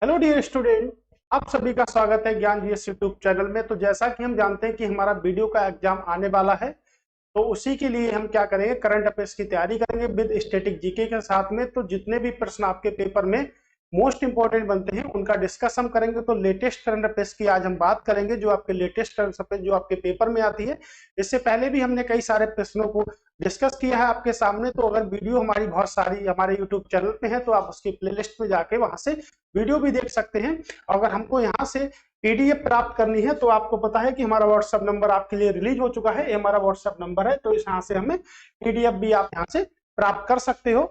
Hello dear student, आप सभी का स्वागत है ज्ञान जीएस यूट्यूब चैनल में। तो जैसा कि हम जानते हैं कि हमारा वीडियो का एग्जाम आने वाला है, तो उसी के लिए हम क्या करेंगे, करंट अफेयर्स की तैयारी करेंगे विद स्टैटिक जीके के साथ में। तो जितने भी प्रश्न आपके पेपर में मोस्ट इंपॉर्टेंट बनते हैं उनका डिस्कस हम करेंगे। तो लेटेस्ट करंट अफेयर्स की आज हम बात करेंगे, जो आपके लेटेस्ट करंट अफेयर्स जो आपके पेपर में आती है। इससे पहले भी हमने कई सारे प्रश्नों को डिस्कस किया है आपके सामने। तो अगर वीडियो हमारी बहुत सारी हमारे यूट्यूब चैनल पे है तो आप उसकी प्लेलिस्ट में जाके वहां से वीडियो भी देख सकते हैं। अगर हमको यहाँ से पीडीएफ प्राप्त करनी है तो आपको पता है कि हमारा व्हाट्सएप नंबर आपके लिए रिलीज हो चुका है। ये हमारा व्हाट्सएप नंबर है, तो यहाँ से हमें पीडीएफ भी आप यहाँ से प्राप्त कर सकते हो।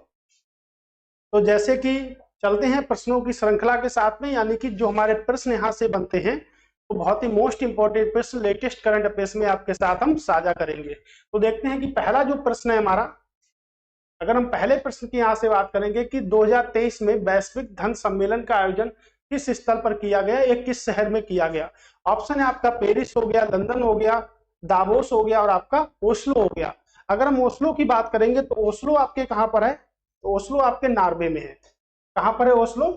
तो जैसे कि चलते हैं प्रश्नों की श्रृंखला के साथ में, यानी कि जो हमारे प्रश्न यहाँ से बनते हैं तो बहुत ही मोस्ट इंपॉर्टेंट प्रश्न लेटेस्ट करंट अफेयर्स में आपके साथ हम साझा करेंगे। तो देखते हैं कि पहला जो प्रश्न है हमारा, अगर हम पहले प्रश्न की यहाँ से बात करेंगे कि 2023 में वैश्विक धन सम्मेलन का आयोजन किस स्थल पर किया गया, एक किस शहर में किया गया। ऑप्शन है आपका पेरिस हो गया, लंदन हो गया, दावोस हो गया और आपका ओस्लो हो गया। अगर हम ओस्लो की बात करेंगे तो ओस्लो आपके कहां पर है, तो ओस्लो आपके नॉर्वे में है। कहां पर है ओस्लो,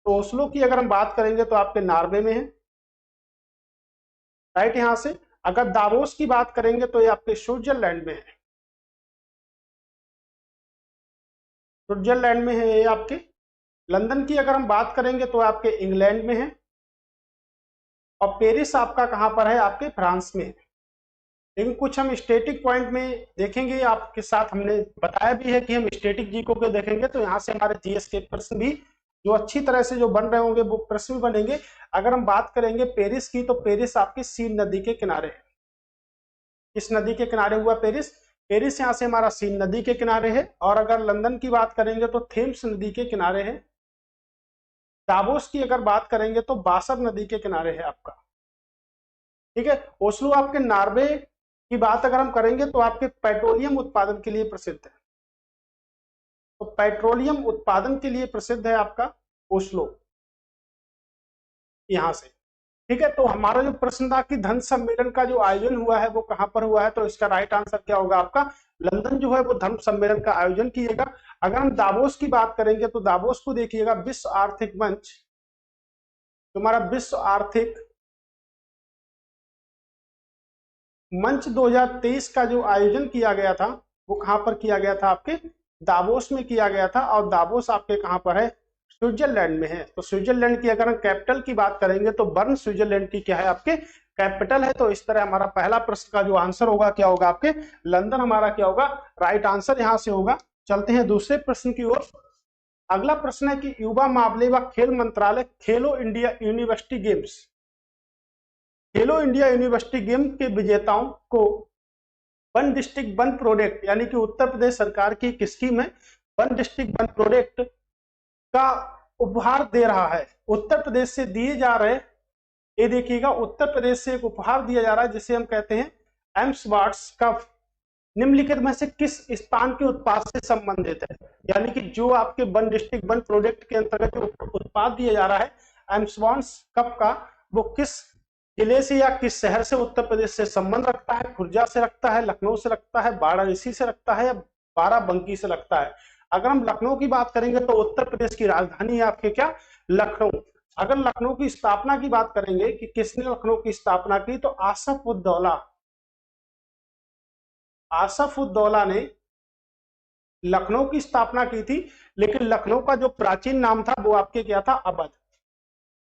तो ओस्लो की अगर हम बात करेंगे तो आपके नॉर्वे में है, राइट। यहां से अगर दावोस की बात करेंगे तो ये आपके स्विट्जरलैंड में है, स्विट्जरलैंड में है ये आपके। लंदन की अगर हम बात करेंगे तो आपके इंग्लैंड में है, और पेरिस आपका कहां पर है, आपके फ्रांस में है। लेकिन कुछ हम स्टैटिक पॉइंट में देखेंगे, आपके साथ हमने बताया भी है कि हम स्टैटिक जी को देखेंगे। तो यहाँ से हमारे जीएस के प्रश्न भी जो अच्छी तरह से जो बन रहे होंगे वो प्रश्न भी बनेंगे। अगर हम बात करेंगे पेरिस की, तो पेरिस आपकी सीन नदी के किनारे है। किस नदी के किनारे हुआ पेरिस, पेरिस यहाँ से हमारा सीन नदी के किनारे है। और अगर लंदन की बात करेंगे तो थेम्स नदी के किनारे है। दावोस की अगर बात करेंगे तो बासर नदी के किनारे है आपका, ठीक है। ओस्लो आपके नॉर्वे की बात अगर हम करेंगे तो आपके पेट्रोलियम उत्पादन के लिए प्रसिद्ध है। तो पेट्रोलियम उत्पादन के लिए प्रसिद्ध है आपका ओस्लो, यहां से, ठीक है। तो हमारा जो प्रश्न था कि धन सम्मेलन का जो आयोजन हुआ है वो कहां पर हुआ है, तो इसका राइट आंसर क्या होगा आपका, लंदन जो है वो धन सम्मेलन का आयोजन किएगा। अगर हम दावोस की बात करेंगे तो दावोस को देखिएगा, विश्व आर्थिक मंच, तुम्हारा विश्व आर्थिक मंच 2023 का जो आयोजन किया गया था वो कहां पर किया गया था, आपके दावोस में किया गया था। और दावोस आपके कहां पर है, स्विट्जरलैंड में है। तो स्विट्जरलैंड की अगर हम कैपिटल की बात करेंगे तो बर्न स्विट्जरलैंड की क्या है, आपके कैपिटल है। तो इस तरह हमारा पहला प्रश्न का जो आंसर होगा क्या होगा, आपके लंदन हमारा क्या होगा, राइट आंसर यहां से होगा। चलते हैं दूसरे प्रश्न की ओर। अगला प्रश्न है कि युवा मामले व खेल मंत्रालय खेलो इंडिया यूनिवर्सिटी गेम्स, खेलो इंडिया यूनिवर्सिटी गेम के विजेताओं को वन डिस्ट्रिक्ट वन प्रोडक्ट, यानी कि उत्तर प्रदेश सरकार की एक स्कीम है वन डिस्ट्रिक्ट वन प्रोडक्ट का उपहार दे रहा है। उत्तर प्रदेश से दिए जा रहे, ये देखिएगा, उत्तर प्रदेश से एक उपहार दिया जा रहा है जिसे हम कहते हैं एम्स वाट्स का निम्नलिखित में से किस स्थान के उत्पाद से संबंधित है। यानी कि जो आपके वन डिस्ट्रिक्ट वन प्रोडक्ट के अंतर्गत जो उत्पाद दिया जा रहा है एम्सवांस कप का, वो किस जिले से या किस शहर से उत्तर प्रदेश से संबंध रखता है। खुर्जा से रखता है, लखनऊ से रखता है, वाराणसी से रखता है, या बाराबंकी से रखता है। अगर हम लखनऊ की बात करेंगे तो उत्तर प्रदेश की राजधानी है आपके क्या, लखनऊ। अगर लखनऊ की स्थापना की बात करेंगे कि किसने लखनऊ की स्थापना की, तो आसफ उद्दौला, आसफ उद्दौला ने लखनऊ की स्थापना की थी। लेकिन लखनऊ का जो प्राचीन नाम था वो आपके क्या था, अवध।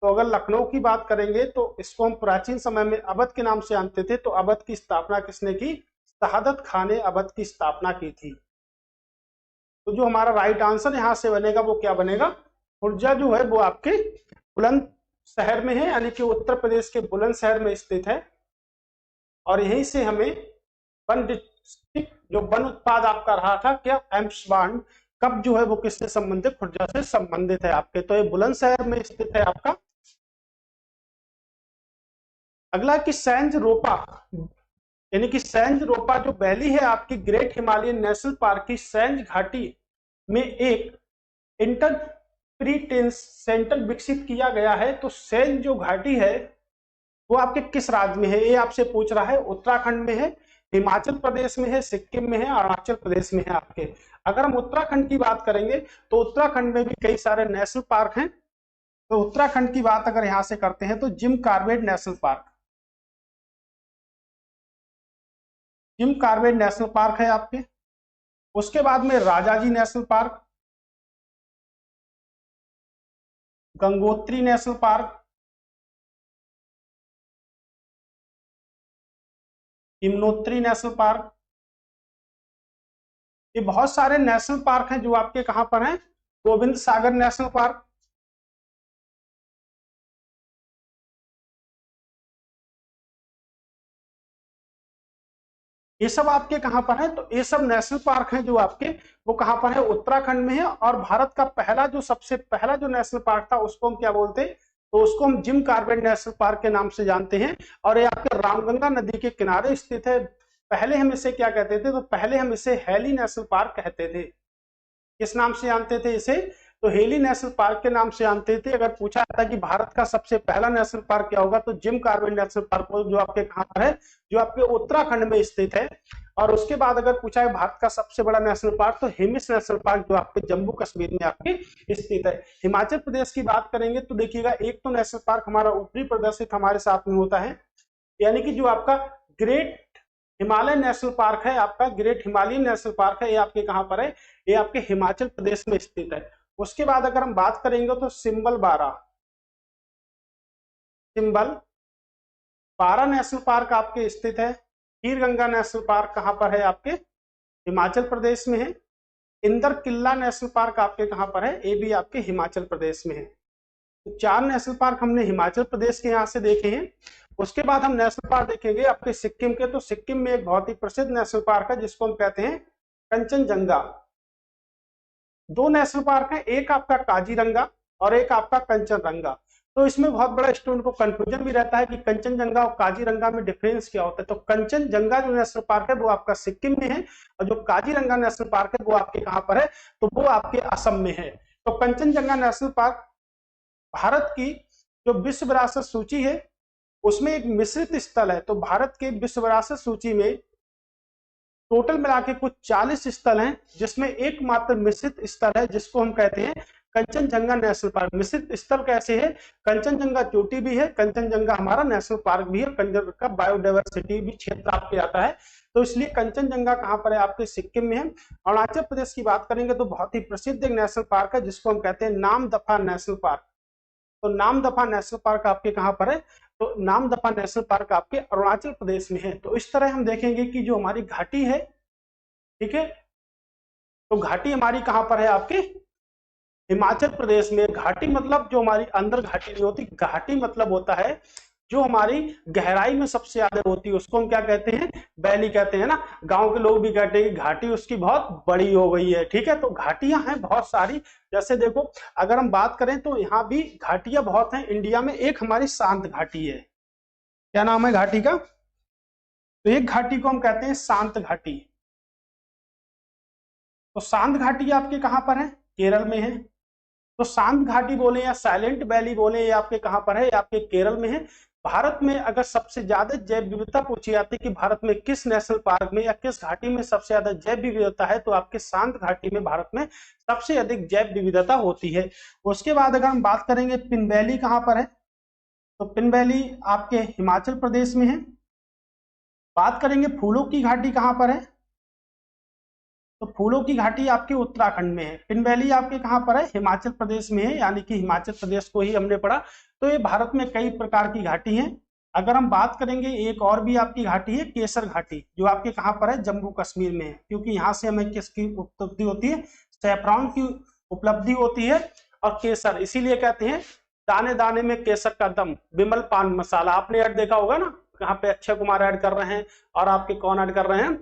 तो अगर लखनऊ की बात करेंगे तो इसको हम प्राचीन समय में अवध के नाम से जानते थे। तो अवध की स्थापना किसने की, शहादत खान ने अवध की स्थापना की थी। तो जो हमारा राइट आंसर यहां से बनेगा वो क्या बनेगा, खुर्जा जो है वो आपके बुलंद शहर में है, यानी कि उत्तर प्रदेश के बुलंद शहर में स्थित है। और यहीं से हमें वन डिस्ट्रिक्ट जो वन उत्पाद आपका रहा था क्या, एम्सबार्न कब जो है वो किससे संबंधित, खुर्जा से संबंधित है आपके। तो ये बुलंदशहर में स्थित है आपका। अगला कि सैंज रोपा, यानी कि सैंज रोपा जो वैली है आपकी ग्रेट हिमालयन नेशनल पार्क की सैंज घाटी में एक इंटरप्रिटेंस सेंटर विकसित किया गया है। तो सैंज जो घाटी है वो आपके किस राज्य में है, ये आपसे पूछ रहा है। उत्तराखंड में है, हिमाचल प्रदेश में है, सिक्किम में है, अरुणाचल प्रदेश में है आपके। अगर हम उत्तराखंड की बात करेंगे तो उत्तराखंड में भी कई सारे नेशनल पार्क हैं, तो उत्तराखंड की बात अगर यहां से करते हैं तो Jim Corbett national park, Jim Corbett national park है आपके। उसके बाद में Rajaji national park, Gangotri national park, Yamunotri national park. ये बहुत सारे नेशनल पार्क हैं जो आपके कहां पर हैं, गोविंद सागर नेशनल पार्क। ये सब आपके कहां पर है, तो ये सब नेशनल पार्क हैं जो आपके वो कहां पर है, उत्तराखंड में है। और भारत का पहला जो सबसे पहला जो नेशनल पार्क था उसको हम क्या बोलते हैं, तो उसको हम जिम कॉर्बेट नेशनल पार्क के नाम से जानते हैं। और ये आपके रामगंगा नदी के किनारे स्थित है। पहले हम इसे क्या कहते थे, तो पहले हम इसे हैली नेशनल पार्क कहते थे। किस नाम से जानते थे इसे, तो हेली नेशनल पार्क के नाम से जानते थे। अगर पूछा जाता कि भारत का सबसे पहला नेशनल पार्क क्या होगा, तो जिम कॉर्बेट नेशनल पार्क जो आपके कहां पर है, जो आपके उत्तराखंड में स्थित है। और उसके बाद अगर पूछा है भारत का सबसे बड़ा नेशनल पार्क, तो हिमिस नेशनल पार्क जो आपके जम्मू कश्मीर में आपके स्थित है। हिमाचल प्रदेश की बात करेंगे तो देखिएगा, एक तो नेशनल पार्क हमारा ऊपरी प्रदर्शित हमारे साथ में होता है, यानी कि जो आपका ग्रेट हिमालय नेशनल पार्क है, आपका ग्रेट हिमालयन नेशनल पार्क है, ये आपके कहां पर है, ये आपके हिमाचल प्रदेश में स्थित है। उसके बाद अगर हम बात करेंगे तो सिंबल 12 नेशनल पार्क आपके स्थित है। खीर गंगा नेशनल पार्क कहां पर है, आपके हिमाचल प्रदेश में है। इंदर किला नेशनल पार्क आपके कहां पर है, ये भी आपके हिमाचल प्रदेश में है। तो 4 नेशनल पार्क हमने हिमाचल प्रदेश के यहां से देखे हैं। उसके बाद हम नेशनल पार्क देखेंगे आपके सिक्किम के। तो सिक्किम में एक बहुत ही प्रसिद्ध नेशनल पार्क है जिसको हम कहते हैं कंचनजंगा। 2 नेशनल पार्क है, एक आपका काजीरंगा और एक आपका कंचनजंगा। तो इसमें बहुत बड़ा स्टूडेंट को कंफ्यूजन भी रहता है कि कंचनजंगा और काजीरंगा में डिफरेंस क्या होता है। तो कंचनजंगा जो नेशनल पार्क है वो आपका सिक्किम में है, और जो काजीरंगा नेशनल पार्क है वो आपके कहां पर है, तो वो आपके असम में है। तो कंचनजंगा नेशनल पार्क भारत की जो विश्व विरासत सूची है उसमें एक मिश्रित स्थल है। तो भारत के विश्व विरासत सूची में टोटल मिला के कुछ 40 स्थल हैं, जिसमें एकमात्र मिश्रित स्थल है जिसको हम कहते हैं कंचनजंगा नेशनल पार्क। मिश्रित स्थल कैसे है, कंचनजंगा चोटी भी है, कंचनजंगा हमारा नेशनल पार्क भी है, कंचनजंगा बायोडायवर्सिटी भी क्षेत्र आपके आता है। तो इसलिए कंचनजंगा कहां पर है, आपके सिक्किम में है। अरुणाचल प्रदेश की बात करेंगे तो बहुत ही प्रसिद्ध एक नेशनल पार्क है जिसको हम कहते हैं नामदफा नेशनल पार्क। तो नामदफा नेशनल पार्क आपके कहां पर है, तो नामदफा नेशनल पार्क आपके अरुणाचल प्रदेश में है। तो इस तरह हम देखेंगे कि जो हमारी घाटी है, ठीक है, तो घाटी हमारी कहां पर है, आपके हिमाचल प्रदेश में। घाटी मतलब जो हमारी अंदर घाटी नहीं होती, घाटी मतलब होता है जो हमारी गहराई में सबसे ज्यादा होती है, उसको हम क्या कहते हैं, वैली कहते हैं ना। गांव के लोग भी कहते हैं कि घाटी उसकी बहुत बड़ी हो गई है, ठीक है। तो घाटियां हैं बहुत सारी, जैसे देखो अगर हम बात करें तो यहाँ भी घाटियां बहुत हैं इंडिया में। एक हमारी शांत घाटी है, क्या नाम है घाटी का, तो एक घाटी को हम कहते हैं शांत घाटी। तो शांत घाटी आपके कहां पर है, केरल में है। तो शांत घाटी बोले या साइलेंट वैली बोले, ये आपके कहां पर है, ये आपके केरल में है। भारत में अगर सबसे ज्यादा जैव विविधता पूछी जाती है कि भारत में किस नेशनल पार्क में या किस घाटी में सबसे ज्यादा जैव विविधता है, तो आपके शांत घाटी में भारत में सबसे अधिक जैव विविधता होती है। उसके बाद अगर हम बात करेंगे पिन वैली कहां पर है, तो पिन वैली आपके हिमाचल प्रदेश में है। बात करेंगे फूलों की घाटी कहां पर है, तो फूलों की घाटी आपके उत्तराखंड में है। पिन वैली आपके कहां पर है, हिमाचल प्रदेश में है, यानी कि हिमाचल प्रदेश को ही हमने पढ़ा। तो ये भारत में कई प्रकार की घाटी हैं। अगर हम बात करेंगे एक और भी आपकी घाटी है केसर घाटी, जो आपके कहां पर है, जम्मू कश्मीर में है। क्योंकि यहाँ से हमें किसकी उपलब्धि होती है, सैफरॉन की उपलब्धि होती है और केसर, इसीलिए कहते हैं दाने दाने में केसर का दम, विमल पान मसाला। आपने ऐड देखा होगा ना, यहाँ पे अक्षय कुमार ऐड कर रहे हैं और आपके कौन ऐड कर रहे हैं,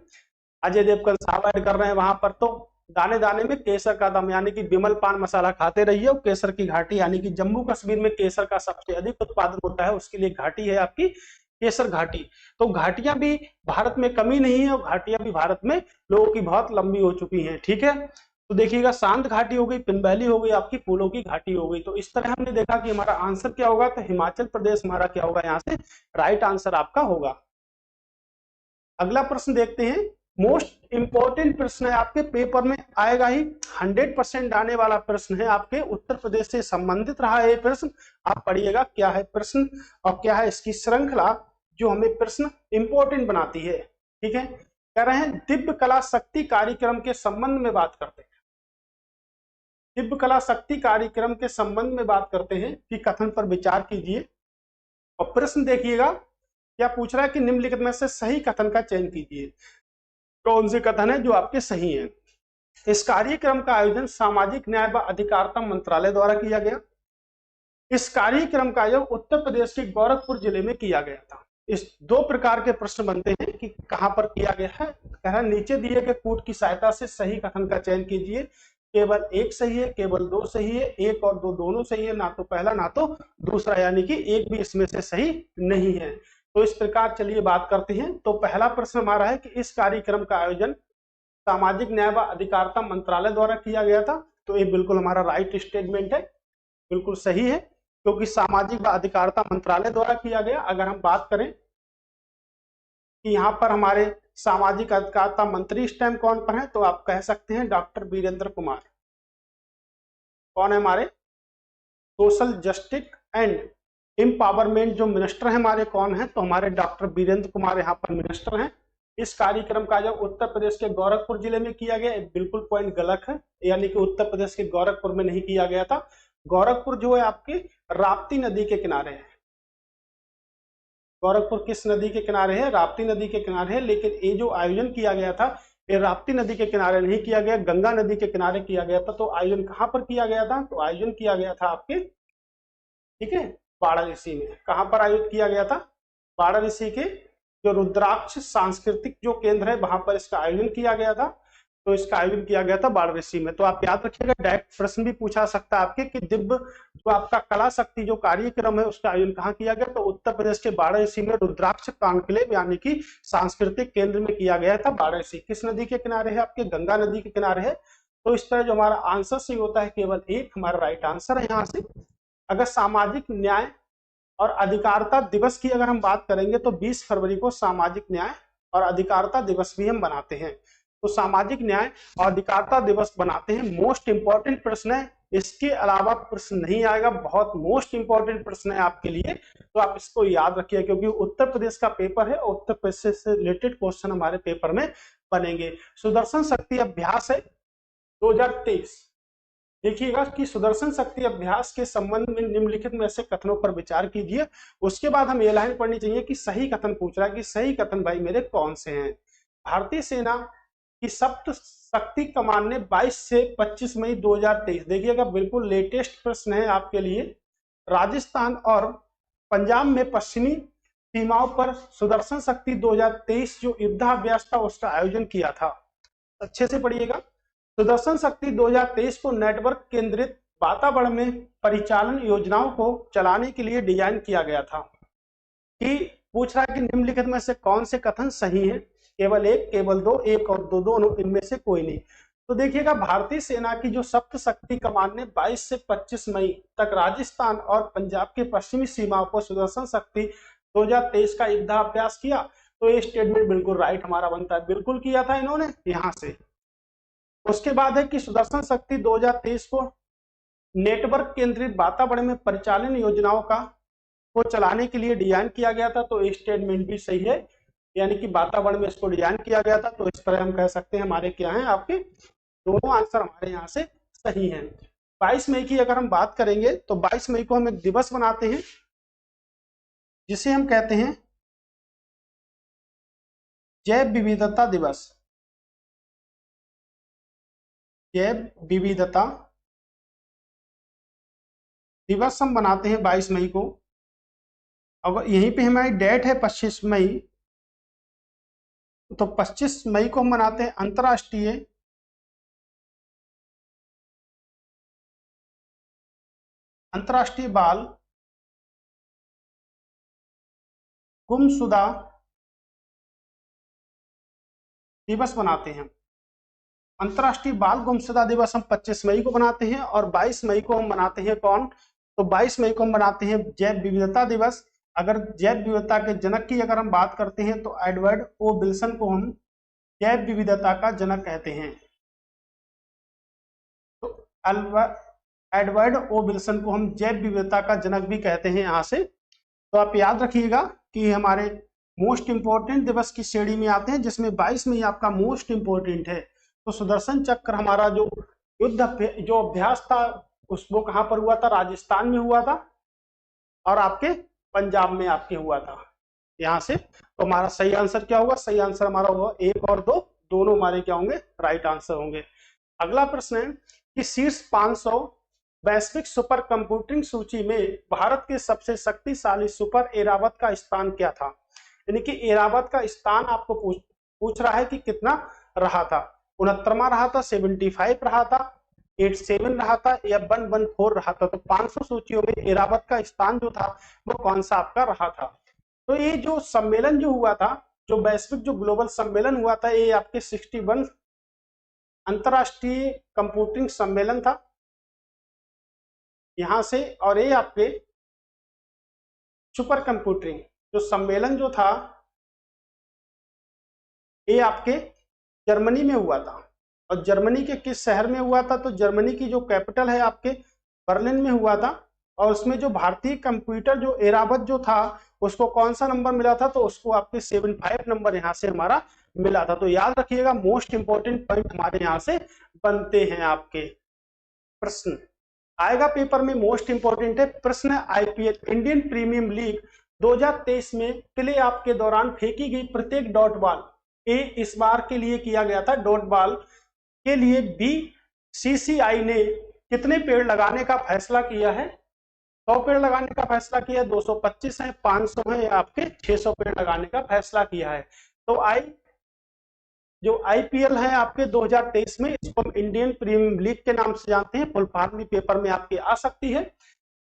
अजय देवगन साहब ऐड कर रहे हैं वहां पर। तो दाने दाने में केसर का दम, यानी कि विमल पान मसाला खाते रहिए। और केसर की घाटी, यानी कि जम्मू कश्मीर में केसर का सबसे अधिक उत्पादन होता है, उसके लिए घाटी है आपकी केसर घाटी। तो घाटियां भी भारत में कमी नहीं है, और घाटियां भी भारत में लोगों की बहुत लंबी हो चुकी हैं, ठीक है। तो देखिएगा शांत घाटी हो गई, पिन वैली हो गई, आपकी फूलों की घाटी हो गई। तो इस तरह हमने देखा कि हमारा आंसर क्या होगा, तो हिमाचल प्रदेश हमारा क्या होगा, यहाँ से राइट आंसर आपका होगा। अगला प्रश्न देखते हैं मोस्ट इंपॉर्टेंट प्रश्न है, आपके पेपर में आएगा ही, 100% आने वाला प्रश्न है, आपके उत्तर प्रदेश से संबंधित रहा है ये प्रश्न। आप पढ़िएगा क्या है प्रश्न और क्या है इसकी श्रृंखला जो हमें प्रश्न इंपॉर्टेंट बनाती है। ठीक है, कह रहे हैं दिव्य कला शक्ति कार्यक्रम के संबंध में बात करते हैं। दिव्य कला शक्ति कार्यक्रम के संबंध में बात करते हैं कि कथन पर विचार कीजिए। और प्रश्न देखिएगा क्या पूछ रहा है कि निम्नलिखित में से सही कथन का चयन कीजिए। कौन से कथन है जो आपके सही हैं। इस कार्यक्रम का आयोजन सामाजिक न्याय व अधिकारिता मंत्रालय द्वारा किया गया। इस कार्यक्रम का आयोजन उत्तर प्रदेश के गोरखपुर जिले में किया गया था। इस दो प्रकार के प्रश्न बनते हैं कि कहां पर किया गया है। कह रहा नीचे दिए गए कूट की सहायता से सही कथन का चयन कीजिए। केवल एक सही है, केवल दो सही है, एक और दो दोनों सही है, ना तो पहला ना तो दूसरा, यानी कि एक भी इसमें से सही नहीं है। तो इस प्रकार चलिए बात करते हैं। तो पहला प्रश्न हमारा है कि इस कार्यक्रम का आयोजन सामाजिक न्याय व अधिकारिता मंत्रालय द्वारा किया गया था। तो ये बिल्कुल हमारा राइट स्टेटमेंट है, बिल्कुल सही है, क्योंकि सामाजिक व अधिकारिता मंत्रालय द्वारा किया गया। अगर हम बात करें कि यहाँ पर हमारे सामाजिक अधिकारिता मंत्री इस टाइम कौन पर है, तो आप कह सकते हैं डॉक्टर वीरेंद्र कुमार। कौन है हमारे सोशल जस्टिस एंड एम्पावरमेंट जो मिनिस्टर है हमारे, कौन है, तो हमारे डॉक्टर वीरेंद्र कुमार यहाँ पर मिनिस्टर हैं। इस कार्यक्रम का जब उत्तर प्रदेश के गोरखपुर जिले में किया गया, बिल्कुल पॉइंट गलत है, यानी कि उत्तर प्रदेश के गोरखपुर में नहीं किया गया था। गोरखपुर जो है आपके राप्ती नदी के किनारे है। गोरखपुर किस नदी के किनारे है, राप्ती नदी के किनारे है। लेकिन ये जो आयोजन किया गया था ये राप्ती नदी के किनारे नहीं किया गया, गंगा नदी के किनारे किया गया था। तो आयोजन कहां पर किया गया था, तो आयोजन किया गया था आपके, ठीक है, वाराणसी में। कहां पर आयोजित किया गया था, वाराणसी के जो रुद्राक्ष सांस्कृतिक जो केंद्र है वहां पर इसका आयोजन किया गया था। तो इसका आयोजन किया गया था वाराणसी में। तो आप याद रखिएगा, डायरेक्ट प्रश्न भी पूछा सकता है आपके कि दिव्य जो आपका कला शक्ति जो कार्यक्रम है उसका आयोजन कहाँ किया गया, तो उत्तर प्रदेश के वाराणसी में रुद्राक्ष कॉन्क्लेव यानी कि सांस्कृतिक केंद्र में किया गया था। वाराणसी किस नदी के किनारे है, आपके गंगा नदी के किनारे है। तो इस तरह जो हमारा आंसर सही होता है, केवल एक हमारा राइट आंसर है यहाँ से। अगर सामाजिक न्याय और अधिकारिता दिवस की अगर हम बात करेंगे तो 20 फरवरी को सामाजिक न्याय और अधिकारिता दिवस भी हम बनाते हैं। तो सामाजिक न्याय और अधिकारिता दिवस बनाते हैं। मोस्ट इंपॉर्टेंट प्रश्न है, इसके अलावा प्रश्न नहीं आएगा। बहुत मोस्ट इंपॉर्टेंट प्रश्न है आपके लिए, तो आप इसको याद रखिए, क्योंकि उत्तर प्रदेश का पेपर है और उत्तर प्रदेश से रिलेटेड क्वेश्चन हमारे पेपर में बनेंगे। सुदर्शन शक्ति अभ्यास है 2023। देखिएगा कि सुदर्शन शक्ति अभ्यास के संबंध में निम्नलिखित में से कथनों पर विचार कीजिए। उसके बाद हम ये लाइन पढ़नी चाहिए कि सही कथन पूछ रहा है कि सही कथन भाई मेरे कौन से हैं। भारतीय सेना की सप्त शक्ति कमान ने 22 से 25 मई 2023, देखिएगा बिल्कुल लेटेस्ट प्रश्न है आपके लिए। राजस्थान और पंजाब में पश्चिमी सीमाओं पर सुदर्शन शक्ति 2023 जो युद्धाभ्यास था उसका आयोजन किया था। अच्छे से पढ़िएगा। सुदर्शन शक्ति 2023 को नेटवर्क केंद्रित वातावरण में परिचालन योजनाओं को चलाने के लिए डिजाइन किया गया था। कि पूछ रहा है कि निम्नलिखित में से कौन से कथन सही है, केवल एक, केवल दो, एक और दो, दोनों, इनमें से कोई नहीं। तो देखिएगा भारतीय सेना की जो सप्त शक्ति कमान ने 22 से 25 मई तक राजस्थान और पंजाब के पश्चिमी सीमाओं पर सुदर्शन शक्ति 2023 का युद्धाभ्यास किया। तो ये स्टेटमेंट बिल्कुल राइट हमारा बनता है, बिल्कुल किया था इन्होंने यहां से। उसके बाद है कि सुदर्शन शक्ति 2023 को नेटवर्क केंद्रित वातावरण में परिचालन योजनाओं को चलाने के लिए डिजाइन किया गया था। तो स्टेटमेंट भी सही है, यानी कि वातावरण में इसको डिजाइन किया गया था। तो इस तरह हम कह सकते हैं हमारे क्या हैं, आपके दोनों आंसर हमारे यहाँ से सही हैं। 22 मई की अगर हम बात करेंगे तो 22 मई को हम एक दिवस मनाते हैं जिसे हम कहते हैं जैव विविधता दिवस। जैव विविधता दिवस हम बनाते हैं 22 मई को। अगर यहीं पे हमारी डेट है 25 मई, तो 25 मई को हम मनाते हैं अंतरराष्ट्रीय बाल गुमशुदा दिवस मनाते हैं। अंतरराष्ट्रीय बाल गुमशुदा दिवस हम 25 मई को मनाते हैं। और 22 मई को हम मनाते हैं कौन, तो 22 मई को हम मनाते हैं जैव विविधता दिवस। अगर जैव विविधता के जनक की अगर हम बात करते हैं तो एडवर्ड ओ विल्सन को हम जैव विविधता का जनक कहते हैं। तो एडवर्ड ओ विल्सन को हम जैव विविधता का जनक भी कहते हैं यहाँ से। तो आप याद रखिएगा कि हमारे मोस्ट इंपोर्टेंट दिवस की श्रेणी में आते हैं, जिसमें 22 में आपका मोस्ट इंपोर्टेंट है। तो सुदर्शन चक्र हमारा जो जो अभ्यास था वो कहाँ पर हुआ था? राजस्थान में हुआ था और आपके पंजाब में आपके हुआ था यहाँ से। तो हमारा सही आंसर क्या होगा? सही आंसर हमारा होगा 1 और 2, दोनों हमारे क्या होंगे? राइट आंसर होंगे। अगला प्रश्न है कि शीर्ष 500 वैश्विक सुपर कंप्यूटिंग सूची में भारत के सबसे शक्तिशाली सुपर एरावत का स्थान क्या था? यानी कि एरावत का स्थान आपको पूछ रहा है कि कितना रहा था? 69वां रहा था, 75 रहा था, 87 रहा था या 114 रहा था? तो 500 सूचियों में एरावत का स्थान जो था वो कौन सा आपका रहा था? तो ये जो सम्मेलन जो हुआ था, जो वैश्विक जो ग्लोबल सम्मेलन हुआ था, ये आपके 61 अंतरराष्ट्रीय कंप्यूटिंग सम्मेलन था यहां से। और ये आपके सुपर कंप्यूटिंग जो सम्मेलन जो था ये आपके जर्मनी में हुआ था। और जर्मनी के किस शहर में हुआ था? तो जर्मनी की जो कैपिटल है आपके बर्लिन में हुआ था। और उसमें जो भारतीय कंप्यूटर जो एरावत जो था उसको कौन सा नंबर मिला था? तो उसको आपके 75 नंबर यहाँ से हमारा मिला था। तो याद रखिएगा मोस्ट इंपोर्टेंट पॉइंट हमारे यहाँ से बनते हैं। आपके प्रश्न आएगा पेपर में, मोस्ट इंपोर्टेंट है प्रश्न। आईपीएल इंडियन प्रीमियम लीग 2023 में प्ले ऑफ के दौरान फेंकी गई प्रत्येक डॉट बॉल, ए इस बार के लिए किया गया था डॉट बॉल के लिए बीसीसीआई ने कितने पेड़ लगाने का फैसला किया है? 100 पेड़ लगाने का फैसला किया, 225 है, 500 है या आपके 600 पेड़ लगाने का फैसला किया है। तो जो आईपीएल है आपके 2023 में, इसको हम इंडियन प्रीमियर लीग के नाम से जानते हैं। फुल फॉर्म भी पेपर में आपके आ सकती है।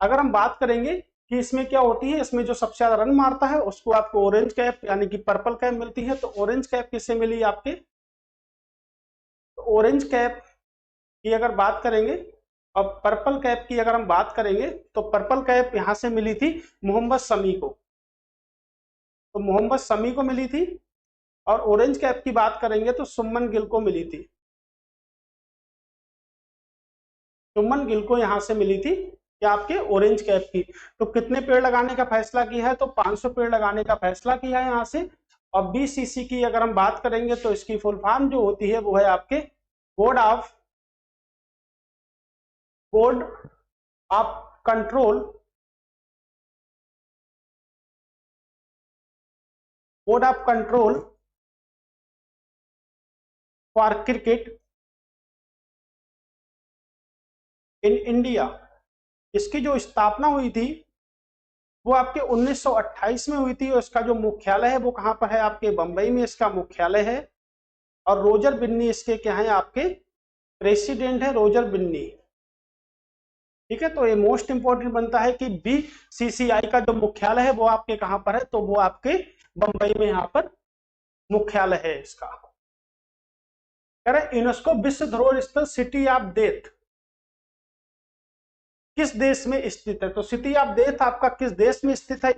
अगर हम बात करेंगे कि इसमें क्या होती है, इसमें जो सबसे ज्यादा रन मारता है उसको आपको ऑरेंज कैप यानी कि पर्पल कैप मिलती है। तो ऑरेंज कैप किससे मिली आपके? तो ऑरेंज कैप की अगर बात करेंगे और पर्पल कैप की अगर हम बात करेंगे तो पर्पल कैप यहां से मिली थी मोहम्मद शमी को। तो मोहम्मद शमी को मिली थी। और ऑरेंज कैप की बात करेंगे तो सुमन गिल को मिली थी। सुमन गिल को यहां से मिली थी क्या? आपके ऑरेंज कैप की। तो कितने पेड़ लगाने का फैसला किया है? तो 500 पेड़ लगाने का फैसला किया है यहां से। और बीसीसी की अगर हम बात करेंगे तो इसकी फुल फॉर्म जो होती है वो है आपके board of control for cricket in India. इसकी जो स्थापना हुई थी वो आपके 1928 में हुई थी। और इसका जो मुख्यालय है वो कहां पर है? आपके बंबई में इसका मुख्यालय है। और रोजर बिन्नी इसके क्या है? आपके प्रेसिडेंट है रोजर बिन्नी। ठीक है, तो ये मोस्ट इंपोर्टेंट बनता है कि बीसीसीआई का जो मुख्यालय है वो आपके कहां पर है? तो वो आपके बंबई में यहाँ पर मुख्यालय है इसका। कह रहे यूनेस्को विश्व धरोहर स्थल सिटी ऑफ डेथ किस देश में स्थित है? तो सिटी ऑफ डेथ आपका किस देश में स्थित है?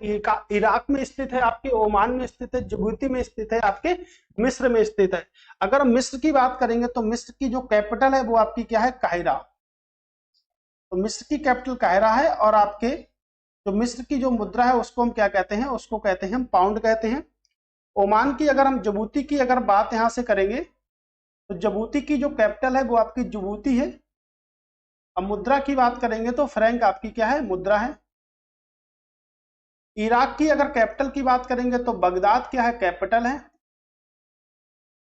इराक में स्थित है, आपके ओमान में स्थित है, जिबूती में स्थित है, आपके मिस्र में स्थित है। अगर हम मिस्र की बात करेंगे तो मिस्र की जो कैपिटल है वो आपकी क्या है? काहिरा। तो मिस्र की कैपिटल काहिरा है। और आपके जो मिस्र की जो मुद्रा है उसको हम क्या कहते हैं? उसको कहते हैं हम पाउंड कहते हैं। ओमान की अगर हम जिबूती की अगर बात यहां से करेंगे तो जिबूती की जो कैपिटल है वो आपकी जिबूती है। अब मुद्रा की बात करेंगे तो फ्रैंक आपकी क्या है? मुद्रा है। इराक की अगर कैपिटल की बात करेंगे तो बगदाद क्या है? कैपिटल है।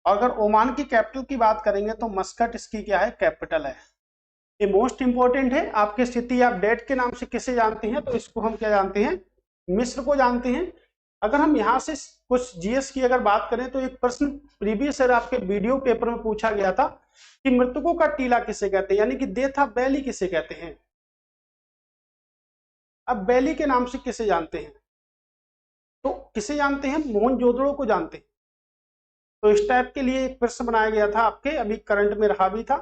और अगर ओमान की कैपिटल की बात करेंगे तो मस्कट इसकी क्या है? कैपिटल है। ये मोस्ट इंपोर्टेंट है। आपके सिटी ऑफ डेथ के नाम से किसे जानते हैं? तो इसको हम क्या जानते हैं? मिस्र को जानते हैं। अगर हम यहाँ से कुछ जीएस की अगर बात करें तो एक प्रश्न प्रीवियस ईयर आपके वीडियो पेपर में पूछा गया था कि मृतकों का टीला किसे कहते हैं, यानी कि डेथ ऑफ वैली किसे कहते हैं? अब वैली के नाम से किसे जानते हैं? तो किसे जानते हैं? मोहनजोदड़ो को जानते हैं। तो इस टाइप के लिए एक प्रश्न बनाया गया था आपके, अभी करंट में रहा भी था।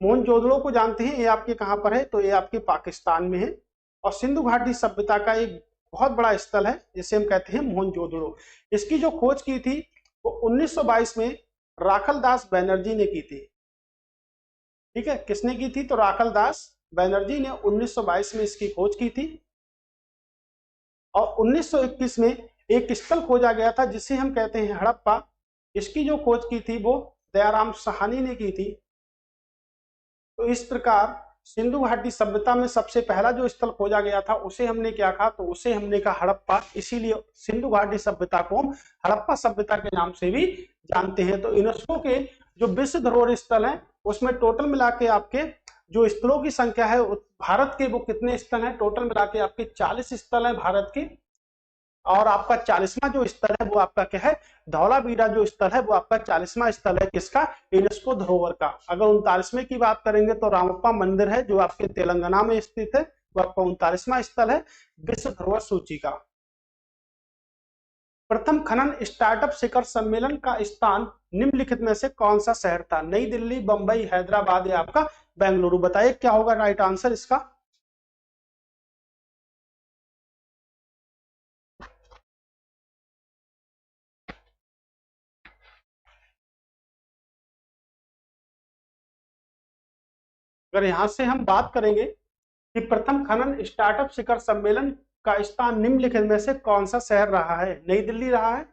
मोहनजोदड़ो को जानते हैं, ये आपके कहां पर है? तो ये आपके पाकिस्तान में है। और सिंधु घाटी सभ्यता का एक बहुत बड़ा स्थल है जिसे हम कहते हैं मोहनजोदड़ो। इसकी जो खोज की थी वो 1922 में राखल दास बनर्जी ने की थी। ठीक है, किसने की थी? तो राखल दास बनर्जी ने 1922 में इसकी खोज की थी। और 1921 में एक स्थल खोजा गया था जिसे हम कहते हैं हड़प्पा। इसकी जो खोज की थी वो दयाराम साहनी ने की थी। तो इस प्रकार सिंधु घाटी सभ्यता में सबसे पहला जो स्थल खोजा गया था उसे हमने क्या कहा? तो उसे हमने कहा हड़प्पा। इसीलिए सिंधु घाटी सभ्यता को हम हड़प्पा सभ्यता के नाम से भी जानते हैं। तो यूनेस्को के जो विश्व धरोहर स्थल है उसमें टोटल मिला के आपके जो स्थलों की संख्या है भारत के वो कितने स्थल हैं? टोटल मिला के आपके 40 स्थल हैं भारत के। और आपका 40वां जो स्थल है वो आपका क्या है? धौलावीरा जो स्थल है वो आपका 40वां स्थल है। किसका? यूनेस्को धरोहर का। अगर 39वें की बात करेंगे तो रामप्पा मंदिर है जो आपके तेलंगाना में स्थित है, वो आपका 39वां स्थल है विश्व धरोहर सूची का। प्रथम खनन स्टार्टअप शिखर सम्मेलन का स्थान निम्नलिखित में से कौन सा शहर था? नई दिल्ली, बंबई, हैदराबाद या आपका बेंगलुरु? बताइए क्या होगा राइट आंसर इसका। अगर यहां से हम बात करेंगे कि प्रथम खनन स्टार्टअप शिखर सम्मेलन का स्थान निम्नलिखित में से कौन सा शहर रहा है? नई दिल्ली रहा है,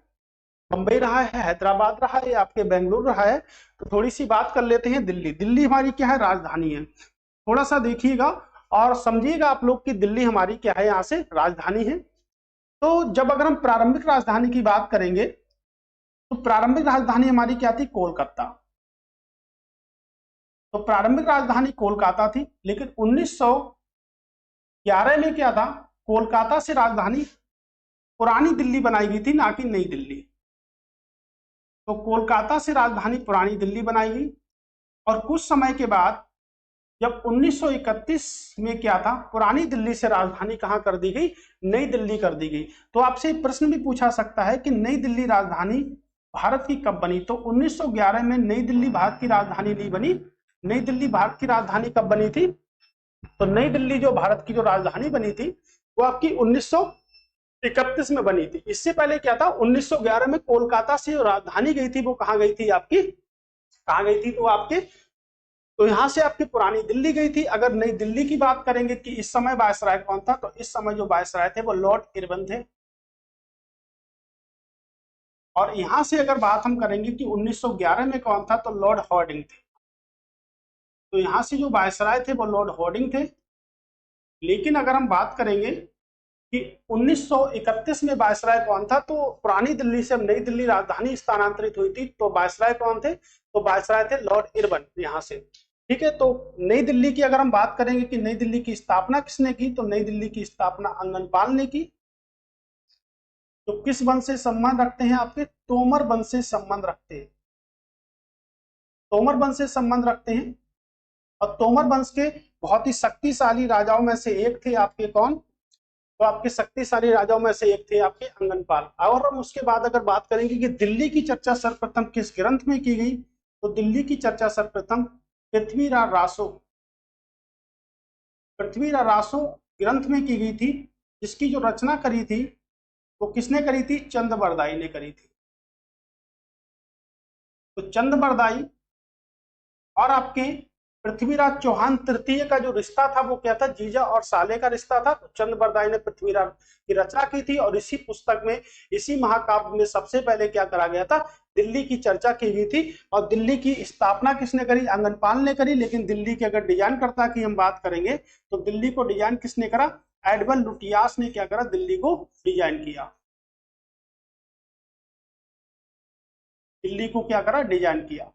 बंबई रहा है, हैदराबाद रहा है या आपके बेंगलुरु रहा है? तो थोड़ी सी बात कर लेते हैं दिल्ली। दिल्ली हमारी क्या है? राजधानी है। थोड़ा सा देखिएगा और समझिएगा आप लोग कि दिल्ली हमारी क्या है? यहाँ से राजधानी है। तो जब अगर हम प्रारंभिक राजधानी की बात करेंगे तो प्रारंभिक राजधानी हमारी क्या थी? कोलकाता। तो प्रारंभिक राजधानी कोलकाता थी, लेकिन 1911 में क्या था? कोलकाता से राजधानी पुरानी दिल्ली बनाई गई थी, ना कि नई दिल्ली। तो कोलकाता से राजधानी पुरानी दिल्ली बनाई गई और कुछ समय के बाद जब 1931 में क्या था? पुरानी दिल्ली से राजधानी कहां कर दी गई? नई दिल्ली कर दी गई। तो आपसे प्रश्न भी पूछा सकता है कि नई दिल्ली राजधानी भारत की कब बनी? तो 1911 में नई दिल्ली भारत की राजधानी नहीं बनी। नई दिल्ली भारत की राजधानी कब बनी थी? तो नई दिल्ली जो भारत की जो राजधानी बनी थी वो आपकी 1931 में बनी थी। इससे पहले क्या था? 1911 में कोलकाता से जो राजधानी गई थी वो कहां गई थी आपकी? कहां गई थी? तो आपके तो यहां से आपकी पुरानी दिल्ली गई थी। अगर नई दिल्ली की बात करेंगे कि इस समय वायसराय कौन था, तो इस समय जो वायसराय थे वो लॉर्ड इरविन थे। और यहां से अगर बात हम करेंगे कि 1911 में कौन था, तो लॉर्ड हॉर्डिंग थे। तो यहां से जो वायसराय थे वो लॉर्ड हॉर्डिंग थे। लेकिन अगर हम बात करेंगे कि 1931 में वायसराय कौन था, तो पुरानी दिल्ली से नई दिल्ली राजधानी स्थानांतरित हुई थी, तो वायसराय कौन थे? तो वायसराय थे लॉर्ड इरविन यहां से। ठीक है, तो नई दिल्ली की अगर हम बात करेंगे कि नई दिल्ली की स्थापना किसने की, तो नई दिल्ली की स्थापना अंगनपाल ने की। तो किस वंश से संबंध रखते हैं? आपके तोमर वंश से संबंध रखते हैं। तोमर वंश से संबंध रखते हैं। और तोमर वंश के बहुत ही शक्तिशाली राजाओं में से एक थे आपके कौन? तो आपके शक्तिशाली राजाओं में से एक थे आपके अंगनपाल। और हम उसके बाद अगर बात करेंगे कि दिल्ली की चर्चा सर्वप्रथम किस ग्रंथ में की गई, तो दिल्ली की चर्चा सर्वप्रथम पृथ्वीराज रासो पृथ्वीराज रासो ग्रंथ में की गई थी, जिसकी जो रचना करी थी वो किसने करी थी? चंद ने करी थी। तो चंद और आपके पृथ्वीराज चौहान तृतीय का जो रिश्ता था वो क्या था? जीजा और साले का रिश्ता था। तो चंद बरदाई ने पृथ्वीराज की रचना की थी और इसी पुस्तक में, इसी महाकाव्य में सबसे पहले क्या करा गया था? दिल्ली की चर्चा की गई थी। और दिल्ली की स्थापना किसने करी? आंगनपाल ने करी। लेकिन दिल्ली के अगर डिजाइन करता की हम बात करेंगे तो दिल्ली को डिजाइन किसने करा? एडवर्ड लुटियास ने क्या करा? दिल्ली को डिजाइन किया। दिल्ली को क्या करा? डिजाइन किया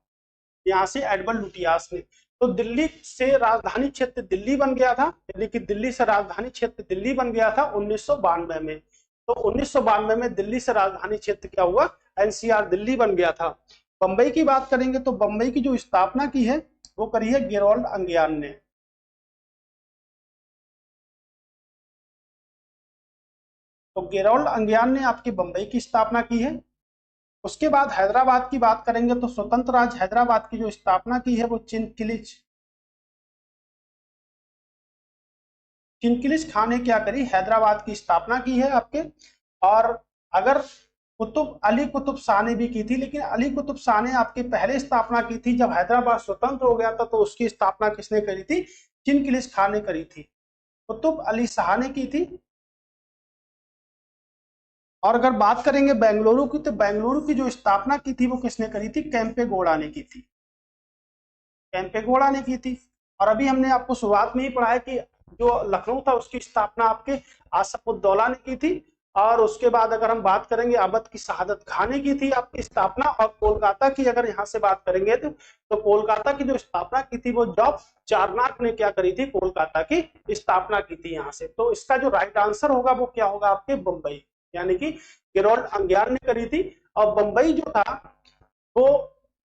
यहाँ से एडवर्ड लुटियास ने। तो दिल्ली से राजधानी क्षेत्र दिल्ली बन गया था, यानी कि दिल्ली से राजधानी क्षेत्र दिल्ली बन गया था 1992 में। तो 1992 में दिल्ली से राजधानी क्षेत्र क्या हुआ? एनसीआर दिल्ली बन गया था। बंबई की बात करेंगे तो बंबई की जो स्थापना की है वो करी है गेरोल्ड अंगियान ने। तो गेरोल्ड अंगियान ने आपकी बंबई की स्थापना की है। उसके बाद हैदराबाद की बात करेंगे तो स्वतंत्र राज्य हैदराबाद की जो स्थापना की है वो चिनकिलिस खान ने क्या करी? हैदराबाद की स्थापना की है आपके। और अगर कुतुब अली कुतुब शाह ने भी की थी, लेकिन अली कुतुब शाह ने आपकी पहले स्थापना की थी जब हैदराबाद स्वतंत्र हो गया था, तो उसकी स्थापना किसने करी थी? चिनकिलिश खान ने करी थी। कुतुब अली शाह ने की थी। और अगर बात करेंगे बेंगलुरु की, तो बेंगलुरु की जो स्थापना की थी वो किसने करी थी? केम्पेगौड़ा ने की थी। केम्पेगौड़ा ने की थी। और अभी हमने आपको शुरुआत में ही पढ़ा है कि जो लखनऊ था उसकी स्थापना आपके आसफुद्दौला ने की थी। और उसके बाद अगर हम बात करेंगे अवध की शहादत खान ने की थी आपकी स्थापना। और कोलकाता की अगर यहाँ से बात करेंगे तो कोलकाता की जो स्थापना की थी वो जॉब चारनाक ने क्या करी थी? कोलकाता की स्थापना की थी यहाँ से। तो इसका जो राइट आंसर होगा वो क्या होगा आपके? बंबई, यानी कि गेरोल्ड अंगियार ने करी थी। और बंबई जो था वो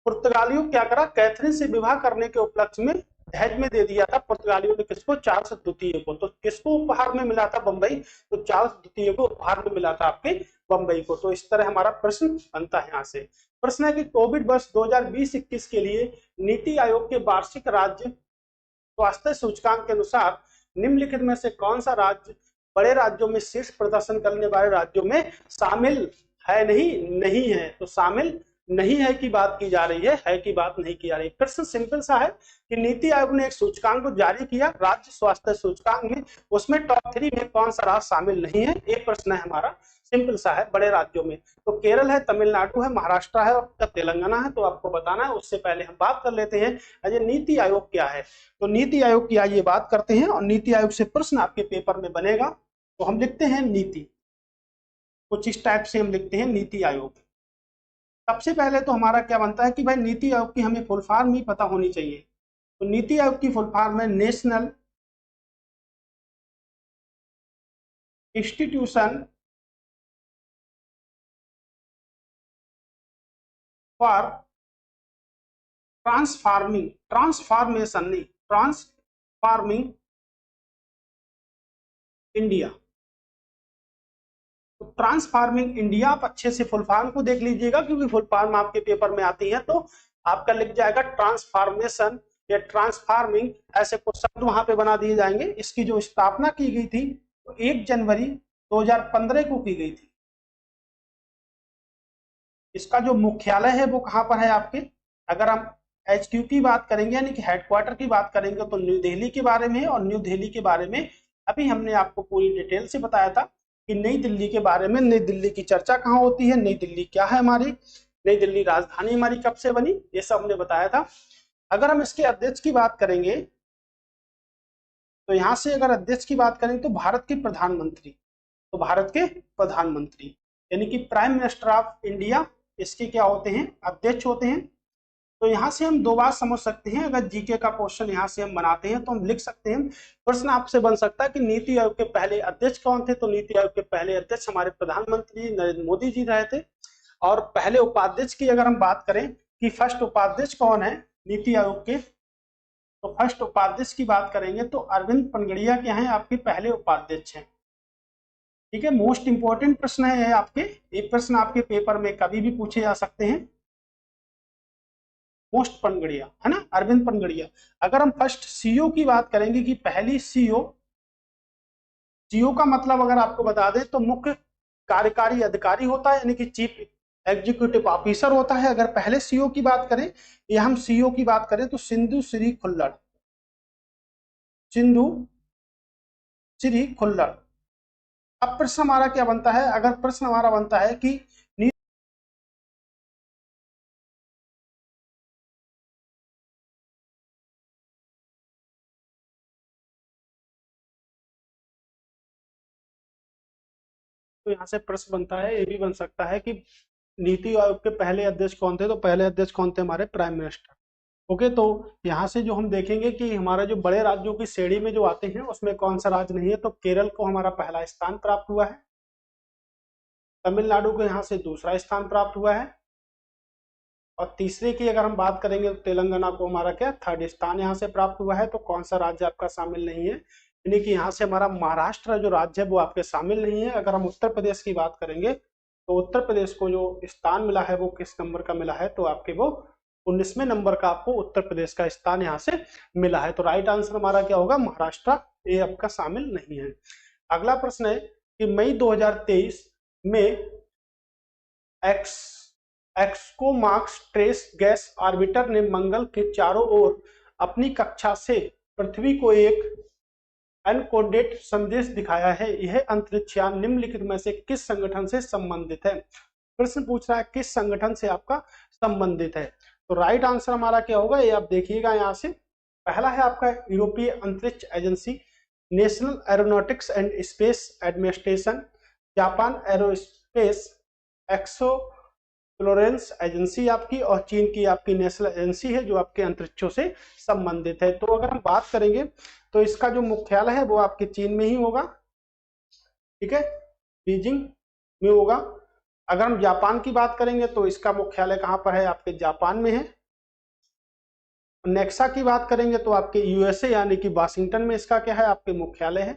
पुर्तगालियों क्या करा? कैथरीन से विवाह करने के उपलक्ष्य में दहेज में दे दिया था पुर्तगालियों ने। किसको? चार्ल्स द्वितीय को। तो किसको उपहार में मिला था बंबई? तो चार्ल्स द्वितीय को उपहार में मिला था आपके बंबई को। तो इस तरह हमारा प्रश्न बनता है यहाँ से। प्रश्न है कि कोविड वर्ष 2020-21 के लिए नीति आयोग के वार्षिक राज्य स्वास्थ्य सूचकांक के अनुसार निम्नलिखित में से कौन सा राज्य बड़े राज्यों में शीर्ष प्रदर्शन करने वाले राज्यों में शामिल है? नहीं है। तो शामिल नहीं है की बात की जा रही है की बात नहीं की जा रही है। प्रश्न सिंपल सा है कि नीति आयोग ने एक सूचकांक को जारी किया, राज्य स्वास्थ्य सूचकांक में, उसमें टॉप 3 में कौन सा राज्य शामिल नहीं है? एक प्रश्न है हमारा, सिंपल सा है, बड़े राज्यों में। तो केरल है, तमिलनाडु है, महाराष्ट्र है और तेलंगाना है। तो आपको बताना है। उससे पहले हम बात कर लेते हैं अजय नीति आयोग क्या है। तो नीति आयोग की आइए बात करते हैं। और नीति आयोग से प्रश्न आपके पेपर में बनेगा। तो हम लिखते हैं नीति, कुछ इस टाइप से हम लिखते हैं नीति आयोग। सबसे पहले तो हमारा क्या बनता है कि भाई नीति आयोग की हमें फुल फॉर्म ही पता होनी चाहिए। तो नीति आयोग की फुल फॉर्म है नेशनल इंस्टीट्यूशन फॉर ट्रांसफॉर्मेशन नहीं, ट्रांसफॉर्मिंग इंडिया। तो ट्रांसफॉर्मिंग इंडिया, आप अच्छे से फुल फॉर्म को देख लीजिएगा, क्योंकि फुल फॉर्म आपके पेपर में आती है। तो आपका लिख जाएगा ट्रांसफॉर्मेशन या ट्रांसफॉर्मिंग, ऐसे कुछ शब्द वहां पे बना दिए जाएंगे। इसकी जो स्थापना की गई थी तो 1 जनवरी 2015 को की गई थी। इसका जो मुख्यालय है वो कहां पर है आपके? अगर हम HQ की बात करेंगे यानी कि हेडक्वार्टर की बात करेंगे तो न्यू दिल्ली के बारे में। और न्यू दिल्ली के बारे में अभी हमने आपको पूरी डिटेल से बताया था कि नई दिल्ली के बारे में, नई दिल्ली की चर्चा कहाँ होती है, नई दिल्ली क्या है हमारी, नई दिल्ली राजधानी हमारी कब से बनी, ये सब हमने बताया था। अगर हम इसके अध्यक्ष की बात करेंगे तो यहाँ से अगर अध्यक्ष की बात करें तो भारत के प्रधानमंत्री, तो भारत के प्रधानमंत्री यानी कि प्राइम मिनिस्टर ऑफ इंडिया, इसके क्या होते हैं? अध्यक्ष होते हैं। तो यहाँ से हम दो बात समझ सकते हैं। अगर जीके का क्वेश्चन यहाँ से हम बनाते हैं तो हम लिख सकते हैं, प्रश्न आपसे बन सकता है कि नीति आयोग के पहले अध्यक्ष कौन थे? तो नीति आयोग के पहले अध्यक्ष हमारे प्रधानमंत्री नरेंद्र मोदी जी रहे थे। और पहले उपाध्यक्ष की अगर हम बात करें कि फर्स्ट उपाध्यक्ष कौन है नीति आयोग के, तो फर्स्ट उपाध्यक्ष की बात करेंगे तो अरविंद पनगड़िया क्या है? आपके पहले उपाध्यक्ष हैं। ठीक है, मोस्ट इंपॉर्टेंट प्रश्न है आपके, एक प्रश्न आपके पेपर में कभी भी पूछे जा सकते हैं। मोस्ट पनगड़िया है ना, अरविंद पनगड़िया। अगर हम फर्स्ट सीईओ की बात करेंगे कि पहली सीईओ, सीईओ का मतलब अगर आपको बता दें तो मुख्य कार्यकारी अधिकारी होता है, यानी कि चीफ एग्जीक्यूटिव ऑफिसर होता है। अगर पहले सीईओ की बात करें या हम सीईओ की बात करें तो सिंधु श्री खुल्लर, सिंधु श्री खुल्लर। अब प्रश्न हमारा क्या बनता है? अगर प्रश्न हमारा बनता है कि तो यहाँ से प्रश्न बनता है, ये भी बन सकता है कि नीति आयोग के पहले अध्यक्ष कौन थे? तो पहले अध्यक्ष कौन थे? हमारे प्राइम मिनिस्टर। ओके, तो यहाँ से जो हम देखेंगे कि हमारा जो बड़े राज्यों की श्रेणी में जो आते हैं उसमें कौन सा राज्य नहीं है, तो केरल को हमारा पहला स्थान प्राप्त हुआ है, तमिलनाडु को यहाँ से दूसरा स्थान प्राप्त हुआ है, और तीसरे की अगर हम बात करेंगे तो तेलंगाना को हमारा क्या थर्ड स्थान यहाँ से प्राप्त हुआ है। तो कौन सा राज्य आपका शामिल नहीं है? यानी कि यहाँ से हमारा महाराष्ट्र जो राज्य है वो आपके शामिल नहीं है। अगर हम उत्तर प्रदेश की बात करेंगे तो उत्तर प्रदेश को जो स्थान मिला है वो किस नंबर का मिला है? तो आपके वो 19वें नंबर का आपको उत्तर प्रदेश का स्थान यहाँ से मिला है। तो राइट आंसर हमारा क्या होगा? महाराष्ट्र, ये आपका शामिल नहीं है। अगला प्रश्न है कि मई 2023 में एक्सको मार्क्स ट्रेस गैस ऑर्बिटर ने मंगल के चारों ओर अपनी कक्षा से पृथ्वी को एक अनकोडेड संदेश दिखाया है। यह अंतरिक्ष यान निम्नलिखित में से किस संगठन से संबंधित है? प्रश्न पूछ रहा है किस संगठन से आपका संबंधित है। तो राइट आंसर हमारा क्या होगा, ये आप देखिएगा यहाँ से। पहला है आपका यूरोपीय अंतरिक्ष agency, national aeronautics and space administration, Japan aerospace exploration agency आपकी, और चीन की आपकी नेशनल एजेंसी है जो आपके अंतरिक्षों से संबंधित है। तो अगर हम बात करेंगे तो इसका जो मुख्यालय है वो आपके चीन में ही होगा, ठीक है, बीजिंग में होगा। अगर हम जापान की बात करेंगे तो इसका मुख्यालय कहां पर है, आपके जापान में है। नेक्सा की बात करेंगे तो आपके यूएसए यानी कि वाशिंगटन में इसका क्या है, आपके मुख्यालय है,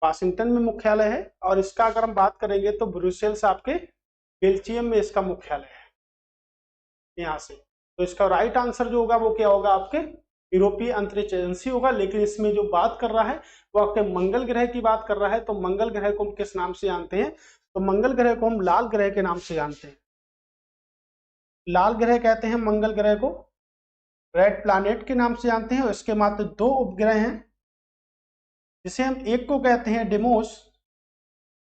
वाशिंगटन में मुख्यालय है। और इसका अगर हम बात करेंगे तो ब्रुसेल्स आपके बेल्जियम में इसका मुख्यालय है यहां से। तो इसका राइट आंसर जो होगा वो क्या होगा, आपके यूरोपीय अंतरिक्ष एजेंसी होगा। लेकिन इसमें जो बात कर रहा है वो आपके मंगल ग्रह की बात कर रहा है। तो मंगल ग्रह को हम किस नाम से जानते हैं, तो मंगल ग्रह को हम लाल ग्रह के नाम से जानते हैं। लाल ग्रह कहते हैं मंगल ग्रह को, रेड प्लैनेट के नाम से जानते हैं। और इसके मात्र 2 उपग्रह हैं, जिसे हम एक को कहते हैं डिमोस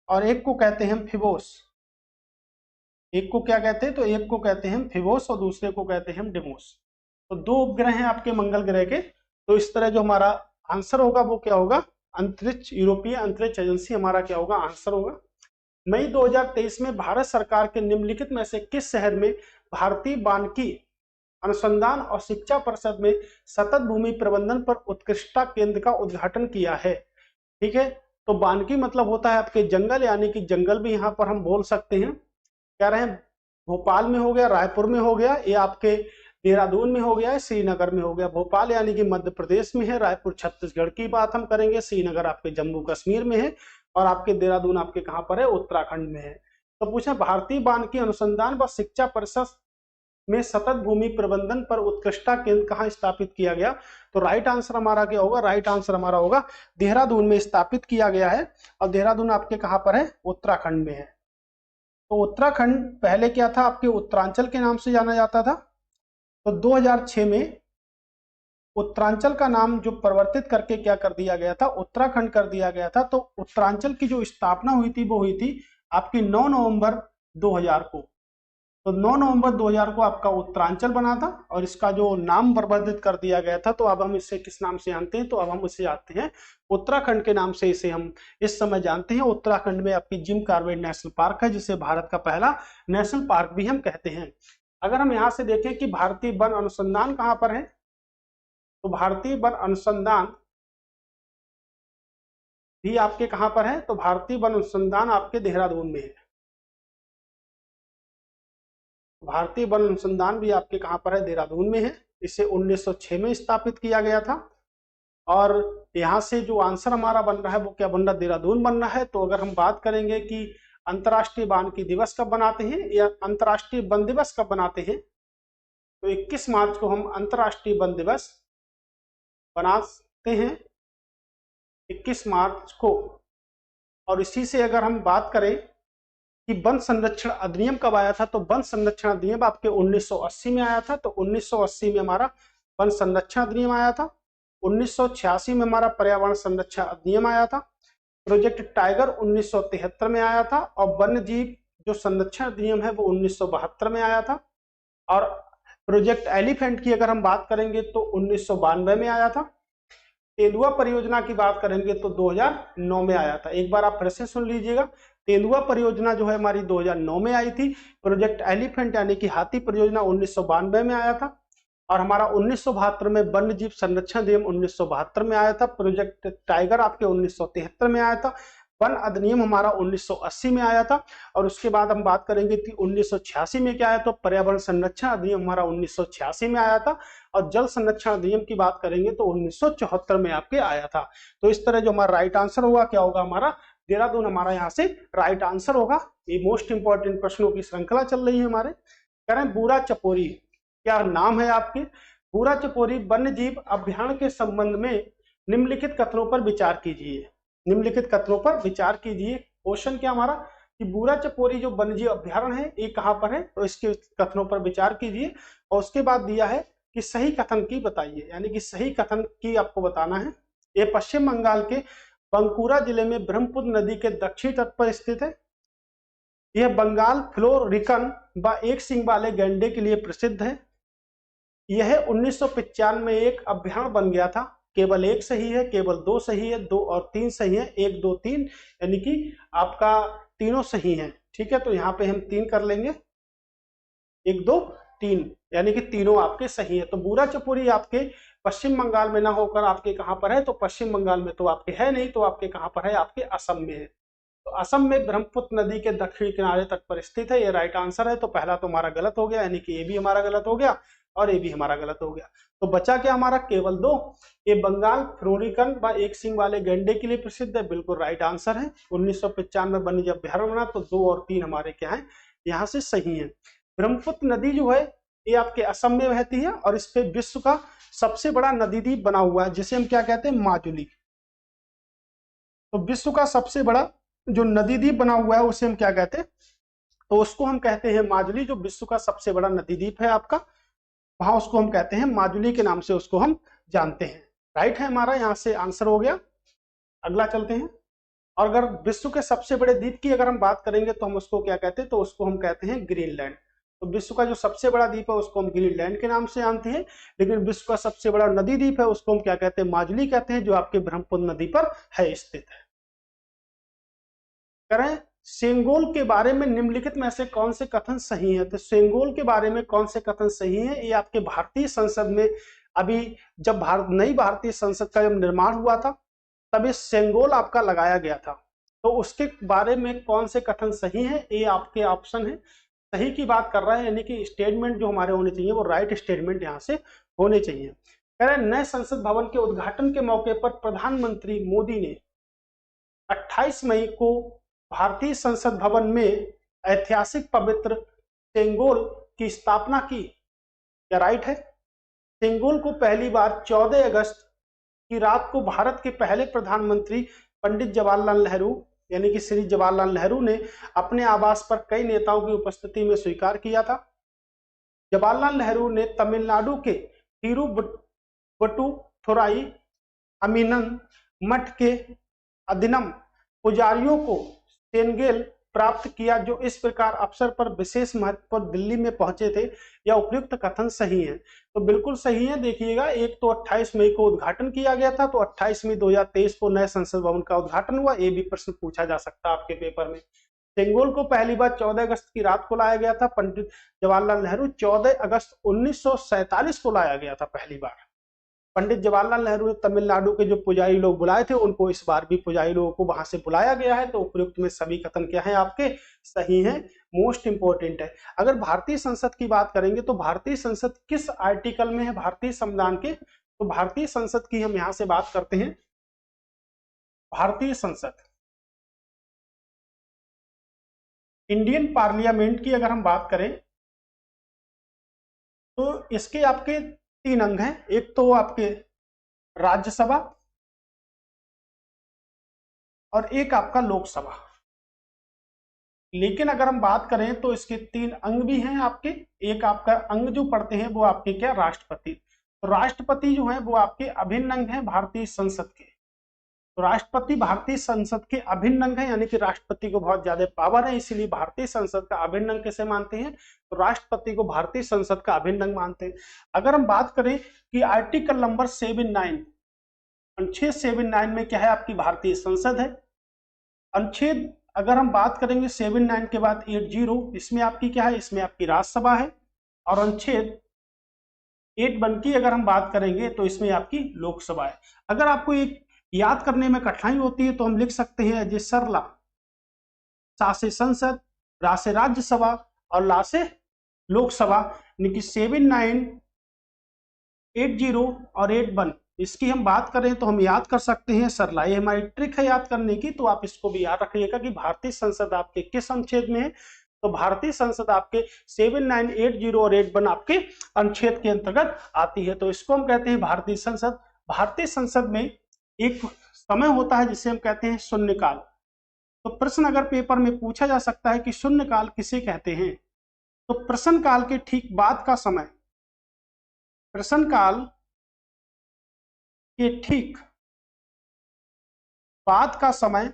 और एक को कहते हैं फिबोस। एक को क्या कहते हैं, तो एक को कहते हैं फिबोस और दूसरे को कहते हैं डिमोस। तो 2 उपग्रह हैं आपके मंगल ग्रह के। तो इस तरह जो हमारा आंसर होगा वो क्या होगा, अंतरिक्ष, यूरोपीय अंतरिक्ष एजेंसी हमारा क्या होगा, आंसर होगा। मई 2023 में भारत सरकार के निम्नलिखित में से किस शहर में भारतीय वानिकी अनुसंधान और शिक्षा परिषद में सतत भूमि प्रबंधन पर उत्कृष्टता केंद्र का उद्घाटन किया है? ठीक है, तो वानिकी मतलब होता है आपके जंगल, यानी कि जंगल भी यहाँ पर हम बोल सकते हैं। कह रहे हैं भोपाल में हो गया, रायपुर में हो गया, ये आपके देहरादून में हो गया, श्रीनगर में हो गया। भोपाल यानी कि मध्य प्रदेश में है, रायपुर छत्तीसगढ़ की बात हम करेंगे, श्रीनगर आपके जम्मू कश्मीर में है, और आपके देहरादून आपके कहां पर है, उत्तराखंड में है। तो पूछे भारतीय वानिकी अनुसंधान व शिक्षा परिषद में सतत भूमि प्रबंधन पर उत्कृष्टता केंद्र कहां स्थापित किया गया? तो राइट आंसर हमारा क्या होगा, राइट आंसर हमारा होगा देहरादून में स्थापित किया गया है। और देहरादून आपके कहां पर है, उत्तराखंड में है। तो उत्तराखंड पहले क्या था, आपके उत्तरांचल के नाम से जाना जाता था। तो 2006 में उत्तरांचल का नाम जो परिवर्तित करके क्या कर दिया गया था, उत्तराखंड कर दिया गया था। तो उत्तरांचल की जो स्थापना हुई थी वो हुई थी आपकी 9 नवंबर 2000 को। तो 9 नवंबर 2000 को आपका उत्तरांचल बना था और इसका जो नाम परिवर्तित कर दिया गया था। तो अब हम इसे किस नाम से जानते हैं, तो अब हम इसे जानते हैं उत्तराखंड के नाम से इसे हम इस समय जानते हैं। उत्तराखंड में आपकी जिम कॉर्बेट नेशनल पार्क है, जिसे भारत का पहला नेशनल पार्क भी हम कहते हैं। अगर हम यहाँ से देखें कि भारतीय वन अनुसंधान कहाँ पर है, तो भारतीय वन अनुसंधान भी आपके कहां पर है, तो भारतीय वन अनुसंधान आपके देहरादून में है। भारतीय वन अनुसंधान भी आपके कहां पर है, देहरादून में है। इसे 1906 में स्थापित किया गया था। और यहां से जो आंसर हमारा बन रहा है वो क्या बन रहा है, देहरादून बन रहा है। तो अगर हम बात करेंगे कि अंतर्राष्ट्रीय वानिकी दिवस कब बनाते हैं या अंतर्राष्ट्रीय वन दिवस कब बनाते हैं, तो 21 मार्च को हम अंतर्राष्ट्रीय वन दिवस बनाते हैं, 21 मार्च को। और इसी से अगर हम बात करें कि वन संरक्षण अधिनियम कब आया था, तो वन संरक्षण अधिनियम आपके 1980 में आया था। तो 1980 में हमारा वन संरक्षण अधिनियम आया था। 1986 में हमारा पर्यावरण संरक्षण अधिनियम आया था। प्रोजेक्ट टाइगर 1973 में आया था। और वन्य जीव जो संरक्षण अधिनियम है वो 1972 में आया था। और प्रोजेक्ट एलिफेंट की अगर हम बात करेंगे तो 1992 में आया था। तेंदुआ परियोजना की बात करेंगे तो 2009 में आया था। एक बार आप फिर से सुन लीजिएगा, तेंदुआ परियोजना जो है हमारी 2009 में आई थी। प्रोजेक्ट एलिफेंट यानी कि हाथी परियोजना 1992 में आया था। और हमारा 1972 में वन्य जीव संरक्षण अधिनियम 1972 में आया था। प्रोजेक्ट टाइगर आपके 1973 में आया था। वन अधिनियम हमारा 1980 में आया था। और उसके बाद हम बात करेंगे कि 1986 में क्या आया, तो पर्यावरण संरक्षण अधिनियम हमारा 1986 में आया था। और जल संरक्षण अधिनियम की बात करेंगे तो 1974 में आपके आया था। तो इस तरह जो हमारा राइट आंसर होगा क्या होगा, हमारा देहरादून हमारा यहाँ से राइट आंसर होगा। ये मोस्ट इंपॉर्टेंट प्रश्नों की श्रृंखला चल रही है हमारे। कह रहे हैं बूरा चपोरी, क्या नाम है आपके, बूरा चपोरी वन्य जीव अभ्यारण्य के संबंध में निम्नलिखित कथनों पर विचार कीजिए। निम्नलिखित कथनों पर विचार कीजिए। क्वेश्चन क्या हमारा, कि बूरा चपोरी जो वन्यजीव अभ्यारण्य है ये कहाँ पर है, तो इसके कथनों पर विचार कीजिए और उसके बाद दिया है कि सही कथन की बताइए, यानी कि सही कथन की आपको बताना है। ये पश्चिम बंगाल के बंकुरा जिले में ब्रह्मपुत्र नदी के दक्षिण तट पर स्थित है। यह बंगाल फ्लोरिकन व एक सींग वाले गैंडे के लिए प्रसिद्ध है। यह 1995 में एक अभ्यारण्य बन गया था। केवल एक सही है, केवल दो सही है, 2 और 3 सही है, 1 2 3, यानी कि आपका तीनों सही है। ठीक है, तो यहाँ पे हम 3 कर लेंगे, 1 2 3, यानी कि तीनों आपके सही है। तो बूरा चपोरी आपके पश्चिम बंगाल में ना होकर आपके कहां पर है, तो पश्चिम बंगाल में तो आपके है नहीं, तो आपके कहां पर है, आपके असम में है। तो असम में ब्रह्मपुत्र नदी के दक्षिण किनारे तट पर स्थित है, ये राइट आंसर है। तो पहला तो हमारा गलत हो गया, यानी कि ये भी हमारा गलत हो गया और ये भी हमारा गलत हो गया। तो बचा क्या हमारा, केवल 2। ये बंगाल फ्लोरिकन व एक सींग वाले गैंडे के लिए प्रसिद्ध है, बिल्कुल राइट आंसर है। 1995 में वन्यजीव अभ्यारण्य बना, तो 2 और 3 हमारे क्या है, यहाँ से सही है। ब्रह्मपुत्र नदी जो है ये आपके असम में बहती है और इस पे विश्व का सबसे बड़ा नदी द्वीप बना हुआ है, जिसे हम क्या कहते हैं, माजुली। तो विश्व का सबसे बड़ा जो नदी द्वीप बना हुआ है उसे हम क्या कहते हैं, तो उसको हम कहते हैं माजुली। जो विश्व का सबसे बड़ा नदी द्वीप है आपका, वहां उसको हम कहते हैं माजुली के नाम से उसको हम जानते हैं। राइट है हमारा, यहाँ से आंसर हो गया। अगला चलते हैं। और अगर विश्व के सबसे बड़े द्वीप की अगर हम बात करेंगे तो हम उसको क्या कहते हैं, तो उसको हम कहते हैं ग्रीनलैंड। तो विश्व का जो सबसे बड़ा द्वीप है उसको हम ग्रीनलैंड के नाम से जानते हैं, लेकिन विश्व का सबसे बड़ा नदी द्वीप है उसको हम क्या कहते हैं, माजुली कहते हैं, जो आपके ब्रह्मपुत्र नदी पर है स्थित है। करें सेंगोल के बारे में निम्नलिखित में से कौन से कथन सही है। तो सेंगोल के बारे में कौन से कथन सही है, ये आपके भारतीय संसद में अभी जब नई भारतीय संसद का जब निर्माण हुआ था तब ये सेंगोल आपका लगाया गया था। तो उसके बारे में कौन से कथन सही है, ये आपके ऑप्शन है। सही की बात कर रहा है, यानी कि स्टेटमेंट जो हमारे होने चाहिए वो राइट स्टेटमेंट यहाँ से होने चाहिए। कह रहे हैं नए संसद भवन के उद्घाटन के मौके पर प्रधानमंत्री मोदी ने 28 मई को भारतीय संसद भवन में ऐतिहासिक पवित्र सेंगोल की स्थापना की। क्या राइट है? सेंगोल को पहली बार 14 अगस्त की रात को भारत के पहले प्रधानमंत्री पंडित जवाहरलाल नेहरू यानी कि श्री जवाहरलाल नेहरू ने अपने आवास पर कई नेताओं की उपस्थिति में स्वीकार किया था। जवाहरलाल नेहरू ने तमिलनाडु के तिरुवट्टुथुराई अमीनन मठ के अधीनम पुजारियों को सेंगोल प्राप्त किया, जो इस प्रकार अवसर पर विशेष महत्व पर दिल्ली में पहुंचे थे। यह उपयुक्त कथन सही है। तो बिल्कुल सही है। देखिएगा, एक तो 28 मई को उद्घाटन किया गया था, तो 28 मई 2023 को नए संसद भवन का उद्घाटन हुआ। ये भी प्रश्न पूछा जा सकता है आपके पेपर में। सेंगोल को पहली बार 14 अगस्त की रात को लाया गया था। पंडित जवाहरलाल नेहरू 14 अगस्त 1947 को लाया गया था पहली बार। पंडित जवाहरलाल नेहरू ने तमिलनाडु के जो पुजारी लोग बुलाए थे उनको इस बार भी पुजारी लोगों को वहां से बुलाया गया है। तो उपयुक्त में सभी कथन क्या है आपके, सही है। मोस्ट इंपोर्टेंट है। अगर भारतीय संसद की बात करेंगे तो भारतीय संसद किस आर्टिकल में है भारतीय संविधान के, तो भारतीय संसद की हम यहां से बात करते हैं। भारतीय संसद, इंडियन पार्लियामेंट की अगर हम बात करें तो इसके आपके 3 अंग हैं। एक तो आपके राज्यसभा और एक आपका लोकसभा। लेकिन अगर हम बात करें तो इसके 3 अंग भी हैं आपके। एक आपका अंग जो पढ़ते हैं वो आपके क्या, राष्ट्रपति। तो राष्ट्रपति जो है वो आपके अभिन्न अंग है भारतीय संसद के। तो राष्ट्रपति भारतीय संसद के अभिन्न अंग है, यानी कि राष्ट्रपति को बहुत ज्यादा पावर है, इसीलिए भारतीय संसद का अभिन्न अंग कैसे मानते हैं, तो राष्ट्रपति को भारतीय संसद का अभिन्न अंग मानते हैं। अगर हम बात करें कि आर्टिकल नंबर 79, अनुच्छेद 79 में क्या है, आपकी भारतीय संसद है। अनुच्छेद अगर हम बात करेंगे 79 के बाद 80, इसमें आपकी क्या है, इसमें आपकी राज्यसभा है। और अनुच्छेद 81 की अगर हम बात करेंगे तो इसमें आपकी लोकसभा है। अगर आपको एक याद करने में कठिनाई होती है तो हम लिख सकते हैं जे सरला, सा से संसद, रा से राज्यसभा और ला से लोकसभा, यानी कि 79, 80 और 81। इसकी हम बात करें तो हम याद कर सकते हैं सरला। ये हमारी ट्रिक है याद करने की, तो आप इसको भी याद रखिएगा कि भारतीय संसद आपके किस अनुच्छेद में है। तो भारतीय संसद आपके 79, 80 और 81 आपके अनुच्छेद के अंतर्गत आती है। तो इसको हम कहते हैं भारतीय संसद। भारतीय संसद में एक समय होता है जिसे हम कहते हैं शून्यकाल। तो प्रश्न अगर पेपर में पूछा जा सकता है कि शून्यकाल किसे कहते हैं, तो प्रश्न काल के ठीक बाद का समय, प्रश्न काल के ठीक बाद का समय,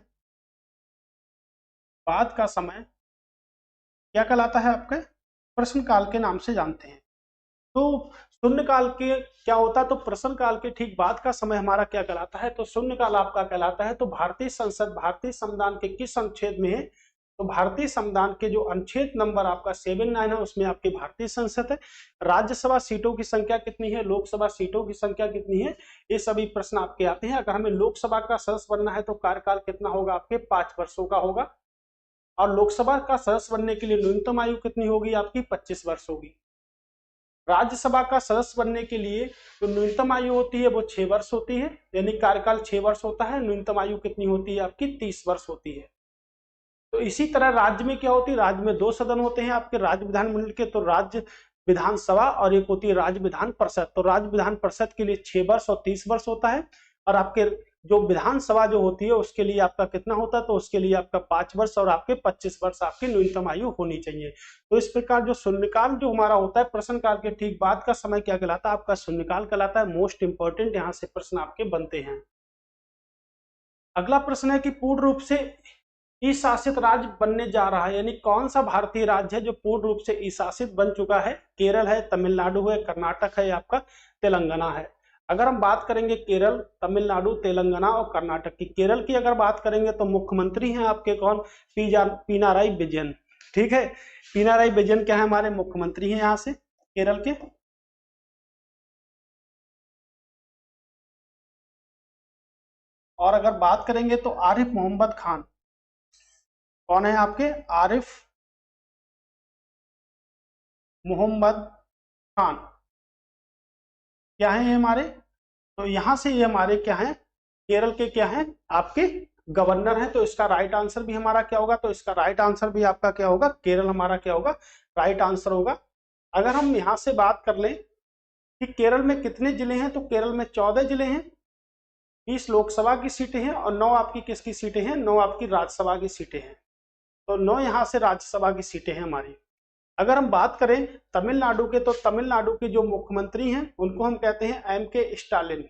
बाद का समय क्या कहलाता है आपके प्रश्न काल के नाम से जानते हैं। तो शून्य काल के क्या होता है, तो प्रश्न काल के ठीक बाद का समय हमारा क्या कहलाता है, तो शून्य काल आपका कहलाता है। तो भारतीय संसद भारतीय संविधान के किस अनुच्छेद में है, तो भारतीय संविधान के जो अनुच्छेद नंबर आपका 79 है उसमें आपकी भारतीय संसद है। राज्यसभा सीटों की संख्या कितनी है, लोकसभा सीटों की संख्या कितनी है, ये सभी प्रश्न आपके आते हैं। अगर हमें लोकसभा का सदस्य बनना है तो कार्यकाल कितना होगा, आपके 5 वर्षों का होगा, और लोकसभा का सदस्य बनने के लिए न्यूनतम आयु कितनी होगी, आपकी 25 वर्ष होगी। राज्यसभा का सदस्य बनने के लिए जो न्यूनतम आयु होती है वो 6 वर्ष होती है, यानी कार्यकाल 6 वर्ष होता है। न्यूनतम आयु कितनी होती है, आपकी 30 वर्ष होती है। तो इसी तरह राज्य में क्या होती है, राज्य में 2 सदन होते हैं आपके राज्य विधानमंडल के, तो राज्य विधानसभा और एक होती है राज्य विधान परिषद। तो राज्य विधान परिषद के लिए 6 वर्ष और 30 वर्ष होता है, और आपके जो विधानसभा जो होती है उसके लिए आपका कितना होता है, तो उसके लिए आपका 5 वर्ष और आपके 25 वर्ष आपकी न्यूनतम आयु होनी चाहिए। तो इस प्रकार जो शून्यकाल जो हमारा होता है प्रश्न काल के ठीक बाद का समय क्या कहलाता है, आपका शून्यकाल कहलाता है। मोस्ट इंपॉर्टेंट यहाँ से प्रश्न आपके बनते हैं। अगला प्रश्न है कि पूर्ण रूप से ई शासित राज्य बनने जा रहा है, यानी कौन सा भारतीय राज्य है जो पूर्ण रूप से ई शासित बन चुका है। केरल है, तमिलनाडु है, कर्नाटक है, आपका तेलंगाना है। अगर हम बात करेंगे केरल, तमिलनाडु, तेलंगाना और कर्नाटक की, केरल की अगर बात करेंगे तो मुख्यमंत्री हैं आपके कौन, पिनाराई विजयन। ठीक है, पिनाराई विजयन क्या है, हमारे मुख्यमंत्री हैं यहाँ से केरल के। और अगर बात करेंगे तो आरिफ मोहम्मद खान, कौन है आपके, आरिफ मोहम्मद खान क्या है ये हमारे, तो यहां से ये हमारे क्या है, केरल के क्या है, आपके गवर्नर है। तो इसका राइट आंसर भी हमारा क्या होगा, तो इसका राइट आंसर भी आपका क्या होगा, केरल हमारा क्या होगा, राइट आंसर होगा। अगर हम यहां से बात कर लें कि केरल में कितने जिले हैं, तो केरल में 14 जिले हैं, 20 लोकसभा की सीटें हैं और 9 आपकी किसकी सीटें हैं, 9 आपकी राज्यसभा की सीटें हैं। तो 9 यहाँ से राज्यसभा की सीटें हैं हमारी। अगर हम बात करें तमिलनाडु के, तो तमिलनाडु के जो मुख्यमंत्री हैं उनको हम कहते हैं एम के स्टालिन।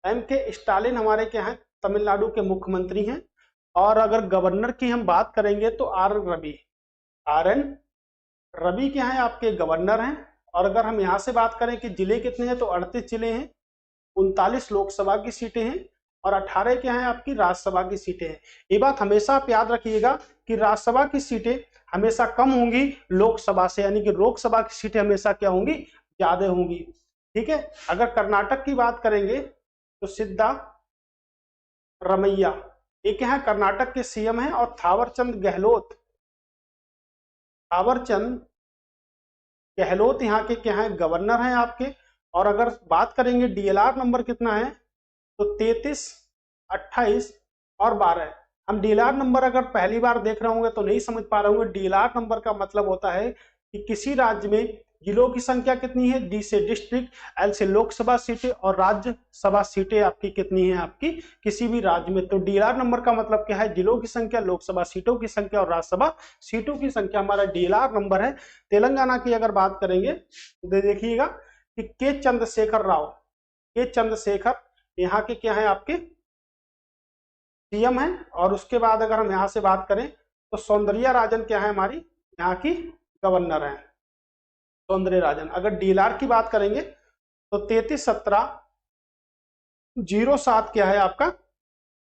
एम के स्टालिन हमारे क्या हैं, तमिलनाडु के मुख्यमंत्री हैं। और अगर गवर्नर की हम बात करेंगे तो R N Ravi, R N Ravi क्या है, आपके गवर्नर हैं। और अगर हम यहाँ से बात करें कि जिले कितने हैं, तो 38 जिले हैं, 39 लोकसभा की सीटें हैं और 18 क्या है, आपकी राज्यसभा की सीटें हैं। ये बात हमेशा आप याद रखिएगा कि राज्यसभा की सीटें हमेशा कम होंगी लोकसभा से, यानी कि लोकसभा की सीटें हमेशा क्या होंगी, ज्यादा होंगी। ठीक है, अगर कर्नाटक की बात करेंगे तो सिद्धा रमैया, ये क्या है, कर्नाटक के सीएम हैं। और थावरचंद गहलोत, थावरचंद गहलोत यहाँ के क्या है, गवर्नर हैं आपके। और अगर बात करेंगे डीएलआर नंबर कितना है, तो 33, 28 और 12। हम डीएलआर नंबर अगर पहली बार देख रहे होंगे तो नहीं समझ पा रहे होंगे। डीएलआर नंबर का मतलब होता है कि किसी राज्य में जिलों की संख्या कितनी है, डी से डिस्ट्रिक्ट, एल से लोकसभा सीटें और राज्यसभा सीटें आपकी कितनी है, आपकी किसी भी राज्य में। तो डीएलआर नंबर का मतलब क्या है, जिलों की संख्या, लोकसभा सीटों की संख्या और राज्यसभा सीटों की संख्या हमारा डीएलआर नंबर है। तेलंगाना की अगर बात करेंगे तो देखिएगा कि के चंद्रशेखर राव, के चंद्रशेखर यहाँ के क्या है, आपके सीएम है। और उसके बाद अगर हम यहाँ से बात करें तो सौंदर्या राजन क्या है, हमारी यहाँ की गवर्नर है, सौंदर्य राजन। अगर डीएलआर की बात करेंगे तो 331707 क्या है आपका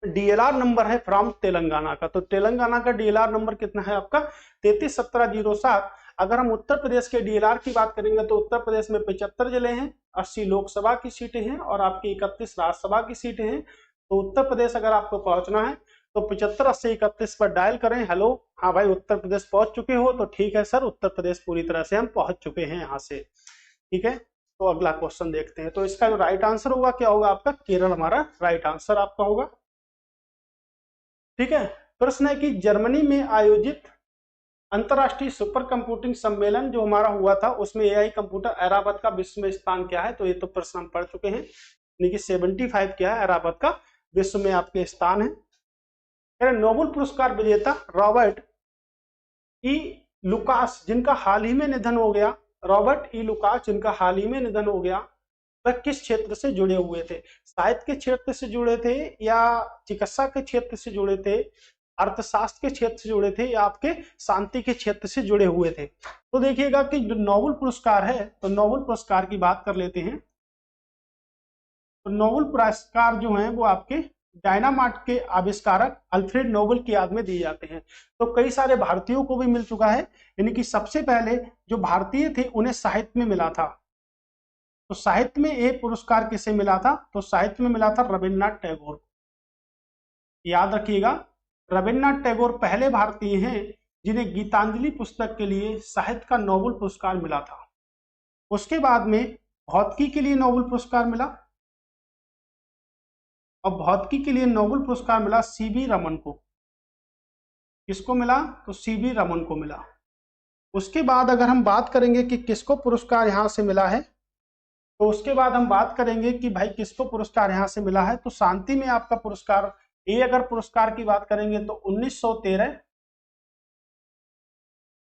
डीएलआर नंबर है फ्रॉम तेलंगाना का। तो तेलंगाना का डीएलआर नंबर कितना है आपका 331707। अगर हम उत्तर प्रदेश के डीएलआर की बात करेंगे तो उत्तर प्रदेश में 75 जिले हैं, 80 लोकसभा की सीटें हैं और आपकी 31 राज्यसभा की सीटें हैं। तो उत्तर प्रदेश अगर आपको पहुंचना है तो 75 80 31 पर डायल करें। हेलो, हाँ भाई उत्तर प्रदेश पहुंच चुके हो, तो ठीक है सर, उत्तर प्रदेश पूरी तरह से हम पहुंच चुके हैं यहाँ से। ठीक है, तो अगला क्वेश्चन देखते हैं। तो इसका जो राइट आंसर होगा क्या होगा आपका, केरल हमारा राइट आंसर आपका होगा। ठीक है, प्रश्न है कि जर्मनी में आयोजित अंतरराष्ट्रीय सुपर कंप्यूटिंग सम्मेलन जो हमारा हुआ था उसमें एआई कंप्यूटर ऐरावत का विश्व में स्थान क्या है। तो ये तो प्रश्न हम पढ़ चुके हैं, यानी कि 75 क्या है ऐरावत का विश्व में आपके स्थान है। नोबेल पुरस्कार विजेता रॉबर्ट ई लुकास, जिनका हाल ही में निधन हो गया, रॉबर्ट ई लुकास जिनका हाल ही में निधन हो गया, वह किस क्षेत्र से जुड़े हुए थे? साहित्य के क्षेत्र से जुड़े थे, या चिकित्सा के क्षेत्र से जुड़े थे, अर्थशास्त्र के क्षेत्र से जुड़े थे, या आपके शांति के क्षेत्र से जुड़े हुए थे? तो देखिएगा कि जो नोबेल पुरस्कार है, तो नोबेल पुरस्कार की बात कर लेते हैं। तो नोबेल पुरस्कार जो है वो आपके डायनामाइट के आविष्कारक अल्फ्रेड नोबेल की याद में दिए जाते हैं। तो कई सारे भारतीयों को भी मिल चुका है, यानी कि सबसे पहले जो भारतीय थे उन्हें साहित्य में मिला था। तो साहित्य में ये पुरस्कार किसे मिला था? तो साहित्य में मिला था रविन्द्रनाथ टैगोर। याद रखिएगा, रविन्द्रनाथ टैगोर पहले भारतीय हैं जिन्हें गीतांजलि पुस्तक के लिए साहित्य का नोबेल पुरस्कार मिला था। उसके बाद में भौतिकी के लिए नोबेल पुरस्कार मिला, और भौतिकी के लिए नोबेल पुरस्कार मिला सीवी रमन को। किसको मिला? तो सीवी रमन को मिला। उसके बाद अगर हम बात करेंगे कि किसको पुरस्कार यहां से मिला है, तो उसके बाद हम बात करेंगे कि भाई किसको पुरस्कार यहां से मिला है। तो शांति में आपका पुरस्कार, ये अगर पुरस्कार की बात करेंगे तो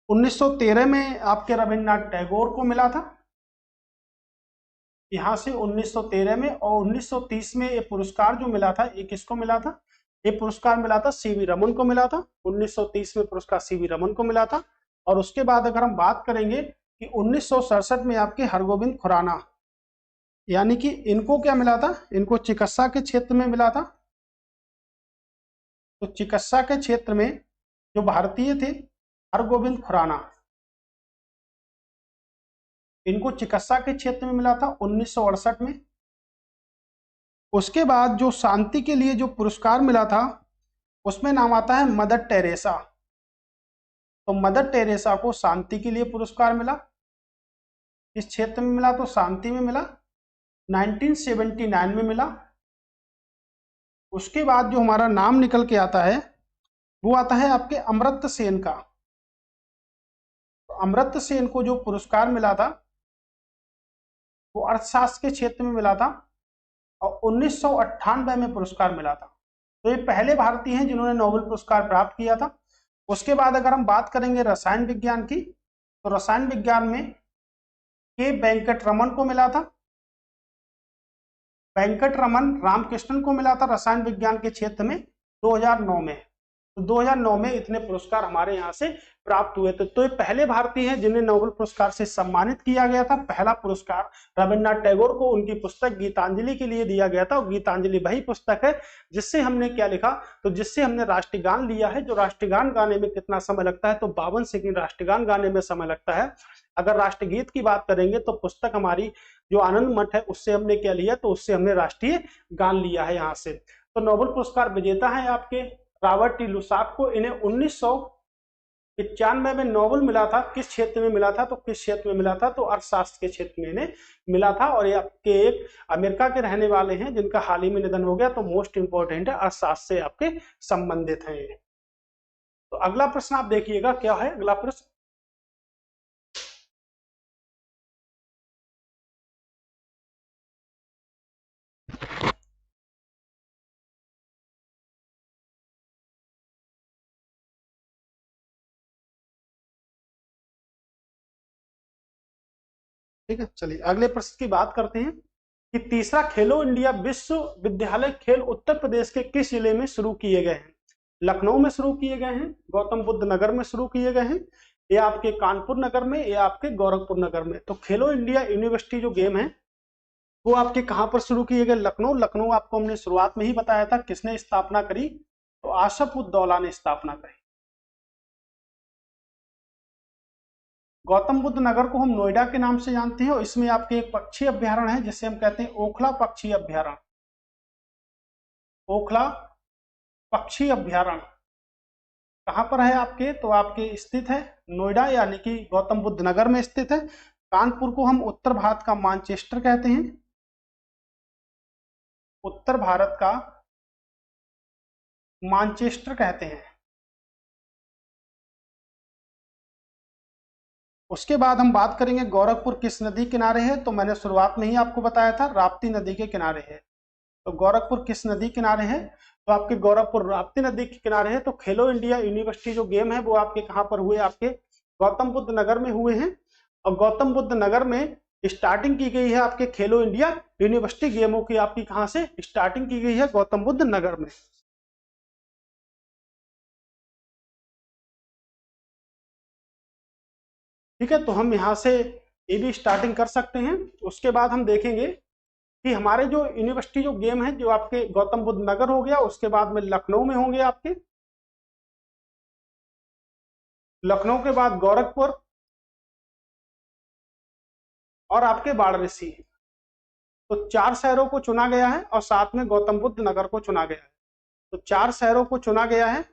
1913 में आपके रविन्द्रनाथ टैगोर को मिला था यहां से 1913 में, और 1930 में ये पुरस्कार जो मिला था ये किसको मिला था? ये पुरस्कार मिला था सीवी रमन को मिला था। 1930 में पुरस्कार सीवी रमन को मिला था। और उसके बाद अगर हम बात करेंगे कि 1967 में आपके हरगोविंद खुराना, यानी कि इनको क्या मिला था? इनको चिकित्सा के क्षेत्र में मिला था। तो चिकित्सा के क्षेत्र में जो भारतीय थे हरगोविंद खुराना, इनको चिकित्सा के क्षेत्र में मिला था 1968 में। उसके बाद जो शांति के लिए जो पुरस्कार मिला था उसमें नाम आता है मदर टेरेसा। तो मदर टेरेसा को शांति के लिए पुरस्कार मिला, इस क्षेत्र में मिला, तो शांति में मिला, 1979 में मिला। उसके बाद जो हमारा नाम निकल के आता है वो आता है आपके अमर्त्य सेन का। तो अमर्त्य सेन को जो पुरस्कार मिला था वो अर्थशास्त्र के क्षेत्र में मिला था, और 1998 में पुरस्कार मिला था। तो ये पहले भारतीय हैं जिन्होंने नोबेल पुरस्कार प्राप्त किया था। उसके बाद अगर हम बात करेंगे रसायन विज्ञान की, तो रसायन विज्ञान में के वेंकट रमन को मिला था। वेंकट रमन रामकृष्णन को मिला था रसायन विज्ञान के क्षेत्र में 2009 में। तो 2009 में इतने पुरस्कार हमारे यहाँ से प्राप्त हुए थे। तो ये पहले भारतीय हैं जिन्हें नोबेल पुरस्कार से सम्मानित किया गया था। पहला पुरस्कार रविन्द्रनाथ टैगोर को उनकी पुस्तक गीतांजलि के लिए दिया गया था, और गीतांजलि वही पुस्तक है जिससे हमने क्या लिखा? तो जिससे हमने राष्ट्रगान लिया है। जो राष्ट्रगान गाने में कितना समय लगता है? तो 52 सेकंड राष्ट्रगान गाने में समय लगता है। अगर राष्ट्रगीत की बात करेंगे तो पुस्तक हमारी जो आनंद मठ है उससे हमने क्या लिया? तो उससे हमने राष्ट्रीय गान लिया है यहाँ से। तो नोबेल पुरस्कार विजेता है आपके रॉबर्ट ई लुकास को। इन्हें 1995 में नोबेल मिला था। किस क्षेत्र में मिला था? तो किस क्षेत्र में मिला था? तो अर्थशास्त्र के क्षेत्र में इन्हें मिला था। और ये आपके एक अमेरिका के रहने वाले हैं जिनका हाल ही में निधन हो गया। तो मोस्ट इंपोर्टेंट है, अर्थशास्त्र से आपके संबंधित हैं ये। तो अगला प्रश्न आप देखिएगा, क्या है अगला प्रश्न? ठीक है, चलिए अगले प्रश्न की बात करते हैं कि तीसरा खेलो इंडिया विश्वविद्यालय खेल उत्तर प्रदेश के किस जिले में शुरू किए गए हैं? लखनऊ में शुरू किए गए हैं, गौतम बुद्ध नगर में शुरू किए गए हैं, या आपके कानपुर नगर में, या आपके गोरखपुर नगर में? तो खेलो इंडिया यूनिवर्सिटी जो गेम है वो आपके कहां पर शुरू किए गए? लखनऊ। लखनऊ आपको हमने शुरुआत में ही बताया था, किसने स्थापना करी? तो आसफ उद दौला ने स्थापना करी। गौतम बुद्ध नगर को हम नोएडा के नाम से जानते हैं, और इसमें आपके एक पक्षी अभ्यारण्य है जिसे हम कहते हैं ओखला पक्षी अभ्यारण्य। ओखला पक्षी अभ्यारण्य कहां पर है आपके? तो आपके स्थित है नोएडा, यानी कि गौतम बुद्ध नगर में स्थित है। कानपुर को हम उत्तर भारत का मानचेस्टर कहते हैं, उत्तर भारत का मानचेस्टर कहते हैं। उसके बाद हम बात करेंगे गोरखपुर किस नदी किनारे है? तो मैंने शुरुआत में ही आपको बताया था, राप्ती नदी के किनारे है। तो गोरखपुर किस नदी किनारे है? तो आपके गोरखपुर राप्ती नदी के किनारे है। तो खेलो इंडिया यूनिवर्सिटी जो गेम है वो आपके कहाँ पर हुए? आपके गौतम बुद्ध नगर में हुए हैं। और गौतम बुद्ध नगर में स्टार्टिंग की गई है आपके खेलो इंडिया यूनिवर्सिटी गेमों की। आपकी कहां से स्टार्टिंग की गई है? गौतम बुद्ध नगर में। ठीक है, तो हम यहाँ से ये भी स्टार्टिंग कर सकते हैं। उसके बाद हम देखेंगे कि हमारे जो यूनिवर्सिटी जो गेम है जो आपके गौतम बुद्ध नगर हो गया, उसके बाद में लखनऊ में होंगे आपके, लखनऊ के बाद गोरखपुर और आपके वाराणसी। तो 4 शहरों को चुना गया है और साथ में गौतम बुद्ध नगर को चुना गया है। तो 4 शहरों को चुना गया है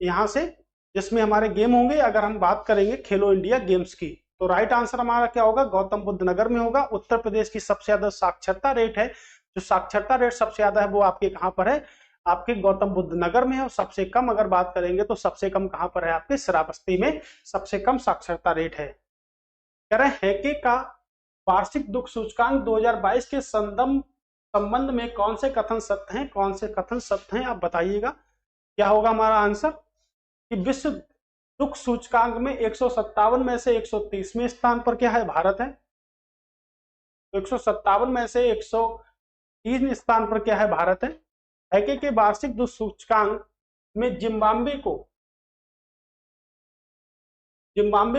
यहां से, जिसमें हमारे गेम होंगे। अगर हम बात करेंगे खेलो इंडिया गेम्स की, तो राइट आंसर हमारा क्या होगा? गौतम बुद्ध नगर में होगा। उत्तर प्रदेश की सबसे ज्यादा साक्षरता रेट है, जो साक्षरता रेट सबसे ज्यादा है वो आपके कहां पर है? आपके गौतम बुद्ध नगर में है। और सबसे कम अगर बात करेंगे तो सबसे कम कहां पर है? आपके श्रावस्ती में सबसे कम साक्षरता रेट है। कह रहे हैं हैके का वार्षिक दुख सूचकांक 2022 के संबंध में कौन से कथन सत्य हैं? कौन से कथन सत्य हैं आप बताइएगा। क्या होगा हमारा आंसर? कि विश्व दुख सूचकांक में 157 में से 130वें स्थान पर क्या है? भारत है। तो 157 में से 130 स्थान पर क्या है? भारत है। हैके के वार्षिक दुख सूचकांक में जिम्बाब्वे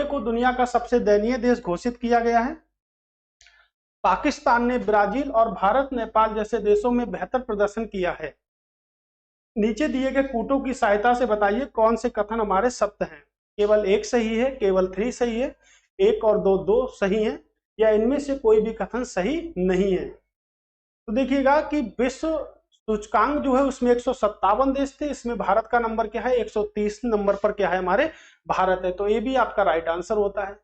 को दुनिया का सबसे दयनीय देश घोषित किया गया है। पाकिस्तान ने ब्राजील और भारत नेपाल जैसे देशों में बेहतर प्रदर्शन किया है। नीचे दिए गए कूटों की सहायता से बताइए कौन से कथन हमारे सत्य हैं। केवल एक सही है, केवल 3 सही है, 1 और 2 सही है, या इनमें से कोई भी कथन सही नहीं है। तो देखिएगा कि विश्व सूचकांक जो है उसमें 157 देश थे, इसमें भारत का नंबर क्या है? 130 नंबर पर क्या है? हमारे भारत है। तो ये भी आपका राइट आंसर होता है।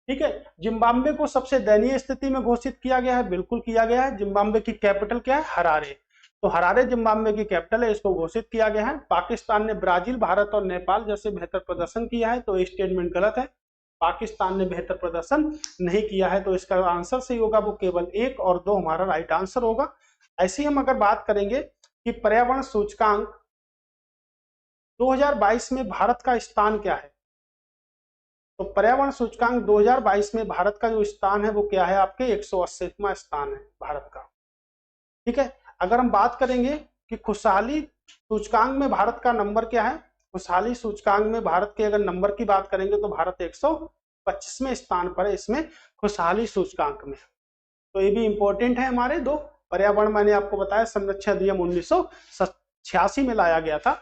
ठीक है, जिम्बाब्वे को सबसे दयनीय स्थिति में घोषित किया गया है, बिल्कुल किया गया है। जिम्बाब्वे की कैपिटल क्या है? हरारे। तो हरारे जिम्बाब्वे की कैपिटल है, इसको घोषित किया गया है। पाकिस्तान ने ब्राजील, भारत और नेपाल जैसे बेहतर प्रदर्शन किया है, तो स्टेटमेंट गलत है। पाकिस्तान ने बेहतर प्रदर्शन नहीं किया है, तो इसका आंसर सही होगा वो केवल 1 और 2 हमारा राइट आंसर होगा। ऐसे ही हम अगर बात करेंगे कि पर्यावरण सूचकांक 2022 में भारत का स्थान क्या है? तो पर्यावरण सूचकांक 2022 में भारत का जो स्थान है वो क्या है? आपके 180वां स्थान है भारत का। ठीक है, अगर हम बात करेंगे कि खुशहाली सूचकांक में भारत का नंबर क्या है? खुशहाली सूचकांक में भारत के अगर नंबर की बात करेंगे तो भारत 125वें स्थान पर है इसमें खुशहाली सूचकांक में। तो ये भी इंपॉर्टेंट है हमारे दो। पर्यावरण मैंने आपको बताया संरक्षण अधिनियम 1986 में लाया गया था।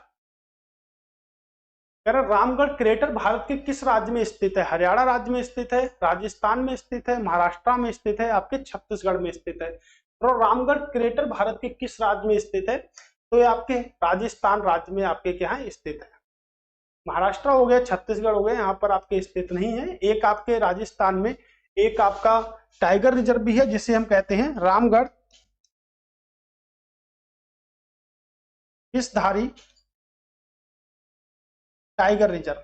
रामगढ़ क्रेटर भारत के किस राज्य में स्थित है? हरियाणा राज्य में स्थित है, राजस्थान में स्थित है, महाराष्ट्र में स्थित है, आपके छत्तीसगढ़ में स्थित है। तो रामगढ़ क्रेटर भारत के किस राज्य में स्थित है? तो ये आपके राजस्थान राज्य में आपके क्या है? स्थित है। महाराष्ट्र हो गया, छत्तीसगढ़ हो गया, यहाँ पर आपके स्थित नहीं है। एक आपके राजस्थान में एक आपका टाइगर रिजर्व भी है जिसे हम कहते हैं रामगढ़ विषधारी टाइगर रिजर्व।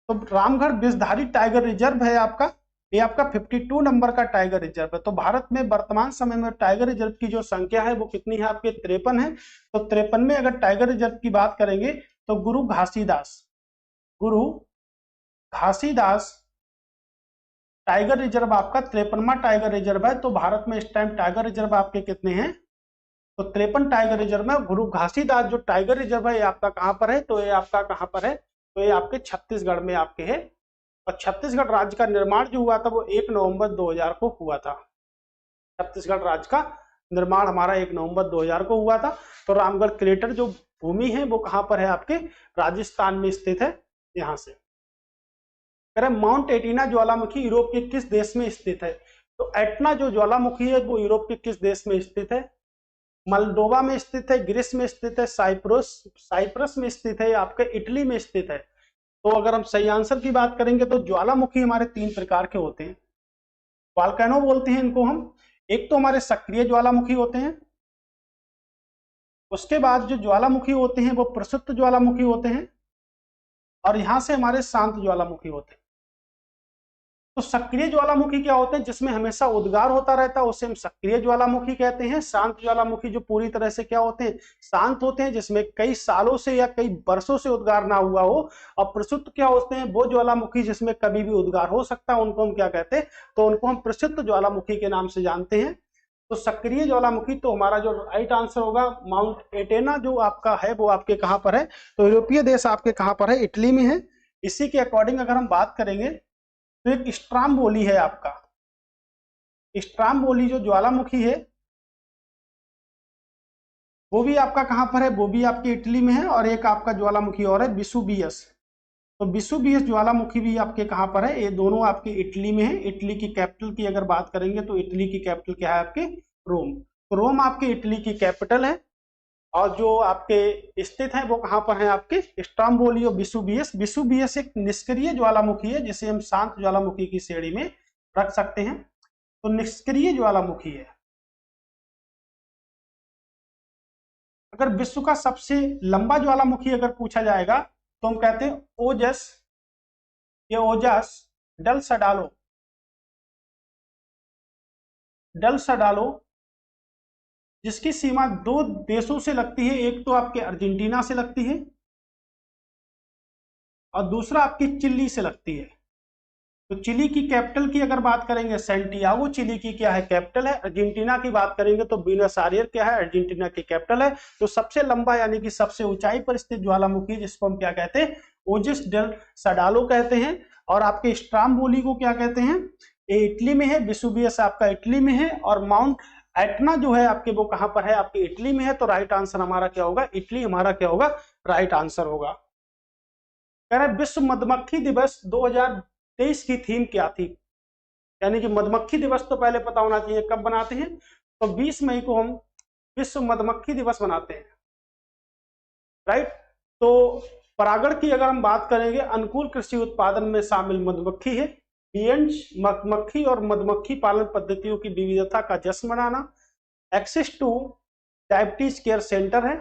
तो रामगढ़ विषधारी टाइगर रिजर्व है आपका, ये आपका 52 नंबर का टाइगर रिजर्व है। तो भारत में वर्तमान समय में टाइगर रिजर्व की जो संख्या है वो कितनी है? आपके 53 है। तो 53 में अगर टाइगर रिजर्व की बात करेंगे तो गुरु घासीदास टाइगर रिजर्व आपका 53वां टाइगर रिजर्व है। तो भारत में इस टाइम टाइगर रिजर्व आपके कितने हैं? तो 53 टाइगर रिजर्व में गुरु घासीदास जो टाइगर रिजर्व है ये आपका कहां पर है? तो ये आपका कहां पर है? तो ये आपके छत्तीसगढ़ में आपके है। और छत्तीसगढ़ राज्य का निर्माण जो हुआ था वो 1 नवंबर 2000 को हुआ था। छत्तीसगढ़ राज्य का निर्माण हमारा 1 नवंबर 2000 को हुआ था। तो रामगढ़ क्रेटर जो भूमि है वो कहां पर है? आपके राजस्थान में स्थित है। यहां से माउंट एटिना ज्वालामुखी यूरोप के किस देश में स्थित है? तो एटना जो ज्वालामुखी है वो यूरोप के किस देश में स्थित है? मल्डोवा में स्थित है, ग्रीस में स्थित है, साइप्रस में स्थित है, आपके इटली में स्थित है। तो अगर हम सही आंसर की बात करेंगे तो ज्वालामुखी हमारे 3 प्रकार के होते हैं। वॉल्केनो बोलते हैं इनको हम। एक तो हमारे सक्रिय ज्वालामुखी होते हैं, उसके बाद जो ज्वालामुखी होते हैं वो प्रसुप्त ज्वालामुखी होते हैं, और यहां से हमारे शांत ज्वालामुखी होते हैं। तो सक्रिय ज्वालामुखी क्या होते हैं, जिसमें हमेशा उद्गार होता रहता है, उसे हम सक्रिय ज्वालामुखी कहते हैं। शांत ज्वालामुखी जो पूरी तरह से क्या होते हैं, शांत होते हैं, जिसमें कई सालों से या कई वर्षों से उद्गार ना हुआ हो। और प्रक्षुब्ध क्या होते हैं, वो ज्वालामुखी जिसमें कभी भी उद्गार हो सकता है, उनको हम क्या कहते हैं, तो उनको हम प्रक्षुब्ध ज्वालामुखी के नाम से जानते हैं। तो सक्रिय ज्वालामुखी, तो हमारा जो राइट आंसर होगा माउंट एटेना जो आपका है वो आपके कहां पर है, तो यूरोपीय देश आपके कहां पर है, इटली में है। इसी के अकॉर्डिंग अगर हम बात करेंगे तो एक स्ट्राम्बोली है आपका, स्ट्राम्बोली जो ज्वालामुखी है वो भी आपका कहां पर है, वो भी आपके इटली में है। और एक आपका ज्वालामुखी और है विसुवियस, तो विसुवियस ज्वालामुखी भी आपके कहां पर है, ये दोनों आपके इटली में है। इटली की कैपिटल की अगर बात करेंगे तो इटली की कैपिटल क्या है आपके, रोम। तो रोम आपके इटली की कैपिटल है। और जो आपके स्थित है वो कहां पर है आपके, स्ट्राम्बोली और विसुवियस। विसुवियस एक निष्क्रिय ज्वालामुखी है जिसे हम शांत ज्वालामुखी की श्रेणी में रख सकते हैं, तो निष्क्रिय ज्वालामुखी है। अगर विश्व का सबसे लंबा ज्वालामुखी अगर पूछा जाएगा तो हम कहते हैं ओजस या ओजस डल सडालो, डल सडालो, जिसकी सीमा दो देशों से लगती है, एक तो आपके अर्जेंटीना से लगती है और दूसरा आपकी चिली से लगती है। तो चिली की कैपिटल की अगर बात करेंगे सैंटियागो चिली की क्या है, कैपिटल है। अर्जेंटीना की बात करेंगे तो ब्यूनस आयर्स क्या है, अर्जेंटीना की कैपिटल है। तो सबसे लंबा यानी कि सबसे ऊंचाई पर स्थित ज्वालामुखी जिसको हम क्या कहते हैं, ओजिस डेल सडालो कहते हैं। और आपके स्ट्राम्बोली को क्या कहते हैं, ये इटली में है। विसुवियस आपका इटली में है। और माउंट एटना जो है आपके वो कहां पर है, आपके इटली में है। तो राइट आंसर हमारा क्या होगा, इटली हमारा क्या होगा, राइट आंसर होगा। कह रहे विश्व मधुमक्खी दिवस 2023 की थीम क्या थी, यानी कि मधुमक्खी दिवस तो पहले पता होना चाहिए कब बनाते हैं, तो 20 मई को हम विश्व मधुमक्खी दिवस मनाते हैं, राइट। तो परागण की अगर हम बात करेंगे, अनुकूल कृषि उत्पादन में शामिल मधुमक्खी है। बीएंज मधुमक्खी और मधुमक्खी पालन पद्धतियों की विविधता का जश्न मनाना। Access to diabetes care centre है,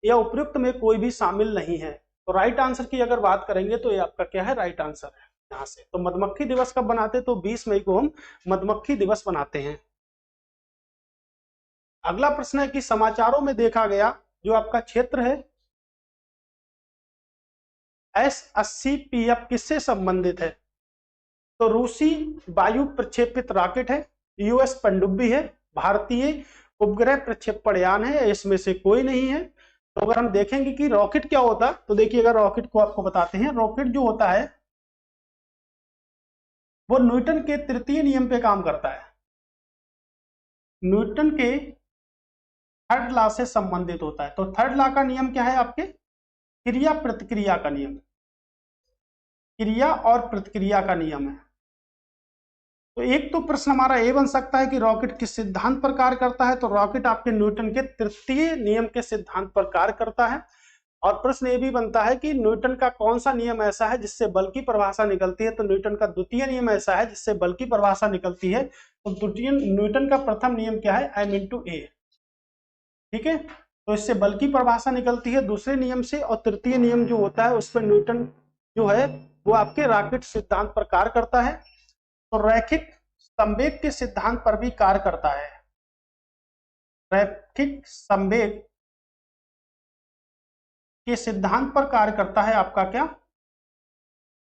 या उपयुक्त में कोई भी शामिल नहीं है। तो राइट आंसर की अगर बात करेंगे तो ये आपका क्या है, राइट आंसर है यहां से। तो मधुमक्खी दिवस कब बनाते हैं, तो 20 मई को हम मधुमक्खी दिवस बनाते हैं। अगला प्रश्न है कि समाचारों में देखा गया जो आपका क्षेत्र है S80PF किससे संबंधित है, तो रूसी वायु प्रक्षेपित रॉकेट है, यूएस पनडुब्बी है, भारतीय उपग्रह प्रक्षेपण यान है, इसमें से कोई नहीं है। तो अगर हम देखेंगे कि रॉकेट क्या होता, तो देखिए अगर रॉकेट को आपको बताते हैं, रॉकेट जो होता है वो न्यूटन के तृतीय नियम पे काम करता है, न्यूटन के थर्ड लॉ से संबंधित होता है। तो थर्ड लॉ का नियम क्या है आपके, क्रिया प्रतिक्रिया का नियम, क्रिया और प्रतिक्रिया का नियम है। तो एक तो प्रश्न हमारा ये बन सकता है कि रॉकेट किस सिद्धांत पर कार्य करता है, तो रॉकेट आपके न्यूटन के तृतीय नियम के सिद्धांत पर कार्य करता है। और प्रश्न ये भी बनता है कि न्यूटन का कौन सा नियम ऐसा है जिससे बल की परिभाषा निकलती है, तो न्यूटन का द्वितीय नियम ऐसा है जिससे बल की परिभाषा निकलती है। तो द्वितीय न्यूटन का प्रथम नियम क्या है, M × A, ठीक है। तो इससे बल की परिभाषा निकलती है दूसरे नियम से, और तृतीय नियम जो होता है उस पर न्यूटन जो है वो आपके रॉकेट सिद्धांत पर कार्य करता है। तो रैखिक संवेग के सिद्धांत पर भी कार्य करता है, रैखिक संवेग के सिद्धांत पर कार्य करता है आपका क्या,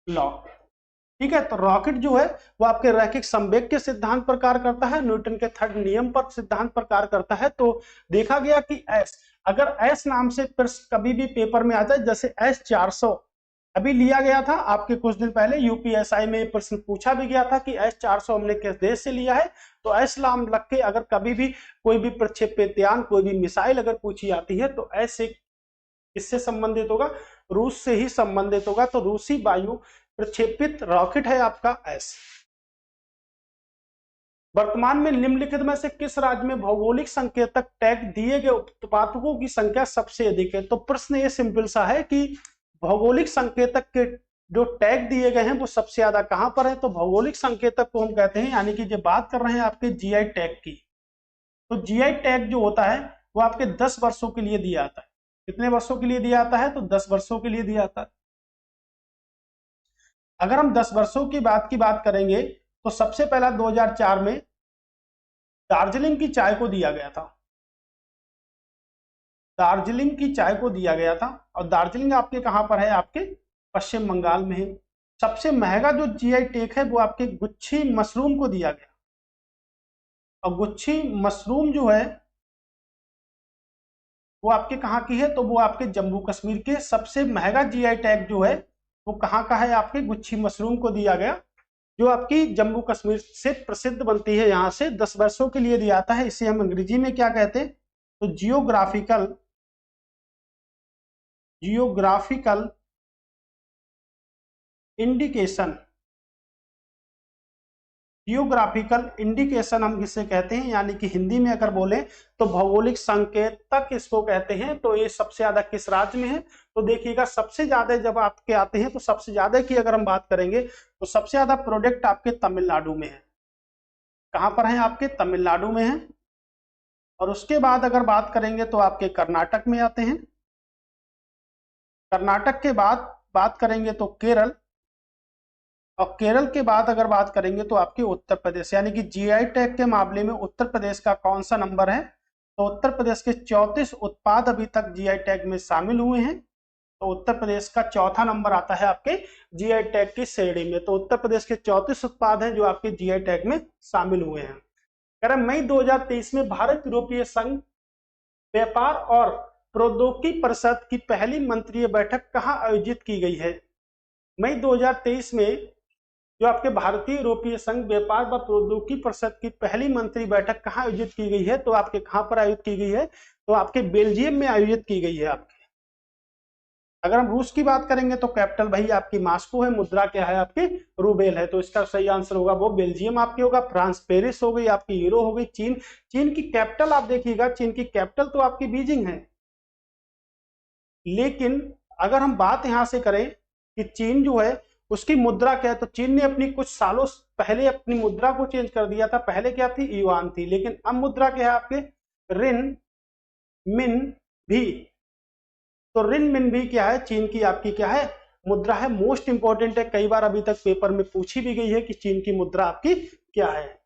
लॉ, ठीक है। तो रॉकेट जो है वो आपके रैखिक संवेग के सिद्धांत पर कार्य करता है, न्यूटन के थर्ड नियम पर सिद्धांत पर कार्य करता है। तो देखा गया कि एस, अगर एस नाम से प्रश्न कभी भी पेपर में आता है, जैसे S400 अभी लिया गया था आपके कुछ दिन पहले, यूपीएसआई में प्रश्न पूछा भी गया था कि S400 हमने किस देश से लिया है, तो एस नाम लग के अगर कभी भी कोई भी प्रक्षेपित यान, कोई भी मिसाइल अगर पूछी जाती है तो एस से किससे संबंधित होगा, रूस से ही संबंधित होगा। तो रूसी वायु प्रक्षेपित रॉकेट है आपका एस। वर्तमान में निम्नलिखित में से किस राज्य में भौगोलिक संकेतक टैग दिए गए उत्पादकों की संख्या सबसे अधिक है, तो प्रश्न ये सिंपल सा है कि भौगोलिक संकेतक के जो टैग दिए गए हैं वो सबसे ज्यादा कहां पर है, तो भौगोलिक संकेतक को हम कहते हैं, यानी कि जो बात कर रहे हैं आपके जीआई टैग की, तो जीआई टैग जो होता है वो आपके 10 वर्षों के लिए दिया जाता है। कितने वर्षों के लिए दिया जाता है, तो 10 वर्षों के लिए दिया जाता है। अगर हम 10 वर्षों की बात करेंगे तो सबसे पहला 2004 में दार्जिलिंग की चाय को दिया गया था। दार्जिलिंग की चाय को दिया गया था, और दार्जिलिंग आपके कहां पर है, आपके पश्चिम बंगाल में है। सबसे महंगा जो जीआई टैग है वो आपके गुच्छी मशरूम को दिया गया, और गुच्छी मशरूम जो है वो आपके कहाँ की है, तो वो आपके जम्मू कश्मीर के। सबसे महंगा जीआई टैग जो है वो कहाँ का है, आपके गुच्छी मशरूम को दिया गया, जो आपकी जम्मू कश्मीर से प्रसिद्ध बनती है, यहाँ से 10 वर्षों के लिए दिया जाता है। इसे हम अंग्रेजी में क्या कहते हैं, तो जियोग्राफिकल इंडिकेशन। जियोग्राफिकल इंडिकेशन हम किसे कहते हैं, यानी कि हिंदी में अगर बोले तो भौगोलिक संकेतक इसको कहते हैं। तो ये सबसे ज्यादा किस राज्य में है, तो देखिएगा सबसे ज्यादा जब आपके आते हैं तो सबसे ज्यादा की अगर हम बात करेंगे तो सबसे ज्यादा प्रोडक्ट आपके तमिलनाडु में है। कहां पर है, आपके तमिलनाडु में है। और उसके बाद अगर बात करेंगे तो आपके कर्नाटक में आते हैं। कर्नाटक के बाद बात करेंगे तो केरल, और केरल के बाद अगर बात करेंगे तो आपके उत्तर प्रदेश। यानी कि जीआई टैग के मामले में उत्तर प्रदेश का कौन सा नंबर है, तो उत्तर प्रदेश के 34 उत्पाद अभी तक जीआई टैग में शामिल हुए हैं। तो उत्तर प्रदेश का चौथा नंबर आता है आपके जीआई टैग की श्रेणी में। तो उत्तर प्रदेश के 34 उत्पाद हैं जो आपके जीआई टैग में शामिल हुए हैं। मई 2023 में भारत यूरोपीय संघ व्यापार और प्रौद्योगिकी परिषद की पहली मंत्रियों बैठक कहां आयोजित की गई है। मई 2023 में जो आपके भारतीय यूरोपीय संघ व्यापार व प्रौद्योगिकी परिषद की पहली मंत्री बैठक कहां आयोजित की गई है, तो आपके कहां पर आयोजित की गई है, तो आपके बेल्जियम में आयोजित की गई है आपके। अगर हम रूस की बात करेंगे तो कैपिटल भाई आपकी मास्को है, मुद्रा क्या है आपकी रूबेल है। तो इसका सही आंसर होगा वो बेल्जियम आपकी होगा। फ्रांस पेरिस हो गई आपकी, यूरो हो गई। चीन की कैपिटल आप देखिएगा, चीन की कैपिटल तो आपकी बीजिंग है। लेकिन अगर हम बात यहां से करें कि चीन जो है उसकी मुद्रा क्या है, तो चीन ने अपनी कुछ सालों पहले अपनी मुद्रा को चेंज कर दिया था। पहले क्या थी, युआन थी, लेकिन अब मुद्रा क्या है आपके रिन मिन भी। तो रिन मिन भी क्या है, चीन की आपकी क्या है मुद्रा है, मोस्ट इंपॉर्टेंट है। कई बार अभी तक पेपर में पूछी भी गई है कि चीन की मुद्रा आपकी क्या है।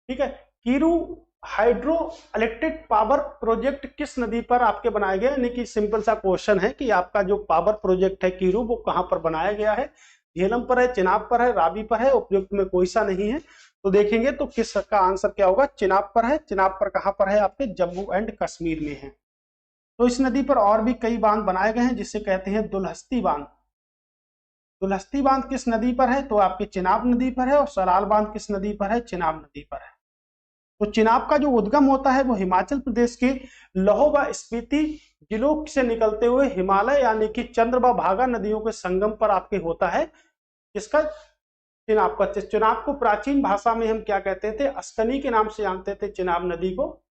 ठीक है, Kiru hydro electric power project किस नदी पर आपके बनाया गया, यानी कि सिंपल सा क्वेश्चन है कि आपका जो पावर प्रोजेक्ट है कीरू वो कहां पर बनाया गया है। झेलम पर है, चिनाब पर है, रावी पर है, उपयुक्त में कोई सा नहीं है। तो देखेंगे तो किस का आंसर क्या होगा, चिनाब पर है। चिनाब पर कहां पर है, आपके जम्मू एंड कश्मीर में है। तो इस नदी पर और भी कई बांध बनाए गए हैं जिसे कहते हैं दुलहस्ती बांध। दुलहस्ती बांध किस नदी पर है, तो आपके चिनाब नदी पर है। और सराल बांध किस नदी पर है, चिनाब नदी पर है। तो चिनाब का जो उद्गम होता है वो हिमाचल प्रदेश के लहो व स्पीति जिलों से निकलते हुए हिमालय यानी कि चंद्र व भागा नदियों के संगम पर आपके होता है। इसका चिनाब का, चिनाब को प्राचीन भाषा में हम क्या कहते थे, अस्कनी के नाम से जानते थे चिनाब नदी को।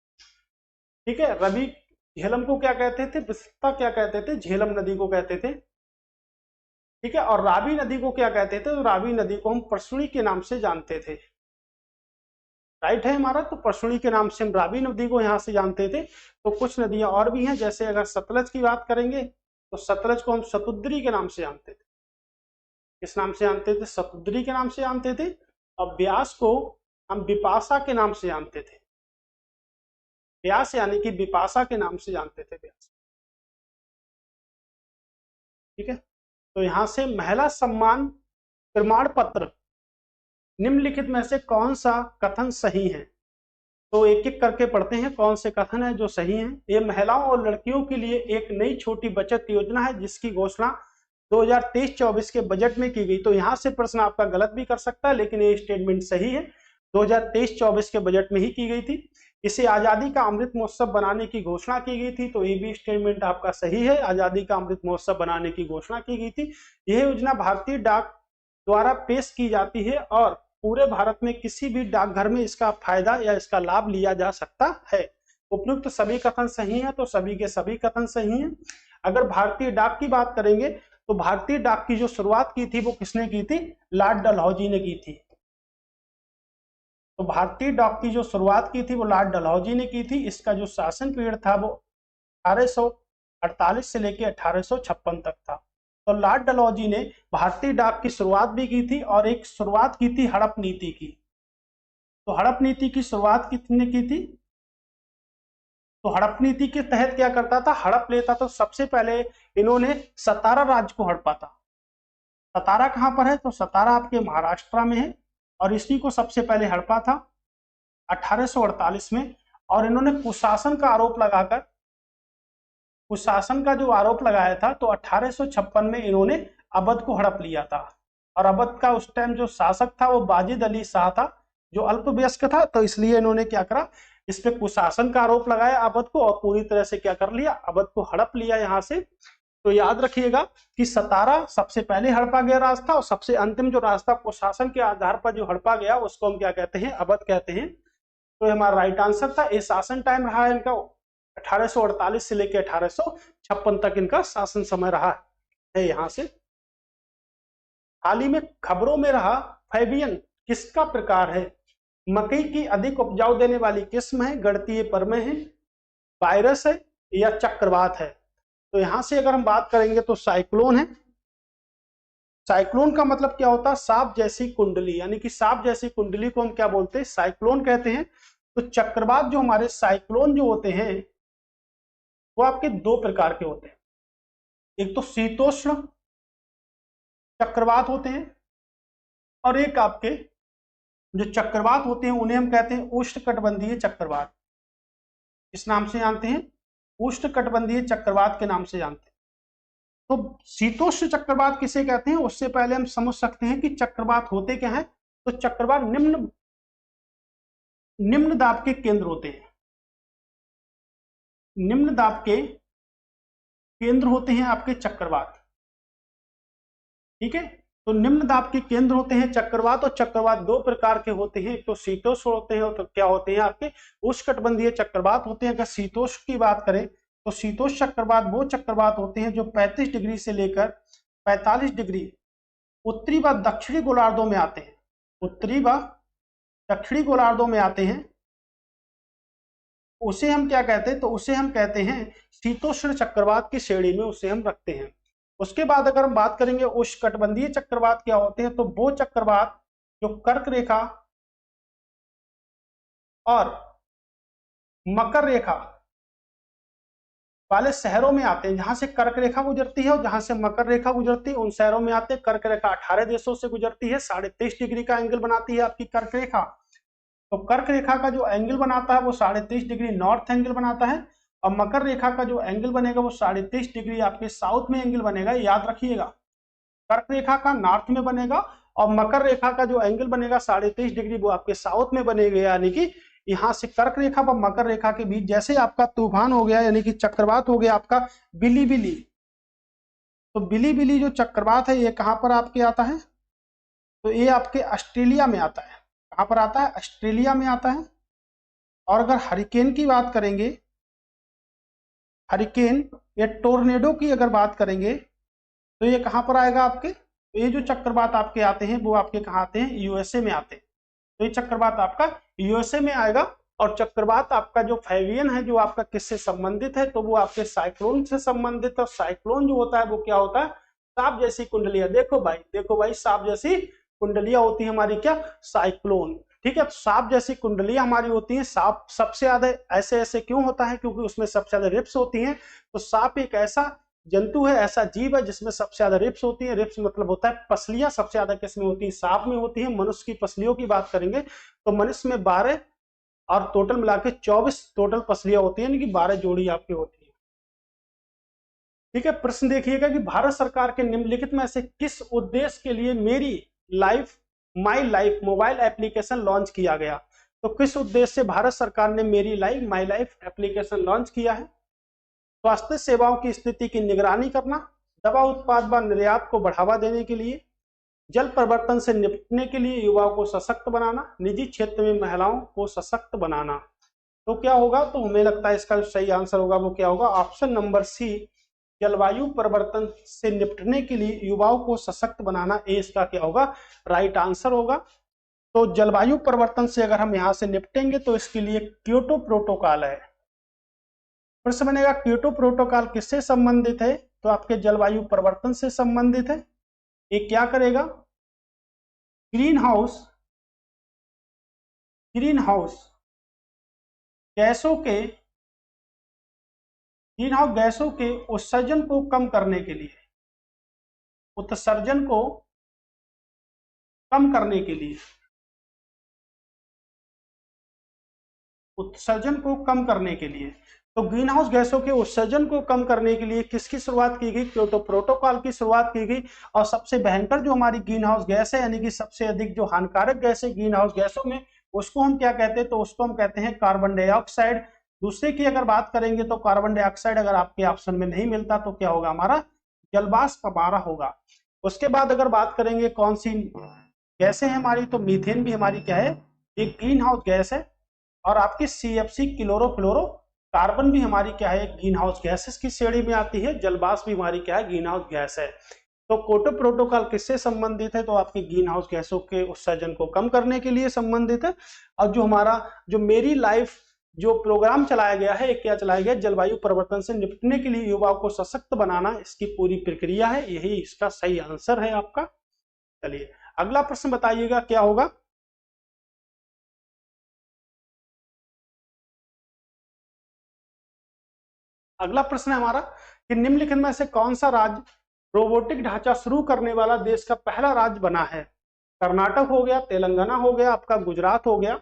ठीक है, रवि झेलम को क्या कहते थे, विस्ता क्या कहते थे, झेलम नदी को कहते थे। ठीक है, और रावी नदी को क्या कहते थे, तो रावी नदी को हम परसुणी के नाम से जानते थे। राइट है हमारा, तो परसुणी के नाम से हम रावी नदी को यहां से जानते थे। तो कुछ नदियां और भी हैं, जैसे अगर सतलज की बात करेंगे तो सतलज को हम सतुद्री के नाम से जानते थे। किस नाम से जानते थे, सतुद्री के नाम से जानते थे। और ब्यास को हम बिपाशा के नाम से जानते थे। ब्यास यानी कि बिपाशा के नाम से जानते थे ब्यास। ठीक है, तो यहां से महिला सम्मान प्रमाण पत्र निम्नलिखित में से कौन सा कथन सही है, तो एक एक करके पढ़ते हैं कौन से कथन है जो सही हैं। ये महिलाओं और लड़कियों के लिए एक नई छोटी बचत योजना है जिसकी घोषणा 2023-24 के बजट में की गई। तो यहां से प्रश्न आपका गलत भी कर सकता है, लेकिन ये स्टेटमेंट सही है, 2023-24 के बजट में ही की गई थी। इसे आजादी का अमृत महोत्सव बनाने की घोषणा की गई थी, तो ये भी स्टेटमेंट आपका सही है, आजादी का अमृत महोत्सव बनाने की घोषणा की गई थी। यह योजना भारतीय डाक द्वारा पेश की जाती है और पूरे भारत में किसी भी डाकघर में इसका फायदा या इसका लाभ लिया जा सकता है। उपयुक्त सभी कथन सही हैं, तो सभी के सभी कथन सही हैं। अगर भारतीय डाक की बात करेंगे तो भारतीय डाक की जो शुरुआत की थी वो किसने की थी, लॉर्ड डलहौजी ने की थी। तो भारतीय डाक की जो शुरुआत की थी वो लॉर्ड डलहौजी ने की थी। इसका जो शासन पीरियड था वो 1848 से लेकर 1856 तक था। तो लॉर्ड डलहौजी ने भारतीय डाक की शुरुआत भी की थी और एक शुरुआत की थी हड़प नीति की। तो हड़प नीति की शुरुआत किसने की थी? तो हड़प नीति के तहत क्या करता था, हड़प लेता। तो सबसे पहले इन्होंने सतारा राज्य को हड़पा था। सतारा कहां पर है? तो सतारा आपके महाराष्ट्र में है और इसी को सबसे पहले हड़पा था 1848 में। और इन्होंने कुशासन का आरोप लगाकर, कुशासन का जो आरोप लगाया था, तो 1856 में इन्होंने अवध को हड़प लिया था। और अवध का उस टाइम जो शासक था वो वाजिद अली शाह था, जो अल्पवयस्क था। तो इसलिए इन्होंने क्या करा, इस पे कुशासन का आरोप लगाया अवध को और पूरी तरह से क्या कर लिया, अवध को हड़प लिया यहां से। तो याद रखिएगा कि सतारा सबसे पहले हड़पा गया राज था और सबसे अंतिम जो राज था कुशासन के आधार पर जो हड़पा गया उसको हम क्या कहते हैं, अवध कहते हैं। तो हमारा राइट आंसर था। ये शासन टाइम रहा है इनका 1848 से लेकर 1856 तक इनका शासन समय रहा है। यहां से हाल ही में खबरों में रहा फैबियन किसका प्रकार है? मकई की अधिक उपजाऊ देने वाली किस्म है, गणतीय परमें है, वायरस है या चक्रवात है? तो यहां से अगर हम बात करेंगे तो साइक्लोन है। साइक्लोन का मतलब क्या होता है? सांप जैसी कुंडली, यानी कि सांप जैसी कुंडली को हम क्या बोलते हैं, साइक्लोन कहते हैं। तो चक्रवात जो हमारे साइक्लोन जो होते हैं वो आपके दो प्रकार के होते हैं। एक तो शीतोष्ण चक्रवात होते हैं और एक आपके जो चक्रवात होते हैं उन्हें हम कहते हैं उष्णकटिबंधीय चक्रवात। इस नाम से जानते हैं, उष्णकटिबंधीय चक्रवात के नाम से जानते हैं। तो शीतोष्ण चक्रवात किसे कहते हैं, उससे पहले हम समझ सकते हैं कि चक्रवात होते क्या है। तो चक्रवात निम्न दाब के केंद्र होते हैं, निम्न दाब के केंद्र होते हैं आपके चक्रवात। ठीक है, तो निम्न दाब के केंद्र होते हैं चक्रवात। और चक्रवात दो प्रकार के होते हैं, एक तो शीतोष्ण होते हैं और तो क्या होते हैं आपके उष्णकटिबंधीय चक्रवात होते हैं। अगर शीतोष्ण की बात करें तो शीतोष्ण चक्रवात वो चक्रवात होते हैं जो 35 डिग्री से लेकर 45 डिग्री उत्तरी व दक्षिणी गोलार्धों में आते हैं, उत्तरी व दक्षिणी गोलार्धों में आते हैं। उसे हम क्या कहते हैं, तो उसे हम कहते हैं शीतोष्ण चक्रवात की श्रेणी में उसे हम रखते हैं। उसके बाद अगर हम बात करेंगे उष्णकटिबंधीय चक्रवात क्या होते हैं, तो वो चक्रवात जो कर्क रेखा और मकर रेखा वाले शहरों में आते हैं। जहां से कर्क रेखा गुजरती है और जहां से मकर रेखा गुजरती है उन शहरों में आते हैं। कर्क रेखा 18 देशों से गुजरती है, 23.5 डिग्री का एंगल बनाती है आपकी कर्क रेखा। तो कर्क रेखा का जो एंगल बनाता है वो 23.5 डिग्री नॉर्थ एंगल बनाता है और मकर रेखा का जो एंगल बनेगा वो 23.5 डिग्री आपके साउथ में एंगल बनेगा। याद रखिएगा, कर्क रेखा का नॉर्थ में बनेगा और मकर रेखा का जो एंगल बनेगा 23.5 डिग्री वो आपके साउथ में बनेगा। यानी कि यहां से कर्क रेखा व मकर रेखा के बीच जैसे आपका तूफान हो गया, यानी कि चक्रवात हो गया आपका बिलीबिली। तो बिलीबिली जो चक्रवात है ये कहां पर आपके आता है, तो ये आपके ऑस्ट्रेलिया में आता है। कहां पर आता है? ऑस्ट्रेलिया में आता है। और अगर हरिकेन की बात करेंगे, हरिकेन या टोर्नेडो की अगर बात करेंगे तो ये कहां पर आएगा आपके, तो ये जो चक्रवात आपके आते हैं वो आपके कहां आते हैं, यूएसए में आते हैं। तो ये चक्रवात आपका यूएसए में आएगा। और चक्रवात आपका जो फैबियन है जो आपका किससे संबंधित है, तो वो आपके साइक्लोन से संबंधित है। और साइक्लोन जो होता है वो क्या होता है, सांप जैसी कुंडलियां। देखो भाई सांप जैसी कुंडलियां होती है हमारी क्या, साइक्लोन। ठीक है, तो सांप जैसी कुंडलियां हमारी होती हैं। सांप सबसे ज्यादा ऐसे क्यों होता है, क्योंकि उसमें सबसे ज्यादा रिप्स होती हैं। तो सांप एक ऐसा जंतु है, ऐसा जीव है जिसमें सबसे ज्यादा रिप्स होती है। रिप्स मतलब होता है पसलियां, सबसे ज्यादा किसमें होती है, सांप में होती है। मनुष्य की पसलियों की बात करेंगे तो मनुष्य में 12 और टोटल मिला के 24 टोटल पसलियां होती है, यानी कि 12 जोड़ी आपकी होती है। ठीक है, प्रश्न देखिएगा कि भारत सरकार के निम्नलिखित में से किस उद्देश्य के लिए मेरी life my life mobile application launch किया गया। तो किस उद्देश्य से भारत सरकार ने मेरी life my life application launch किया है? स्वास्थ्य सेवाओं की स्थिति की निगरानी करना, दवा उत्पाद व निर्यात को बढ़ावा देने के लिए, जल परिवर्तन से निपटने के लिए युवाओं को सशक्त बनाना, निजी क्षेत्र में महिलाओं को सशक्त बनाना। तो क्या होगा, तो हमें लगता है इसका जो सही आंसर होगा वो क्या होगा, ऑप्शन नंबर सी, जलवायु परिवर्तन से निपटने के लिए युवाओं को सशक्त बनाना। ए इसका क्या होगा, राइट आंसर होगा। तो जलवायु परिवर्तन से अगर हम यहां से निपटेंगे तो इसके लिए क्योटो प्रोटोकॉल है। प्रश्न बनेगा क्योटो प्रोटोकॉल किससे संबंधित है, तो आपके जलवायु परिवर्तन से संबंधित है। एक क्या करेगा, ग्रीन हाउस गैसों के उत्सर्जन को कम करने के लिए, उत्सर्जन को कम करने के लिए, उत्सर्जन को कम करने के लिए, तो ग्रीन हाउस गैसों के उत्सर्जन को कम करने के लिए किसकी शुरुआत की गई, क्योटो प्रोटोकॉल की शुरुआत की गई। और सबसे भयंकर जो हमारी ग्रीन हाउस गैस है, यानी कि सबसे अधिक जो हानिकारक गैस है ग्रीन हाउस गैसों में, उसको हम क्या कहते हैं, तो उसको हम कहते हैं कार्बन डाइऑक्साइड। दूसरे की अगर बात करेंगे तो कार्बन डाइऑक्साइड अगर आपके ऑप्शन में नहीं मिलता तो क्या होगा, हमारा जलवाष्प हमारा होगा। उसके बाद अगर बात करेंगे कौन सी गैसें हैं हमारी, तो मीथेन भी हमारी क्या है, एक ग्रीन हाउस गैस है। और आपकी CFC क्लोरोफ्लोरो कार्बन भी हमारी क्या है, ग्रीन हाउस गैसेस की श्रेणी में आती है। जलवाष्प भी हमारी क्या है, ग्रीन हाउस गैस है। तो क्योटो प्रोटोकॉल किससे संबंधित है, तो आपके ग्रीन हाउस गैसों के उत्सर्जन को कम करने के लिए संबंधित है। और जो हमारा जो मेरी लाइफ जो प्रोग्राम चलाया गया है, क्या चलाया गया, जलवायु परिवर्तन से निपटने के लिए युवाओं को सशक्त बनाना, इसकी पूरी प्रक्रिया है, यही इसका सही आंसर है आपका। चलिए अगला प्रश्न बताइएगा क्या होगा। अगला प्रश्न है हमारा कि निम्नलिखित में से कौन सा राज्य रोबोटिक ढांचा शुरू करने वाला देश का पहला राज्य बना है। कर्नाटक हो गया, तेलंगाना हो गया, आपका गुजरात हो गया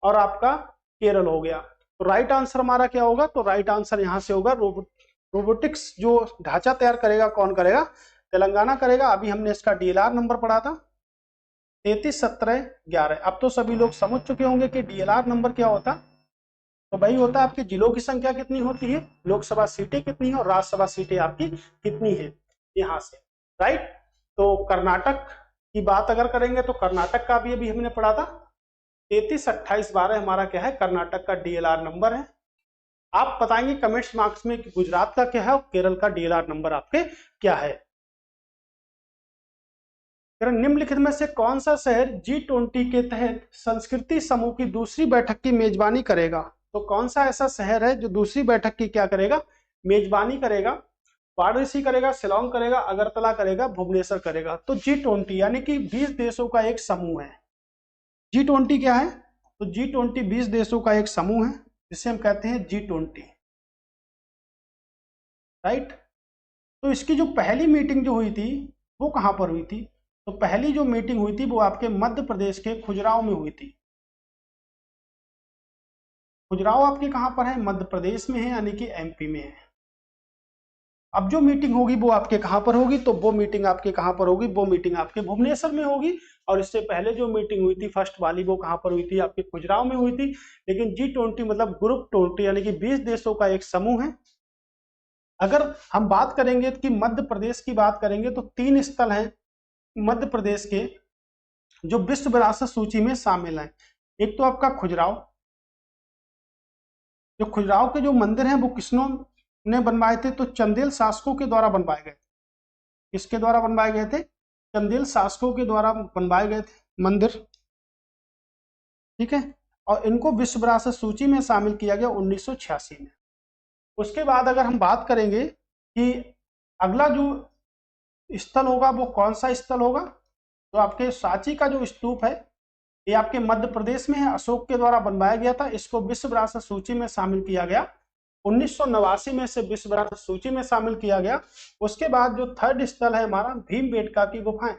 और आपका केरल हो गया। तो राइट आंसर हमारा क्या होगा, तो राइट आंसर यहां से होगा रोबोटिक्स जो ढांचा तैयार करेगा कौन करेगा, तेलंगाना करेगा। अभी हमने इसका DLR नंबर पढ़ा था 33, 17, 11। अब तो सभी लोग समझ चुके होंगे कि DLR नंबर क्या होता, तो भाई होता है आपके जिलों की संख्या कितनी होती है, लोकसभा सीटें कितनी है और राज्यसभा सीटें आपकी कितनी है, यहां से। राइट, तो कर्नाटक की बात अगर करेंगे तो कर्नाटक का भी अभी हमने पढ़ा था 33, 28, 12 हमारा क्या है, कर्नाटक का DLR नंबर है। आप बताएंगे कमेंट्स मार्क्स में कि गुजरात का क्या है और केरल का DLR नंबर आपके क्या है। निम्नलिखित में से कौन सा शहर G20 के तहत संस्कृति समूह की दूसरी बैठक की मेजबानी करेगा। तो कौन सा ऐसा शहर है जो दूसरी बैठक की क्या करेगा, मेजबानी करेगा। वाराणसी करेगा, शिलोंग करेगा, अगरतला करेगा, भुवनेश्वर करेगा। तो G20 यानी कि 20 देशों का एक समूह है। G20 क्या है, तो G20 20 देशों का एक समूह है जिसे हम कहते हैं G20। राइट, तो इसकी जो पहली मीटिंग जो हुई थी वो कहां पर हुई थी, तो पहली जो मीटिंग हुई थी वो आपके मध्य प्रदेश के खुजराहो में हुई थी। खुजराहो आपके कहां पर है, मध्य प्रदेश में है, यानी कि MP में है। अब जो मीटिंग होगी वो आपके कहां पर होगी, तो वो मीटिंग आपके कहां पर होगी, वो मीटिंग आपके भुवनेश्वर में होगी। और इससे पहले जो मीटिंग हुई थी फर्स्ट वाली वो कहां पर हुई थी, आपके खुजराहो में हुई थी। लेकिन G20 मतलब ग्रुप 20 यानी कि 20 देशों का एक समूह है। अगर हम बात करेंगे कि मध्य प्रदेश की बात करेंगे तो 3 स्थल हैं मध्य प्रदेश के जो विश्व विरासत सूची में शामिल हैं। एक तो आपका खुजराहो, जो खुजराहो के जो मंदिर हैं वो किसनों ने बनवाए थे, तो चंदेल शासकों के द्वारा बनवाए गए थे। किसके द्वारा बनवाए गए थे, चंदेल शासकों के द्वारा बनवाए गए थे मंदिर। ठीक है, और इनको विश्व विरासत सूची में शामिल किया गया 1986 में। उसके बाद अगर हम बात करेंगे कि अगला जो स्थल होगा वो कौन सा स्थल होगा, तो आपके सांची का जो स्तूप है ये आपके मध्य प्रदेश में है, अशोक के द्वारा बनवाया गया था। इसको विश्व विरासत सूची में शामिल किया गया 1989 में से विश्व विरासत सूची में शामिल किया गया। उसके बाद जो थर्ड स्थल है हमारा भीमबेटका की गुफाएं।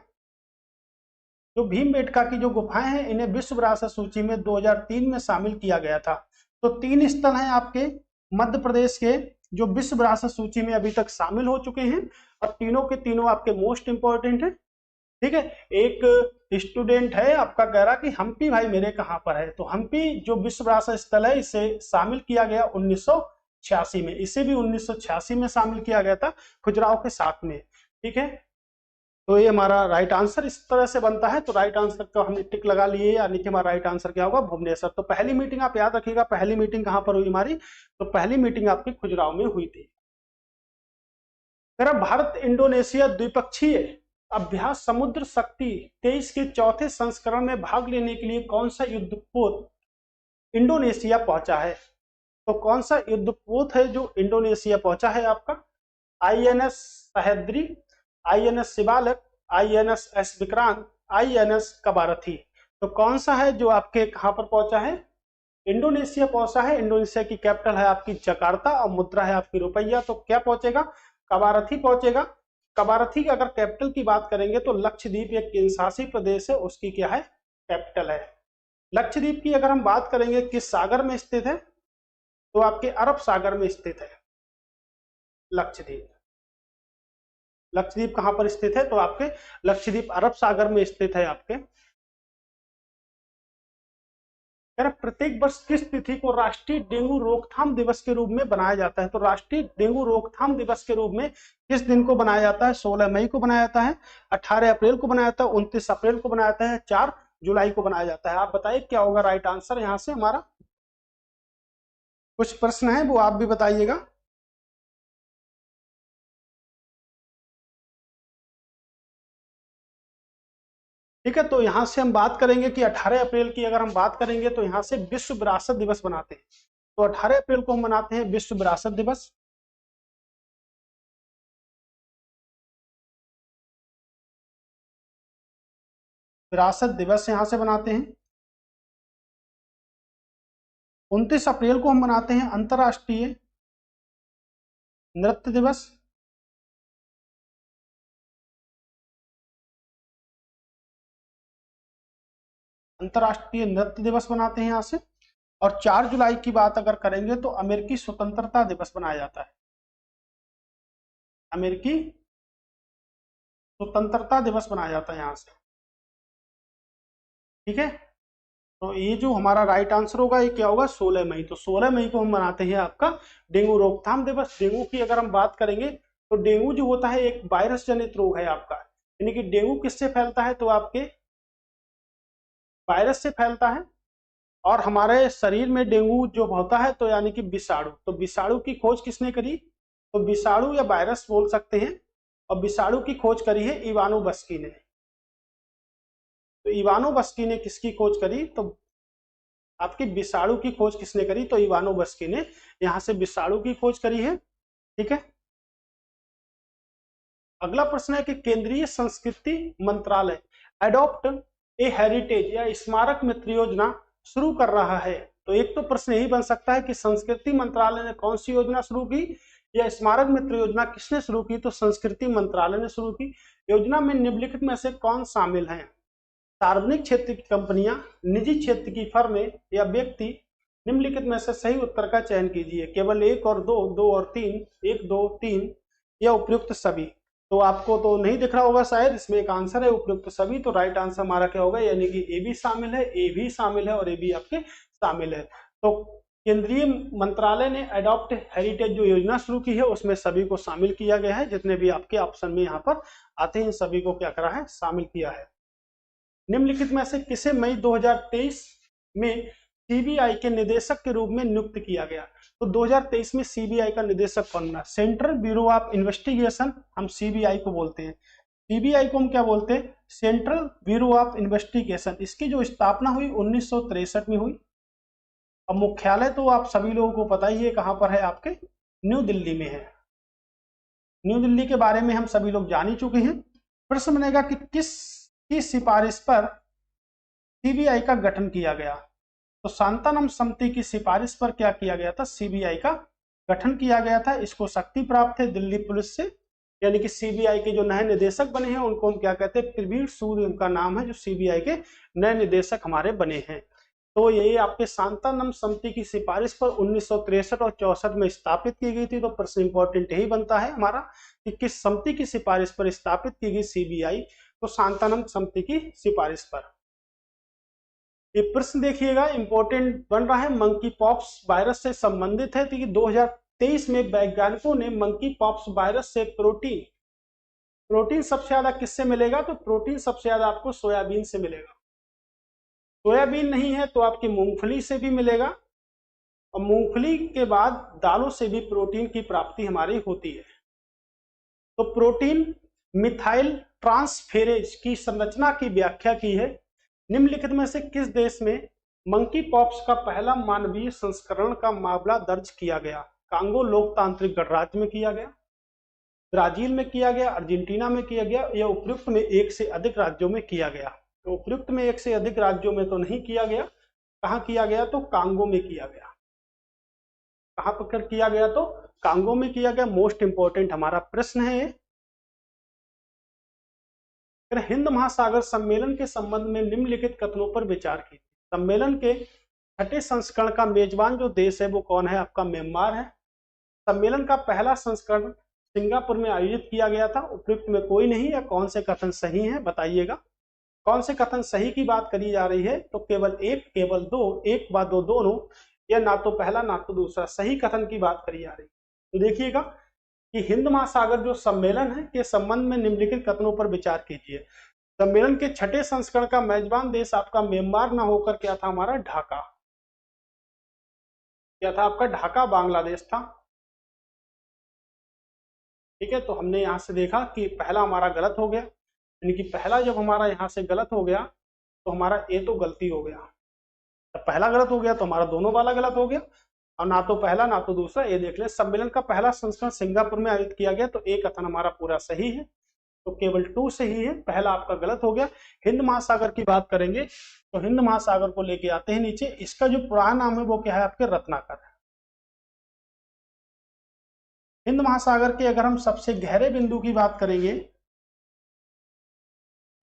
जो भीमबेटका की जो गुफाएं हैं इन्हें विश्व विरासत सूची में 2003 में शामिल किया गया था। तो 3 स्थल हैं आपके मध्य प्रदेश के जो विश्व विरासत सूची में अभी तक शामिल हो चुके हैं और तीनों के तीनों आपके मोस्ट इंपॉर्टेंट है। ठीक है, एक स्टूडेंट है आपका कह रहा कि हम्पी भाई मेरे कहां पर है, तो हम्पी जो विश्व विरासत स्थल है इसे शामिल किया गया 1986 में। इसे भी 1986 में शामिल किया गया था खुजराहो के साथ में। ठीक है, तो ये हमारा राइट आंसर इस तरह से बनता है। तो राइट आंसर का हमने टिक लगा लिए, यानी कि हमारा राइट आंसर क्या होगा, भुवनेश्वर। तो पहली मीटिंग आप याद रखिएगा, पहली मीटिंग कहां पर हुई हमारी, तो पहली मीटिंग आपकी खुजराहो में हुई थी। भारत इंडोनेशिया द्विपक्षीय अभ्यास समुद्र शक्ति 23 के चौथे संस्करण में भाग लेने के लिए कौन सा युद्धपोत इंडोनेशिया पहुंचा है। तो कौन सा युद्धपोत है जो इंडोनेशिया पहुंचा है आपका, INS Sahyadri, INS Shivalik, INS Vikrant, INS Kavaratti. तो कौन सा है जो आपके कहां पर पहुंचा है? इंडोनेशिया पहुंचा है। इंडोनेशिया की कैपिटल है आपकी जकार्ता और मुद्रा है आपकी रुपया। तो क्या पहुंचेगा? कवारत्ती पहुंचेगा। कवारत्ती की अगर कैपिटल की बात करेंगे तो लक्षद्वीप एक केंद्रशासित प्रदेश है, उसकी क्या है? कैपिटल है। लक्षद्वीप की अगर हम बात करेंगे किस सागर में स्थित है, तो आपके अरब सागर में स्थित है लक्षद्वीप। लक्षद्वीप कहां पर स्थित है? तो आपके लक्षद्वीप अरब सागर में स्थित है आपके। प्रत्येक वर्ष किस तिथि को राष्ट्रीय डेंगू रोकथाम दिवस के रूप में बनाया जाता है? तो राष्ट्रीय डेंगू रोकथाम दिवस के रूप में किस दिन को बनाया जाता है? 16 मई को बनाया जाता है, 18 अप्रैल को बनाया जाता है, 29 अप्रैल को बनाया जाता है, 4 जुलाई को बनाया जाता है। आप बताइए क्या होगा राइट आंसर यहां से हमारा? कुछ प्रश्न है वो आप भी बताइएगा। ठीक है, तो यहां से हम बात करेंगे कि 18 अप्रैल की अगर हम बात करेंगे तो यहां से विश्व विरासत दिवस मनाते हैं। तो 18 अप्रैल को हम मनाते हैं विश्व विरासत दिवस। विरासत दिवस यहां से मनाते हैं। 29 अप्रैल को हम मनाते हैं अंतरराष्ट्रीय नृत्य दिवस। अंतरराष्ट्रीय नृत्य दिवस मनाते हैं यहां से। और 4 जुलाई की बात अगर करेंगे तो अमेरिकी स्वतंत्रता दिवस मनाया जाता है। अमेरिकी स्वतंत्रता दिवस मनाया जाता है यहां से। ठीक है, तो ये जो हमारा राइट आंसर होगा ये क्या होगा? 16 मई। तो 16 मई को हम मनाते हैं आपका डेंगू रोकथाम दिवस। डेंगू की अगर हम बात करेंगे तो डेंगू जो होता है एक वायरस जनित रोग है आपका। यानी कि डेंगू किससे फैलता है? तो आपके वायरस से फैलता है। और हमारे शरीर में डेंगू जो होता है तो यानी कि विषाणु। तो विषाणु की खोज किसने करी? तो विषाणु या वायरस बोल सकते हैं। और विषाणु की खोज करी है इवानो बस्की ने। तो इवानो बस्की ने किसकी खोज करी? तो आपकी विषाणु की खोज किसने करी? तो इवानो बस्की ने यहां से विषाणु की खोज करी है। ठीक है, अगला प्रश्न है कि केंद्रीय संस्कृति मंत्रालय एडॉप्ट ए हेरिटेज या स्मारक मित्र योजना शुरू कर रहा है। तो एक तो प्रश्न यही बन सकता है कि संस्कृति मंत्रालय ने कौन सी योजना शुरू की, या स्मारक मित्र योजना किसने शुरू की? तो संस्कृति मंत्रालय ने शुरू की। योजना में निम्नलिखित में से कौन शामिल है? सार्वजनिक क्षेत्र की कंपनियां, निजी क्षेत्र की फर्में या व्यक्ति? निम्नलिखित में से सही उत्तर का चयन कीजिए। केवल 1 और 2, 2 और 3, 1, 2, 3 या उपयुक्त सभी? तो आपको तो नहीं दिख रहा होगा शायद, इसमें एक आंसर है उपयुक्त सभी। तो राइट आंसर हमारा क्या होगा? यानी कि ए भी शामिल है, ए भी शामिल है और ए भी आपके शामिल है। तो केंद्रीय मंत्रालय ने अडॉप्ट हेरिटेज जो योजना शुरू की है उसमें सभी को शामिल किया गया है। जितने भी आपके ऑप्शन में यहाँ पर आते हैं सभी को क्या करा है? शामिल किया है। निम्नलिखित में से किसे मई 2023 में सीबीआई के निदेशक के रूप में नियुक्त किया गया? तो 2023 में सीबीआई का निदेशक कौन बना? सेंट्रल ब्यूरो ऑफ इन्वेस्टिगेशन हम सीबीआई को बोलते हैं। सीबीआई को हम क्या बोलते हैं? Central bureau of investigation. इसकी जो स्थापना हुई 1963 में हुई। अब मुख्यालय तो आप सभी लोगों को पता ही है कहां पर है? आपके न्यू दिल्ली में है। न्यू दिल्ली के बारे में हम सभी लोग जान ही चुके हैं। प्रश्न बनेगा कि किस की सिफारिश पर सीबीआई का गठन किया गया? तो शांतानम समिति की सिफारिश पर क्या किया गया था? सीबीआई का गठन किया गया था। इसको शक्ति प्राप्त है दिल्ली पुलिस से। यानी कि सीबीआई के जो नए निदेशक बने हैं उनको हम क्या कहते हैं? प्रवीण सूद उनका नाम है, जो सीबीआई के नए निदेशक हमारे बने हैं। तो ये आपके शांतानम समिति की सिफारिश पर 1963 और 64 में स्थापित की गई थी। तो प्रश्न इंपॉर्टेंट यही बनता है हमारा कि किस समिति की सिफारिश पर स्थापित की गई सीबीआई? तो शांतानम समिति की सिफारिश पर। ये प्रश्न देखिएगा इंपॉर्टेंट बन रहा है, मंकी पॉक्स वायरस से संबंधित है। तो 2023 में वैज्ञानिकों ने मंकी पॉक्स वायरस से प्रोटीन सबसे ज्यादा किससे मिलेगा? तो प्रोटीन सबसे ज्यादा आपको सोयाबीन से मिलेगा। सोयाबीन नहीं है तो आपकी मूंगफली से भी मिलेगा। और मूंगफली के बाद दालों से भी प्रोटीन की प्राप्ति हमारी होती है। तो प्रोटीन मिथाइल ट्रांसफेरेज की संरचना की व्याख्या की है। निम्नलिखित में से किस देश में मंकी पॉक्स का पहला मानवीय संस्करण का मामला दर्ज किया गया? कांगो लोकतांत्रिक गणराज्य में किया गया। ब्राजील में किया गया, अर्जेंटीना में किया गया, या उपयुक्त में एक से अधिक राज्यों में किया गया? तो उपयुक्त में एक से अधिक राज्यों में तो नहीं किया गया। कहाँ किया गया? तो कांगो में किया गया। कहाँ पर किया गया? तो कांगो में किया गया। मोस्ट इंपॉर्टेंट हमारा प्रश्न है ये। हिंद महासागर सम्मेलन के संबंध में निम्नलिखित कथनों पर विचार कीजिए। सम्मेलन के छठे संस्करण का मेजबान जो देश है वो कौन है? आपका म्यांमार है। सम्मेलन का पहला संस्करण सिंगापुर में आयोजित किया गया था। उपयुक्त में कोई नहीं, या कौन से कथन सही है बताइएगा। कौन से कथन सही की बात करी जा रही है? तो केवल एक, केवल दो, एक व दो दोनों, या ना तो पहला ना तो दूसरा, सही कथन की बात करी जा रही है। तो देखिएगा कि हिंद महासागर जो सम्मेलन है के संबंध में निम्नलिखित कथनों पर विचार कीजिए। सम्मेलन के छठे संस्करण का मेजबान देश आपका म्यांमार ना होकर क्या था? हमारा ढाका। क्या था आपका? ढाका बांग्लादेश था। ठीक है, तो हमने यहां से देखा कि पहला हमारा गलत हो गया, यानी कि पहला जब हमारा यहां से गलत हो गया तो हमारा ए तो गलती हो गया। जब पहला गलत हो गया तो हमारा दोनों वाला गलत हो गया, और ना तो पहला ना तो दूसरा। ये देख ले, सम्मेलन का पहला संस्करण सिंगापुर में आयोजित किया गया, तो एक कथन हमारा पूरा सही है, तो केवल 2 सही है, पहला आपका गलत हो गया। हिंद महासागर की बात करेंगे तो हिंद महासागर को लेके आते हैं नीचे। इसका जो पुराना नाम है वो क्या है? आपके रत्नाकर है। हिंद महासागर के अगर हम सबसे गहरे बिंदु की बात करेंगे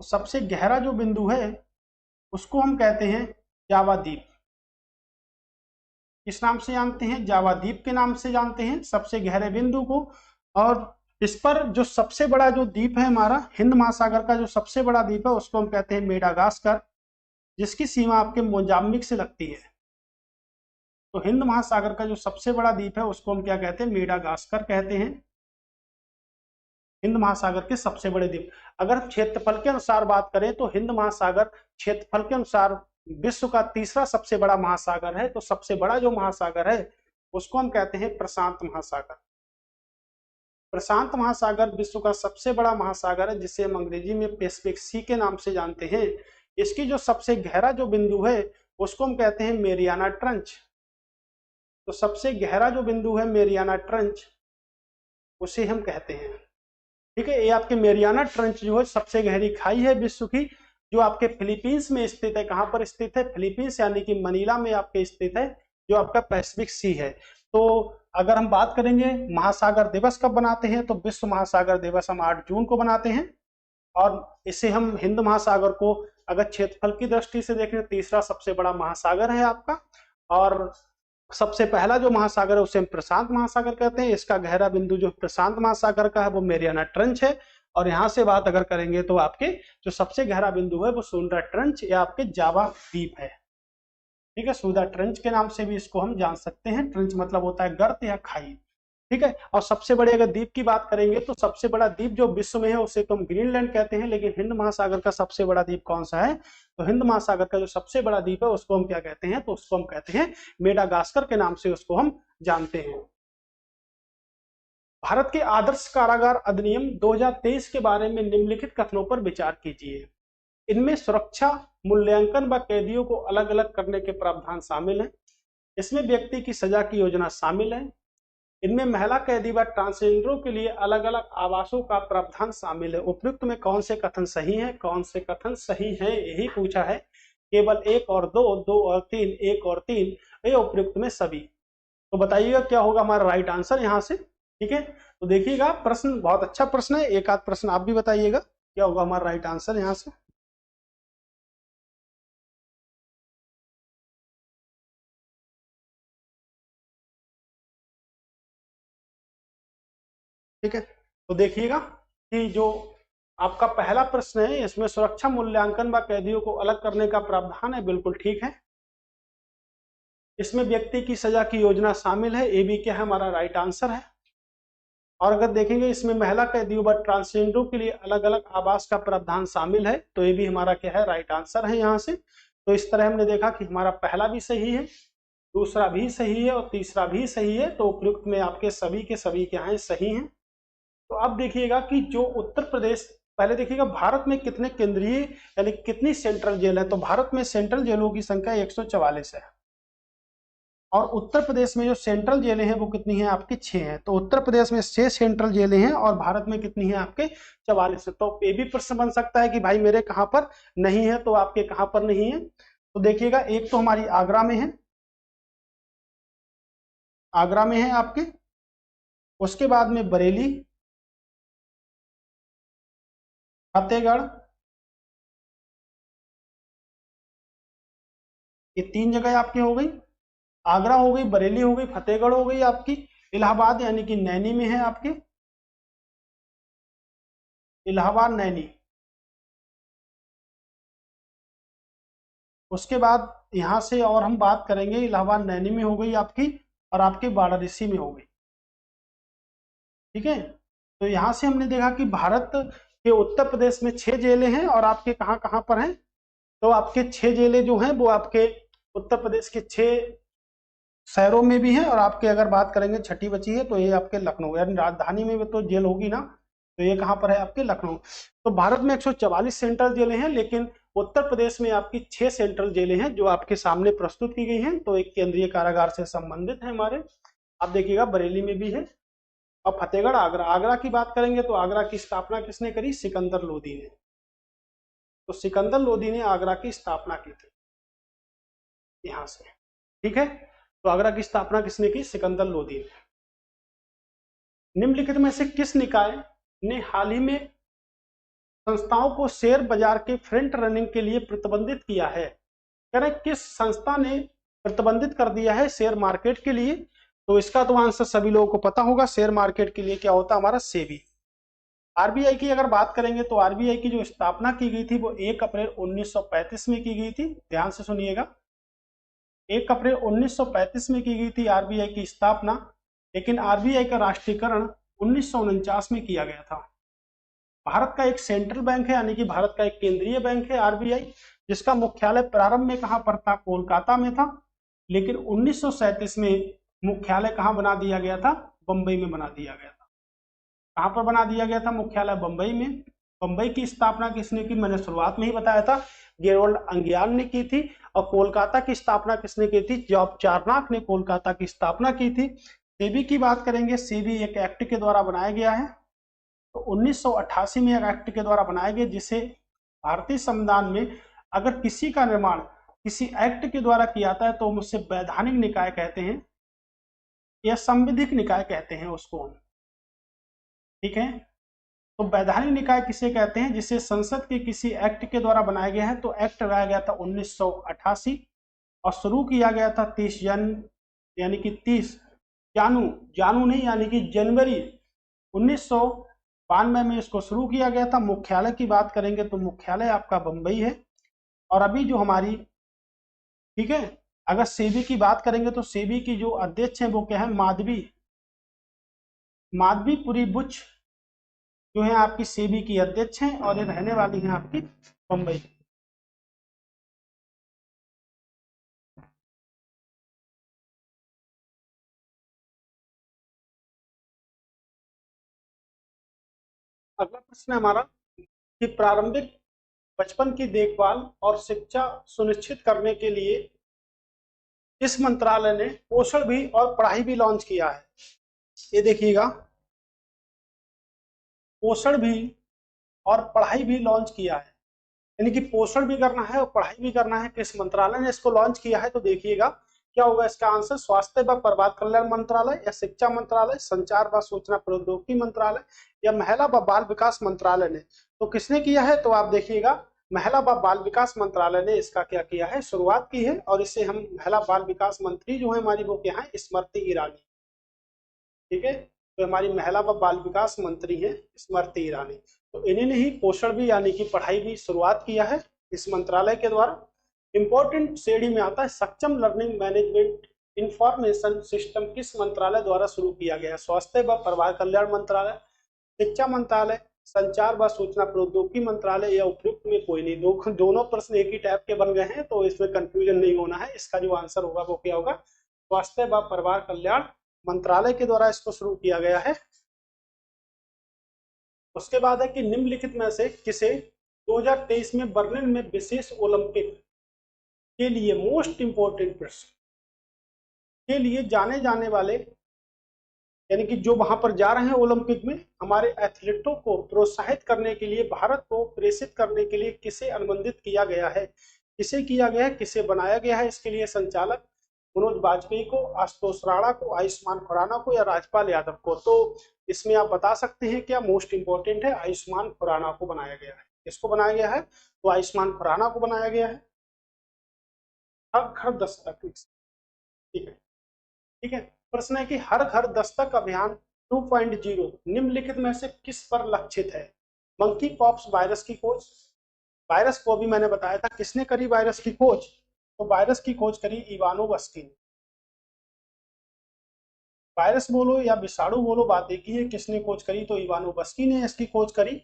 तो सबसे गहरा जो बिंदु है उसको हम कहते हैं जावा द्वीप। किस नाम से जानते हैं? जावा द्वीप के नाम से जानते हैं सबसे गहरे बिंदु को। और इस पर जो सबसे बड़ा जो द्वीप है हमारा हिंद महासागर का, जो सबसे बड़ा द्वीप है उसको हम कहते हैं मेडागास्कर, जिसकी सीमा आपके मोजाम्बिक से लगती है। तो हिंद महासागर का जो सबसे बड़ा द्वीप है उसको हम क्या कहते हैं? मेडागास्कर कहते हैं। हिंद महासागर के सबसे बड़े द्वीप। अगर क्षेत्रफल के अनुसार बात करें तो हिंद महासागर क्षेत्रफल के अनुसार विश्व का तीसरा सबसे बड़ा महासागर है। तो सबसे बड़ा जो महासागर है उसको हम कहते हैं प्रशांत महासागर। प्रशांत महासागर विश्व का सबसे बड़ा महासागर है, जिसे हम अंग्रेजी में पैसिफिक सी के नाम से जानते हैं। इसकी जो सबसे गहरा जो बिंदु है उसको हम कहते हैं मेरियाना ट्रंच। तो सबसे गहरा जो बिंदु है मेरियाना ट्रंच, उसे हम कहते हैं। ठीक है, ये आपके मेरियाना ट्रंच जो है सबसे गहरी खाई है विश्व की, जो आपके फिलीपींस में स्थित है। कहां पर स्थित है? फिलीपींस यानी कि मनीला में आपके स्थित है, जो आपका पैसिफिक सी है। तो अगर हम बात करेंगे महासागर दिवस कब बनाते हैं, तो विश्व महासागर दिवस हम 8 जून को बनाते हैं। और इसे हम हिंद महासागर को अगर क्षेत्रफल की दृष्टि से देखें तीसरा सबसे बड़ा महासागर है आपका, और सबसे पहला जो महासागर है उसे हम प्रशांत महासागर कहते हैं। इसका गहरा बिंदु जो प्रशांत महासागर का है वो मेरियाना ट्रंच है। और यहां से बात अगर करेंगे तो आपके जो सबसे गहरा बिंदु है वो सुंदरा ट्रंच या आपके जावा द्वीप है। ठीक है, सुंदरा ट्रंच के नाम से भी इसको हम जान सकते हैं। ट्रंच मतलब होता है गर्त या खाई। ठीक है, और सबसे बड़े अगर द्वीप की बात करेंगे तो सबसे बड़ा द्वीप जो विश्व में है उसे तो हम ग्रीनलैंड कहते हैं, लेकिन हिंद महासागर का सबसे बड़ा द्वीप कौन सा है? तो हिंद महासागर का जो सबसे बड़ा द्वीप है उसको हम क्या कहते हैं? तो उसको हम कहते हैं मेडागास्कर के नाम से उसको हम जानते हैं। भारत के आदर्श कारागार अधिनियम 2023 के बारे में निम्नलिखित कथनों पर विचार कीजिए। इनमें सुरक्षा, मूल्यांकन व कैदियों को अलग अलग करने के प्रावधान शामिल हैं। इसमें व्यक्ति की सजा की योजना शामिल है। इनमें महिला कैदी व ट्रांसजेंडरों के लिए अलग अलग आवासों का प्रावधान शामिल है। उपयुक्त में कौन से कथन सही हैं? कौन से कथन सही हैं यही पूछा है। केवल 1 और 2, 2 और 3, 1 और 3, ये उपयुक्त में सभी। तो बताइएगा क्या होगा हमारा राइट आंसर यहाँ से। ठीक है, तो देखिएगा प्रश्न बहुत अच्छा प्रश्न है, एक आध प्रश्न आप भी बताइएगा क्या होगा हमारा राइट आंसर यहाँ से। ठीक है, तो देखिएगा कि जो आपका पहला प्रश्न है इसमें सुरक्षा, मूल्यांकन व कैदियों को अलग करने का प्रावधान है, बिल्कुल ठीक है। इसमें व्यक्ति की सजा की योजना शामिल है, ये भी क्या है हमारा राइट आंसर है। और अगर देखेंगे इसमें महिला कैदियों व ट्रांसजेंडरों के लिए अलग अलग आवास का प्रावधान शामिल है, तो ये भी हमारा क्या है? राइट आंसर है यहाँ से। तो इस तरह हमने देखा कि हमारा पहला भी सही है, दूसरा भी सही है और तीसरा भी सही है। तो उपयुक्त में आपके सभी के सभी क्या है? सही हैं। तो अब देखिएगा कि जो उत्तर प्रदेश, पहले देखिएगा भारत में कितने केंद्रीय यानी कितनी सेंट्रल जेल है। तो भारत में सेंट्रल जेलों की संख्या 144 है। और उत्तर प्रदेश में जो सेंट्रल जेलें हैं वो कितनी हैं आपकी 6 हैं। तो उत्तर प्रदेश में 6 सेंट्रल जेलें हैं और भारत में कितनी है आपके 44 है। तो ये भी प्रश्न बन सकता है कि भाई मेरे कहां पर नहीं है, तो आपके कहां पर नहीं है। तो देखिएगा, एक तो हमारी आगरा में है, आगरा में है आपके, उसके बाद में बरेली, फतेहगढ़, ये 3 जगह आपकी हो गई। आगरा हो गई, बरेली हो गई, फतेहगढ़ हो गई आपकी। इलाहाबाद यानी कि नैनी में है आपके, इलाहाबाद नैनी। उसके बाद यहां से और हम बात करेंगे, इलाहाबाद नैनी में हो गई आपकी, और आपके वाराणसी में हो गई। ठीक है, तो यहां से हमने देखा कि भारत के उत्तर प्रदेश में 6 जेलें हैं और आपके कहां कहां पर हैं। तो आपके 6 जेलें जो हैं वो आपके उत्तर प्रदेश के 6 शहरों में भी है। और आपके अगर बात करेंगे छठी बची है तो ये आपके लखनऊ, यानी राजधानी में भी तो जेल होगी ना, तो ये कहाँ पर है आपके लखनऊ। तो भारत में 144 सेंट्रल जेलें हैं, लेकिन उत्तर प्रदेश में आपकी 6 सेंट्रल जेलें हैं जो आपके सामने प्रस्तुत की गई हैं। तो एक केंद्रीय कारागार से संबंधित है हमारे। आप देखिएगा बरेली में भी है। और फतेहगढ़, आगरा, आगरा की बात करेंगे तो आगरा की स्थापना किसने करी, सिकंदर लोदी ने। तो सिकंदर लोदी ने आगरा की स्थापना की थी यहां से। ठीक है, तो आगरा की स्थापना किसने की, सिकंदर लोदी ने। निम्नलिखित में से किस निकाय ने हाल ही में संस्थाओं को शेयर बाजार के फ्रंट रनिंग के लिए प्रतिबंधित किया है। कह रहे किस संस्था ने प्रतिबंधित कर दिया है शेयर मार्केट के लिए। तो इसका तो आंसर सभी लोगों को पता होगा, शेयर मार्केट के लिए क्या होता है हमारा, सेबी। आरबीआई की अगर बात करेंगे तो आरबीआई की जो स्थापना की गई थी वो 1 अप्रैल 1935 में की गई थी। ध्यान से सुनिएगा, 1 अप्रैल 1935 में की गई थी आरबीआई की स्थापना। लेकिन आरबीआई का राष्ट्रीयकरण 1949 में किया गया था। भारत का एक सेंट्रल बैंक है, यानी कि भारत का एक केंद्रीय बैंक है आरबीआई, जिसका मुख्यालय प्रारंभ में कहां पर था, कोलकाता में था। लेकिन 1937 में मुख्यालय कहां बना दिया गया था, बंबई में बना दिया गया था। कहां पर बना दिया गया था मुख्यालय, बंबई में। बंबई की स्थापना किसने की, मैंने शुरुआत में ही बताया था, गेरोल्ड अंगियान ने की थी। और कोलकाता की स्थापना किसने की थी, जॉब चार्नक ने कोलकाता की स्थापना की थी। सेबी की बात करेंगे, सेबी एक एक्ट के द्वारा बनाया गया है। तो 1988 में एक एक्ट के द्वारा बनाए गए, जिसे भारतीय संविधान में अगर किसी का निर्माण किसी एक्ट के द्वारा किया जाता है तो हम उससे वैधानिक निकाय कहते हैं या संविधिक निकाय कहते हैं उसको। ठीक है, तो वैधानिक निकाय किसे कहते हैं, जिसे संसद के किसी एक्ट के द्वारा बनाया गया है। तो एक्ट लाया गया था 1988 और शुरू किया गया था 30 यानी कि 30 जानू नहीं, यानी कि जनवरी 1992 में इसको शुरू किया गया था। मुख्यालय की बात करेंगे तो मुख्यालय आपका बंबई है। और अभी जो हमारी, ठीक है, अगर सेबी की बात करेंगे तो सेबी की जो अध्यक्ष है वो क्या है, माधवीपुरी बुच जो है आपकी सेबी की अध्यक्ष हैं, और ये रहने वाली हैं आपकी बंबई। अगला प्रश्न है हमारा कि प्रारंभिक बचपन की देखभाल और शिक्षा सुनिश्चित करने के लिए इस मंत्रालय ने पोषण भी और पढ़ाई भी लॉन्च किया है। ये देखिएगा, पोषण भी और पढ़ाई भी लॉन्च किया है, यानी कि पोषण भी करना है और पढ़ाई भी करना है। किस मंत्रालय ने इसको लॉन्च किया है, तो देखिएगा क्या होगा इसका आंसर, स्वास्थ्य व परिवार कल्याण मंत्रालय, या शिक्षा मंत्रालय, संचार व सूचना प्रौद्योगिकी मंत्रालय, या महिला व बाल विकास मंत्रालय ने। तो किसने किया है, तो आप देखिएगा महिला व बाल विकास मंत्रालय ने इसका क्या किया है, शुरुआत की है। और इसे हम महिला बाल विकास मंत्री जो है हमारी वो क्या है, स्मृति ईरानी। ठीक है, तो हमारी महिला व बाल विकास मंत्री है स्मृति ईरानी। तो इन्होंने ही पोषण भी यानी कि पढ़ाई भी शुरुआत किया है इस मंत्रालय के द्वारा। इंपॉर्टेंट श्रेणी में आता है सक्षम लर्निंग मैनेजमेंट इंफॉर्मेशन सिस्टम किस मंत्रालय द्वारा शुरू किया गया है, स्वास्थ्य व परिवार कल्याण मंत्रालय, शिक्षा मंत्रालय, संचार व सूचना प्रौद्योगिकी मंत्रालय, या उपयुक्त में कोई नहीं। दोनों प्रश्न एक ही टाइप के बन गए हैं, तो इसमें कंफ्यूजन नहीं होना है। इसका जो आंसर होगा वो क्या होगा, स्वास्थ्य व परिवार कल्याण मंत्रालय के द्वारा इसको शुरू किया गया है। उसके बाद है कि निम्नलिखित में से किसे 2023 में बर्लिन में विशेष ओलंपिक के लिए मोस्ट इंपोर्टेंट प्रश्न, के लिए जाने जाने वाले, यानी कि जो वहां पर जा रहे हैं ओलंपिक में, हमारे एथलीटों को प्रोत्साहित करने के लिए, भारत को प्रेरित करने के लिए किसे अनुबंधित किया गया है, किसे किया गया है, किसे बनाया गया है? इसके लिए संचालक मनोज बाजपेयी को, आशुतोष राणा को, आयुष्मान खुराना को या राजपाल यादव को? तो इसमें आप बता सकते हैं क्या? मोस्ट इंपॉर्टेंट है, आयुष्मान खुराना को बनाया गया है। किसको बनाया गया है? तो आयुष्मान खुराना को बनाया गया है। हर घर दस्तक, ठीक है, ठीक है। प्रश्न है कि हर घर दस्तक अभियान 2.0 निम्नलिखित में से किस पर लक्षित है? मंकी पॉक्स वायरस की खोज। वायरस को भी मैंने बताया था, किसने करी वायरस की खोज? तो वायरस की खोज करी इवानोवस्की ने। वायरस बोलो या विषाणु बोलो, बात एक ही है, किसने खोज करी? तो इवानोवस्की ने इसकी खोज करी।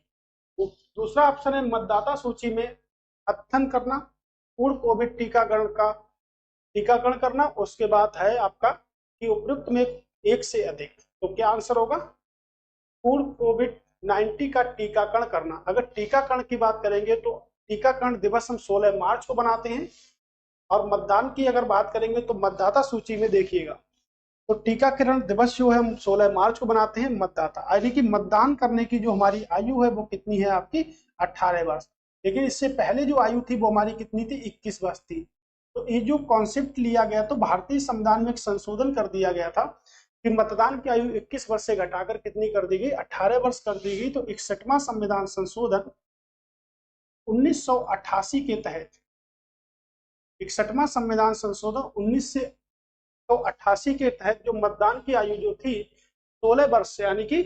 दूसरा ऑप्शन है मतदाता सूची में अद्यतन करना, पूर्ण कोविड टीकाकरण करना। उसके बाद है आपका कि उपयुक्त में एक से अधिक। तो क्या आंसर होगा? पूर्ण कोविड 19 का टीकाकरण करना। अगर टीकाकरण की बात करेंगे तो टीकाकरण दिवस हम 16 मार्च को बनाते हैं। और मतदान की अगर बात करेंगे तो मतदाता सूची में देखिएगा, तो टीकाकरण दिवस जो है हम 16 मार्च को बनाते हैं। मतदाता यानी कि मतदान करने की जो हमारी आयु है वो कितनी है आपकी? 18 वर्ष। लेकिन इससे पहले जो आयु थी वो हमारी कितनी थी? 21 वर्ष थी। तो ये जो कॉन्सेप्ट लिया गया, तो भारतीय संविधान में एक संशोधन कर दिया गया था कि मतदान की आयु 21 वर्ष से घटाकर कितनी कर दी गई? 18 वर्ष कर दी गई। तो 61वां संविधान संशोधन 1988 के तहत, 61वां संविधान संशोधन 1988 के तहत जो मतदान की आयु जो थी 16 वर्ष से, यानी कि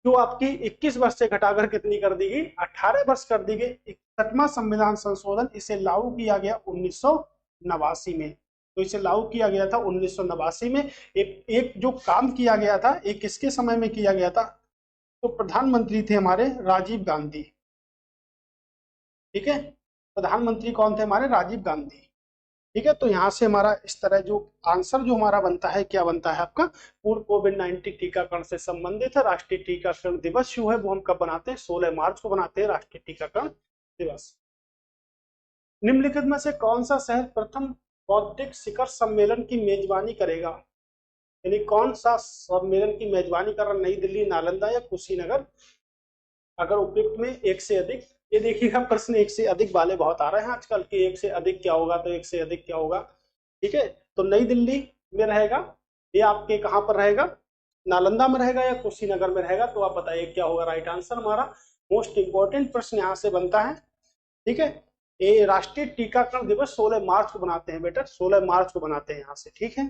जो आपकी 21 वर्ष से घटाकर कितनी कर दी गई? 18 वर्ष कर दी गई। 61वां संविधान संशोधन, इसे लागू किया गया 1989 में। तो इसे लागू किया गया था 1989 में। एक जो काम किया गया था, एक किसके समय में किया गया था? तो प्रधानमंत्री थे हमारे राजीव गांधी। ठीक है, प्रधानमंत्री कौन थे हमारे? राजीव गांधी। ठीक है, तो यहां से हमारा इस तरह जो आंसर जो हमारा बनता है, क्या बनता है आपका? पूर्ण कोविड 19 टीकाकरण से संबंधित है। राष्ट्रीय टीकाकरण दिवस जो है वो हम कब बनाते हैं? 16 मार्च को बनाते हैं राष्ट्रीय टीकाकरण दिवस। निम्नलिखित में से कौन सा शहर प्रथम बौद्धिक शिखर सम्मेलन की मेजबानी करेगा? यानी कौन सा सम्मेलन की मेजबानी कर रहा? नई दिल्ली, नालंदा या कुशीनगर? अगर उपयुक्त में एक से अधिक, ये देखिएगा प्रश्न एक से अधिक वाले बहुत आ रहे हैं आजकल, कि एक से अधिक क्या होगा, तो एक से अधिक क्या होगा। ठीक है, तो नई दिल्ली में रहेगा, ये आपके कहां पर रहेगा? नालंदा में रहेगा या कुशीनगर में रहेगा? तो आप बताइए क्या होगा राइट आंसर हमारा। मोस्ट इंपॉर्टेंट प्रश्न यहां से बनता है। ठीक है, ये राष्ट्रीय टीकाकरण दिवस 16 मार्च को बनाते हैं बेटा, 16 मार्च को बनाते हैं यहाँ से। ठीक है,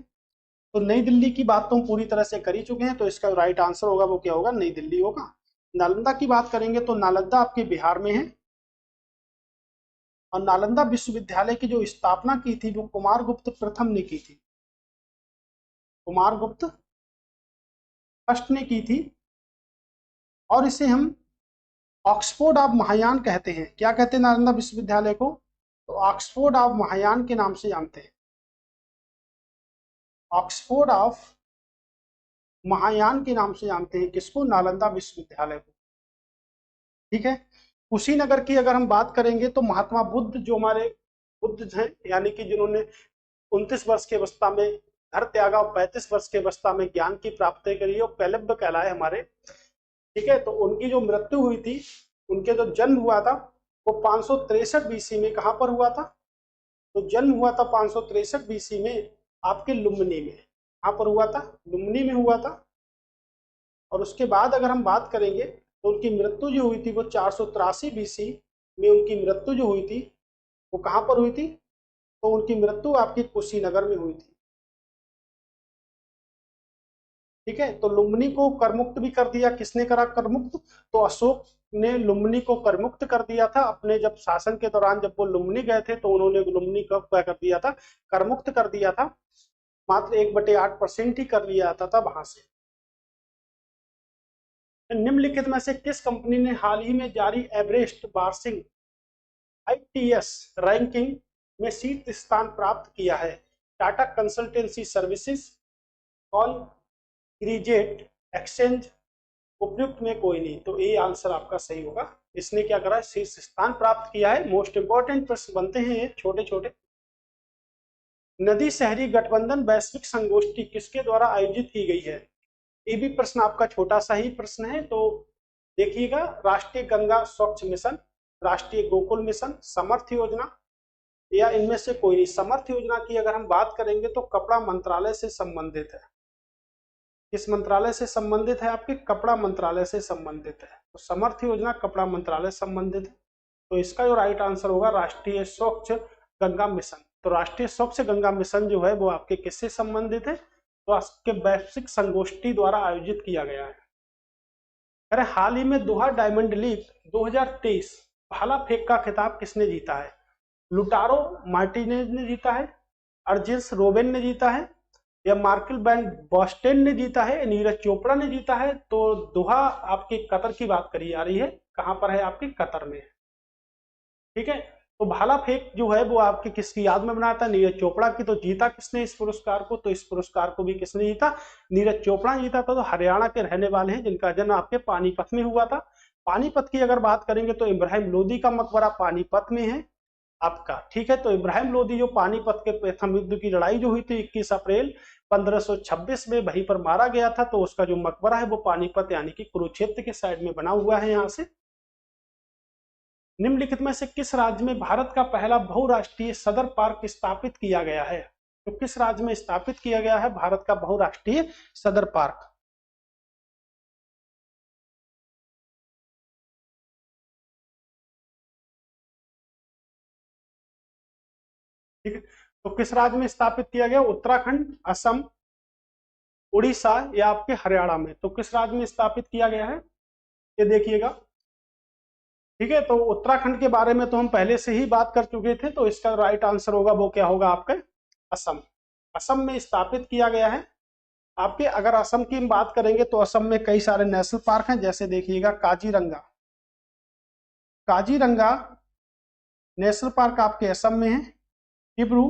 तो नई दिल्ली की बात तो हम पूरी तरह से कर ही चुके हैं, तो इसका राइट आंसर होगा वो क्या होगा? नई दिल्ली होगा। नालंदा की बात करेंगे तो नालंदा आपके बिहार में है। और नालंदा विश्वविद्यालय की जो स्थापना की थी वो कुमारगुप्त प्रथम ने की थी। कुमारगुप्त फर्स्ट ने की थी। और इसे हम ऑक्सफोर्ड ऑफ महायान कहते हैं। क्या कहते हैं नालंदा विश्वविद्यालय को? तो ऑक्सफोर्ड ऑफ महायान के नाम से जानते हैं। ऑक्सफोर्ड ऑफ महायान के नाम से जानते हैं किसको? नालंदा विश्वविद्यालय को। ठीक है, कुशीनगर की अगर हम बात करेंगे तो महात्मा बुद्ध, जो हमारे बुद्ध हैं, यानी कि जिन्होंने 29 वर्ष की अवस्था में घर त्यागा और 35 वर्ष की अवस्था में ज्ञान की प्राप्ति करी और कैलब्य कहलाए हमारे। ठीक है, तो उनकी जो मृत्यु हुई थी, उनके जो जन्म हुआ था वो 563 बीसी में कहां पर हुआ था? तो जन्म हुआ था 563 बीसी में आपके लुम्बिनी में। कहां पर हुआ था? लुम्बिनी में हुआ था। और उसके बाद अगर हम बात करेंगे तो उनकी मृत्यु जो हुई थी वो 483 बीसी में उनकी मृत्यु जो हुई थी वो कहां पर हुई थी? तो उनकी मृत्यु आपकी कुशीनगर में हुई थी। ठीक है, तो लुम्बिनी को करमुक्त भी कर दिया। किसने करा करमुक्त? तो अशोक ने लुम्बिनी को करमुक्त कर दिया था अपने जब शासन के दौरान। जब वो लुम्बिनी गए थे तो उन्होंने लुम्बिनी को क्या कर दिया था? करमुक्त कर दिया था। मात्र 1/8% ही कर लिया था तब वहां से। निम्नलिखित में से किस कंपनी ने हाल ही में जारी एवरेस्ट वार्षिक ITS रैंकिंग में शीर्ष स्थान प्राप्त किया है? टाटा कंसल्टेंसी सर्विसेज, कॉल ग्रीजेट, एक्सचेंज? उपयुक्त में कोई नहीं। तो ये आंसर आपका सही होगा। इसने क्या करा? शीर्ष स्थान प्राप्त किया है। मोस्ट इंपॉर्टेंट प्रश्न बनते हैं ये छोटे छोटे। नदी शहरी गठबंधन वैश्विक संगोष्ठी किसके द्वारा आयोजित की गई है? ये भी प्रश्न आपका छोटा सा ही प्रश्न है, तो देखिएगा, राष्ट्रीय गंगा स्वच्छ मिशन, राष्ट्रीय गोकुल मिशन, समर्थ योजना, या इनमें से कोई नहीं। समर्थ योजना की अगर हम बात करेंगे तो कपड़ा मंत्रालय से संबंधित है। किस मंत्रालय से संबंधित है? आपके कपड़ा मंत्रालय से संबंधित है। तो समर्थ योजना कपड़ा मंत्रालय से संबंधित है। तो इसका जो राइट आंसर होगा राष्ट्रीय स्वच्छ गंगा मिशन। तो राष्ट्रीय स्वच्छ गंगा मिशन जो है वो आपके किससे संबंधित है? तो आपके वैश्विक संगोष्ठी द्वारा आयोजित किया गया है। अरे हाल ही में दोहा डायमंड लीग 2023 भाला फेंक का खिताब किसने जीता है? लुटारो मार्टिनेज ने जीता है, अर्जिल्स रोबेन ने जीता है, या मार्कल वैन बॉस्टेन ने जीता है, नीरज चोपड़ा ने जीता है? तो दोहा आपकी कतर की बात करी जा रही है। कहां पर है? आपकी कतर में। ठीक है, तो भाला फेंक जो है वो आपकी किसकी याद में बनाया था? नीरज चोपड़ा की। तो जीता किसने इस पुरस्कार को? तो इस पुरस्कार को भी किसने जीता? नीरज चोपड़ा ने जीता था। तो हरियाणा के रहने वाले हैं जिनका जन्म आपके पानीपत में हुआ था। पानीपत की अगर बात करेंगे तो इब्राहिम लोदी का मकबरा पानीपत में है आपका। ठीक है, तो इब्राहिम लोदी जो पानीपत के प्रथम युद्ध की लड़ाई जो हुई थी 21 अप्रैल 1526 में वहीं पर मारा गया था, तो उसका जो मकबरा है वो पानीपत यानी कि कुरुक्षेत्र के साइड में बना हुआ है यहाँ से। निम्नलिखित में से किस राज्य में भारत का पहला बहुराष्ट्रीय सदर पार्क स्थापित किया गया है? तो किस राज्य में स्थापित किया गया है भारत का बहुराष्ट्रीय सदर पार्क? ठीक है, तो किस राज्य में स्थापित किया गया? उत्तराखंड, असम, उड़ीसा या आपके हरियाणा में? तो किस राज्य में स्थापित किया गया है ये देखिएगा। ठीक है, तो उत्तराखंड के बारे में तो हम पहले से ही बात कर चुके थे, तो इसका राइट आंसर होगा वो क्या होगा आपका? असम। असम में स्थापित किया गया है आपके। अगर असम की हम बात करेंगे तो असम में कई सारे नेशनल पार्क हैं, जैसे देखिएगा काजीरंगा। काजीरंगा नेशनल पार्क आपके असम में है। डिब्रू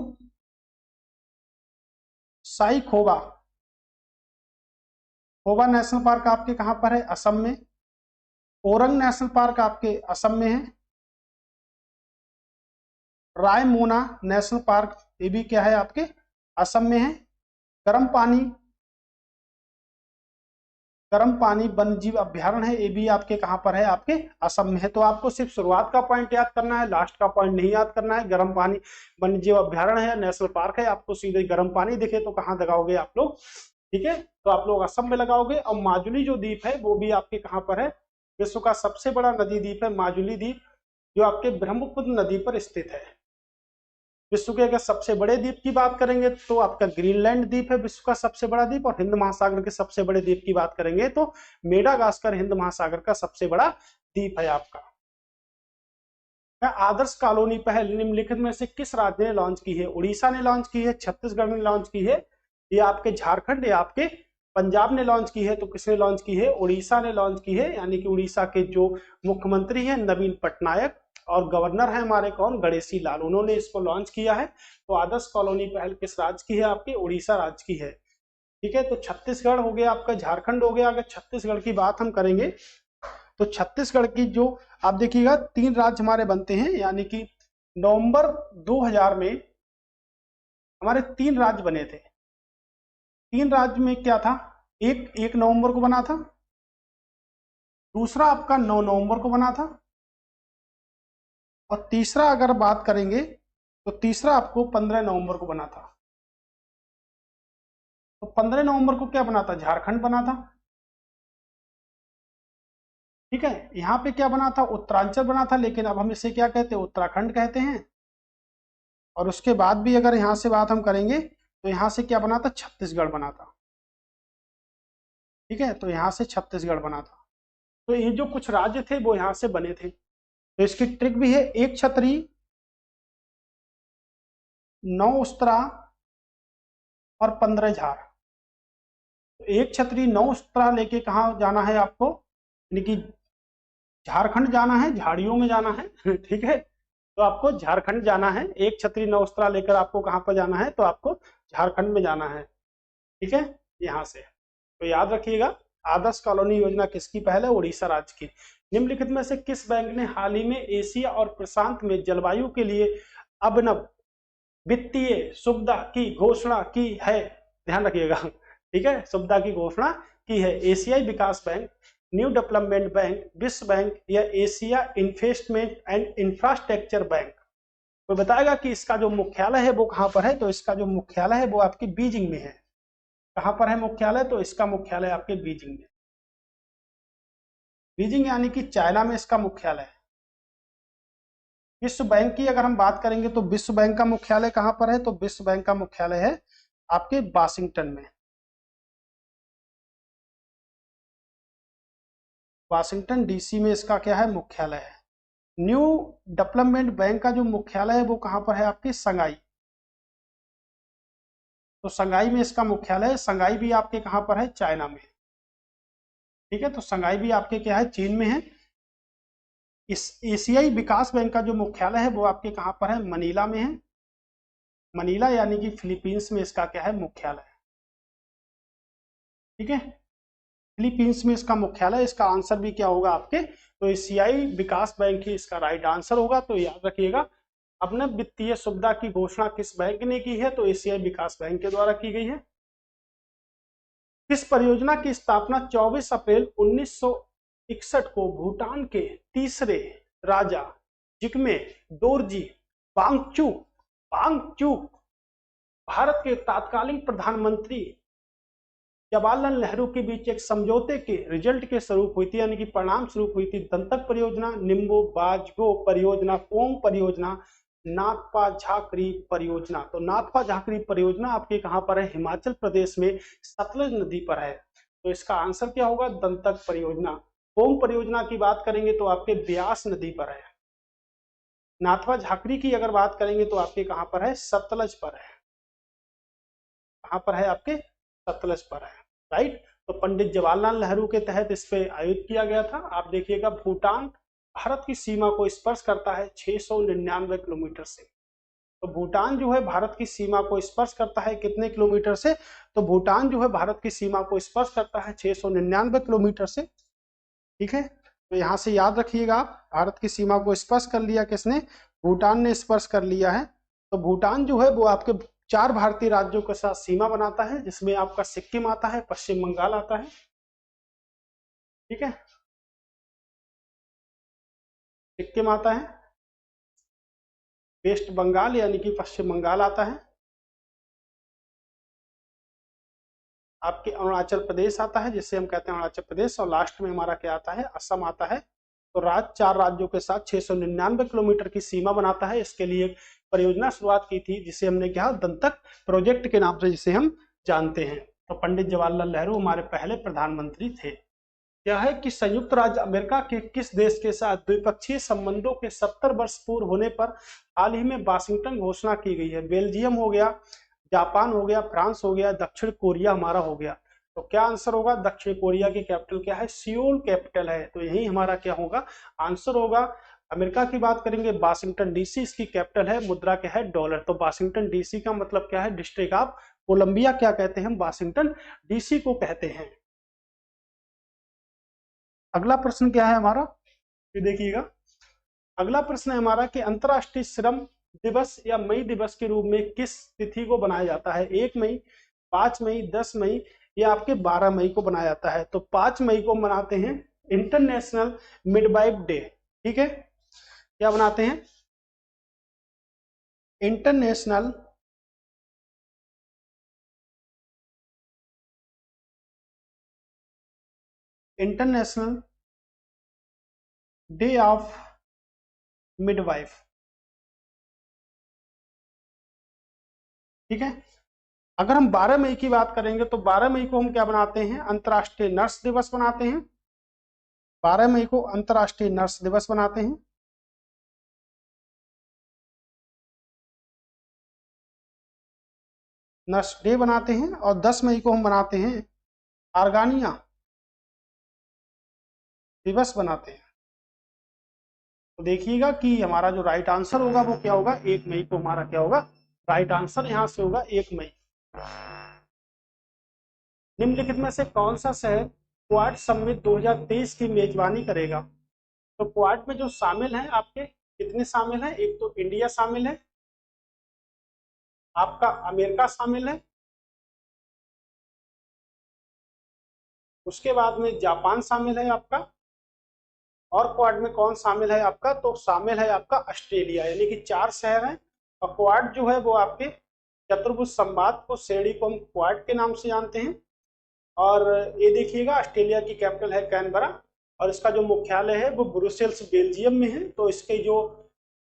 साई खोबा, खोबा नेशनल पार्क आपके कहां पर है? असम में। ओरंग नेशनल पार्क आपके असम में है। रायमोना नेशनल पार्क ये भी क्या है आपके? असम में है। गर्म पानी, गर्म पानी वन्य जीव अभ्यारण्य है, ये भी आपके कहां पर है? आपके असम में है। तो आपको सिर्फ शुरुआत का पॉइंट याद करना है, लास्ट का पॉइंट नहीं याद करना है। गर्म पानी वन्य जीव अभ्यारण्य है, नेशनल पार्क है, आपको सीधे गर्म पानी दिखे तो कहां लगाओगे आप लोग? ठीक है, तो आप लोग असम में लगाओगे। और माजुली जो द्वीप है वो भी आपके कहां पर है? विश्व का सबसे बड़ा नदी द्वीप है माजुली द्वीप, जो आपके ब्रह्मपुत्र नदी पर स्थित है। विश्व के अगर सबसे बड़े द्वीप की बात करेंगे तो आपका ग्रीनलैंड द्वीप है विश्व का सबसे बड़ा द्वीप, और हिंद महासागर के सबसे बड़े द्वीप की बात करेंगे तो मेडागास्कर हिंद महासागर का सबसे बड़ा द्वीप है आपका। आदर्श कॉलोनी पहल निम्नलिखित में से किस राज्य ने लॉन्च की है? उड़ीसा ने लॉन्च की है, छत्तीसगढ़ ने लॉन्च की है, या आपके झारखंड या आपके पंजाब ने लॉन्च की है? तो किसने लॉन्च की है? उड़ीसा ने लॉन्च की है, यानी कि उड़ीसा के जो मुख्यमंत्री हैं नवीन पटनायक और गवर्नर है हमारे कौन? गणेशी लाल, उन्होंने इसको लॉन्च किया है। तो आदर्श कॉलोनी पहल किस राज्य की है? आपके उड़ीसा राज्य की है। ठीक है, तो छत्तीसगढ़ हो गया आपका, झारखंड हो गया। अगर छत्तीसगढ़ की बात हम करेंगे तो छत्तीसगढ़ की जो आप देखिएगा 3 राज्य हमारे बनते हैं, यानी कि नवंबर 2000 में हमारे 3 राज्य बने थे। 3 राज्य में क्या था? एक 1 नवंबर को बना था, दूसरा आपका 9 नवंबर को बना था, और तीसरा अगर बात करेंगे तो तीसरा आपको 15 नवंबर को बना था। तो 15 नवंबर को क्या बना था? झारखंड बना था। ठीक है, यहाँ पे क्या बना था? उत्तरांचल बना था, लेकिन अब हम इसे क्या कहते हैं? उत्तराखंड कहते हैं। और उसके बाद भी अगर यहाँ से बात हम करेंगे तो यहाँ से क्या बना था? छत्तीसगढ़ बना था। ठीक है, तो यहाँ से छत्तीसगढ़ बना था। तो ये जो कुछ राज्य थे वो यहाँ से बने थे। तो इसकी ट्रिक भी है, 1 छतरी 9 उस्तरा और 15 झार। तो 1 छतरी 9 उस्तरा लेके कहाँ जाना है आपको? यानी कि झारखंड जाना है, झाड़ियों में जाना है। ठीक है, तो आपको झारखंड जाना है। 1 छतरी 9 उस्तरा लेकर आपको कहाँ पर जाना है? तो आपको झारखंड में जाना है। ठीक है, यहाँ से तो याद रखिएगा, आदर्श कॉलोनी योजना किसकी पहल है? उड़ीसा राज्य की। निम्नलिखित में से किस बैंक ने हाल ही में एशिया और प्रशांत में जलवायु के लिए अभिनव वित्तीय सुविधा की घोषणा की है, ध्यान रखिएगा, ठीक है, सुविधा की घोषणा की है? एशियाई विकास बैंक, न्यू डेवलपमेंट बैंक, विश्व बैंक या Asia investment and infrastructure bank? कोई बताएगा कि इसका जो मुख्यालय है वो कहां पर है? तो इसका जो मुख्यालय है वो आपकी बीजिंग में है। कहां पर है मुख्यालय? तो इसका मुख्यालय आपके बीजिंग में। बीजिंग यानी कि चाइना में इसका मुख्यालय है। विश्व बैंक की अगर हम बात करेंगे तो विश्व बैंक का मुख्यालय कहां पर है? तो विश्व बैंक का मुख्यालय है आपके वाशिंगटन में। वाशिंगटन डीसी में इसका क्या है? मुख्यालय है। न्यू डेवलपमेंट बैंक का जो मुख्यालय है वो कहां पर है? आपके शंघाई। तो शंघाई में इसका मुख्यालय है। शंघाई भी आपके कहां पर है? चाइना में। ठीक है, तो शंघाई भी आपके क्या है? चीन में है। इस एशियाई विकास बैंक का जो मुख्यालय है वो आपके कहां पर है? मनीला में है। मनीला यानी कि फिलीपींस में इसका क्या है? मुख्यालय है। ठीक है, फिलीपींस में इसका मुख्यालय। इसका आंसर भी क्या होगा आपके? तो एशियाई विकास बैंक ही इसका राइट आंसर होगा। तो याद रखिएगा, अपने वित्तीय सुविधा की घोषणा किस बैंक ने की है? तो एशियाई विकास बैंक के द्वारा की गई है। किस परियोजना की स्थापना 24 अप्रैल 1961 को भूटान के तीसरे राजा जिग्मे डोरजी वांगचुक भारत के तत्कालीन प्रधानमंत्री जवाहरलाल नेहरू के बीच एक समझौते के रिजल्ट के स्वरूप हुई थी, यानी कि परिणाम स्वरूप हुई थी? दंतक परियोजना, निम्बू बाजगो परियोजना, पोंग परियोजना, नाथपा झाकरी परियोजना? तो नाथपा झाकरी परियोजना आपके कहां पर है? हिमाचल प्रदेश में सतलज नदी पर है। तो इसका आंसर क्या होगा? दंतक परियोजना। पोंग परियोजना की बात करेंगे तो आपके ब्यास नदी पर है। नाथपा झाकरी की अगर बात करेंगे तो आपके कहां पर है? सतलज पर है। कहां पर है? आपके सतलज पर है। राइट, तो पंडित जवाहरलाल नेहरू के तहत इस पे आयोजित किया गया था। आप देखिएगा, भूटान भारत की सीमा को स्पर्श करता है 699 किलोमीटर से। तो भूटान जो है भारत की सीमा को स्पर्श करता है कितने किलोमीटर से? तो भूटान जो है भारत की सीमा को स्पर्श करता है 699 किलोमीटर से। ठीक है, तो यहां से याद रखिएगा, भारत की सीमा को स्पर्श कर लिया किसने? भूटान ने स्पर्श कर लिया है। तो भूटान जो है वो आपके 4 भारतीय राज्यों के साथ सीमा बनाता है, जिसमें आपका सिक्किम आता है, पश्चिम बंगाल आता है। ठीक है, सिक्किम आता है, वेस्ट बंगाल यानी कि पश्चिम बंगाल आता है, आपके अरुणाचल प्रदेश आता है जिसे हम कहते हैं अरुणाचल प्रदेश, और लास्ट में हमारा क्या आता है? असम आता है। तो 4 राज्यों के साथ 699 किलोमीटर की सीमा बनाता है। इसके लिए एक परियोजना शुरुआत की थी जिसे हमने क्या? दंतक प्रोजेक्ट के नाम से जिसे हम जानते हैं। तो पंडित जवाहरलाल नेहरू हमारे पहले प्रधानमंत्री थे। क्या है कि संयुक्त राज्य अमेरिका के किस देश के साथ द्विपक्षीय संबंधों के 70 वर्ष पूर्ण होने पर हाल ही में वाशिंगटन घोषणा की गई है? बेल्जियम हो गया, जापान हो गया, फ्रांस हो गया, दक्षिण कोरिया हमारा हो गया। तो क्या आंसर होगा? दक्षिण कोरिया की कैपिटल क्या है? सियोल कैपिटल है। तो यही हमारा क्या होगा? आंसर होगा। अमेरिका की बात करेंगे, वाशिंगटन डीसी इसकी कैपिटल है, मुद्रा क्या है? डॉलर। तो वाशिंगटन डीसी का मतलब क्या है? डिस्ट्रिक्ट ऑफ कोलंबिया क्या कहते हैं? हम वाशिंगटन डीसी को कहते हैं। अगला प्रश्न क्या है हमारा? ये देखिएगा, अगला प्रश्न है हमारा कि अंतरराष्ट्रीय श्रम दिवस या मई दिवस के रूप में किस तिथि को बनाया जाता है? 1 मई, 5 मई, 10 मई या आपके 12 मई को बनाया जाता है? तो 5 मई को मनाते हैं इंटरनेशनल मिडवाइफ डे। ठीक है, क्या बनाते हैं? International international day of midwife. ठीक है, अगर हम 12 मई की बात करेंगे तो 12 मई को हम क्या बनाते हैं? अंतरराष्ट्रीय नर्स दिवस बनाते हैं। 12 मई को अंतरराष्ट्रीय नर्स दिवस बनाते हैं। नर्स डे बनाते हैं। और 10 मई को हम बनाते हैं आर्गानिया दिवस बनाते हैं। तो देखिएगा कि हमारा जो राइट आंसर होगा वो क्या होगा? 1 मई को हमारा क्या होगा? राइट आंसर यहां से होगा 1 मई। निम्नलिखित में से कौन सा शहर क्वाड समिट 2023 की मेजबानी करेगा? तो क्वाड में जो शामिल हैं आपके कितने शामिल हैं? एक तो इंडिया शामिल है, आपका अमेरिका शामिल है, उसके बाद में जापान शामिल है आपका, और क्वाड में कौन शामिल है आपका, तो शामिल है आपका ऑस्ट्रेलिया, यानी कि 4 शहर हैं। और क्वाड जो है वो आपके चतुर्भुज संवाद को, श्रेणी को हम क्वाड के नाम से जानते हैं। और ये देखिएगा ऑस्ट्रेलिया की कैपिटल है कैनबरा, और इसका जो मुख्यालय है वो ब्रुसेल्स बेल्जियम में है। तो इसके जो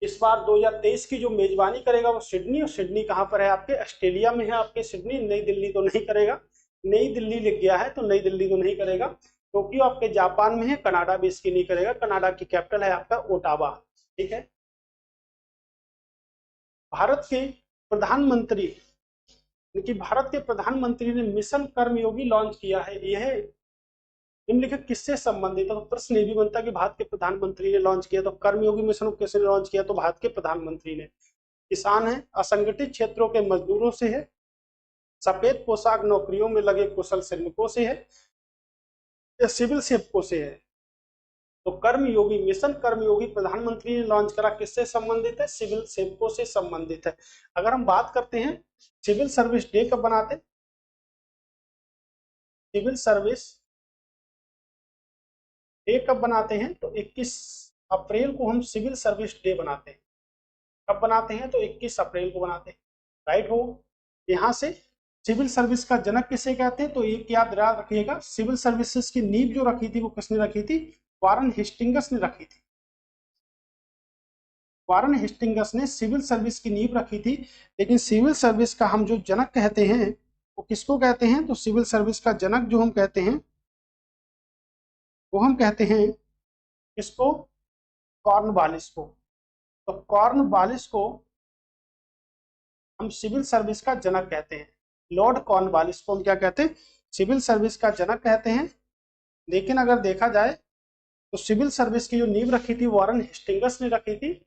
इस बार 2023 की जो मेजबानी करेगा वो सिडनी, और सिडनी कहाँ पर है आपके, ऑस्ट्रेलिया में है आपके सिडनी। नई दिल्ली तो नहीं करेगा, नई दिल्ली लिख गया है तो नई दिल्ली तो नहीं करेगा। टोक्यो आपके जापान में है, कनाडा भी इसकी नहीं करेगा, कनाडा की कैपिटल है आपका ओटावा। ठीक है। भारत के प्रधानमंत्री, कि भारत के प्रधानमंत्री ने मिशन कर्मयोगी लॉन्च किया है, यह निम्नलिखित किससे संबंधित है। तो प्रश्न ये भी बनता है कि भारत के प्रधानमंत्री ने लॉन्च किया, तो कर्मयोगी मिशन को किसने लॉन्च किया, तो भारत के प्रधानमंत्री ने। किसान है, असंगठित क्षेत्रों के मजदूरों से है, सफेद पोशाक नौकरियों में लगे कुशल श्रमिकों से है, या सिविल सेवकों से है। तो कर्मयोगी मिशन, कर्मयोगी प्रधानमंत्री ने लॉन्च करा, किससे संबंधित है, सिविल सेवकों से संबंधित है। अगर हम बात करते हैं सिविल सर्विस डे कब बनाते, सिविल सर्विस डे कब बनाते हैं, तो 21 अप्रैल को हम सिविल सर्विस डे बनाते हैं। कब बनाते हैं, तो 21 अप्रैल को बनाते हैं। राइट हो। यहाँ से सिविल सर्विस का जनक किसे कहते हैं, तो एक याद रखिएगा, सिविल सर्विसेज की नींव जो रखी थी वो किसने रखी थी, वारन हेस्टिंग्स ने रखी थी। वारन हेस्टिंग्स ने सिविल सर्विस की नींव रखी थी। लेकिन सिविल सर्विस का हम जो जनक कहते हैं वो किसको कहते हैं, तो सिविल सर्विस का जनक जो हम कहते हैं वो हम कहते हैं किसको, कॉर्नवालिस को। तो कॉर्नवालिस को हम सिविल सर्विस का जनक कहते हैं। लॉर्ड कॉर्नवालिस को हम क्या कहते हैं, सिविल सर्विस का जनक कहते हैं। लेकिन अगर देखा जाए तो सिविल सर्विस की जो नींव रखी थी वारन हेस्टिंग्स ने रखी थी।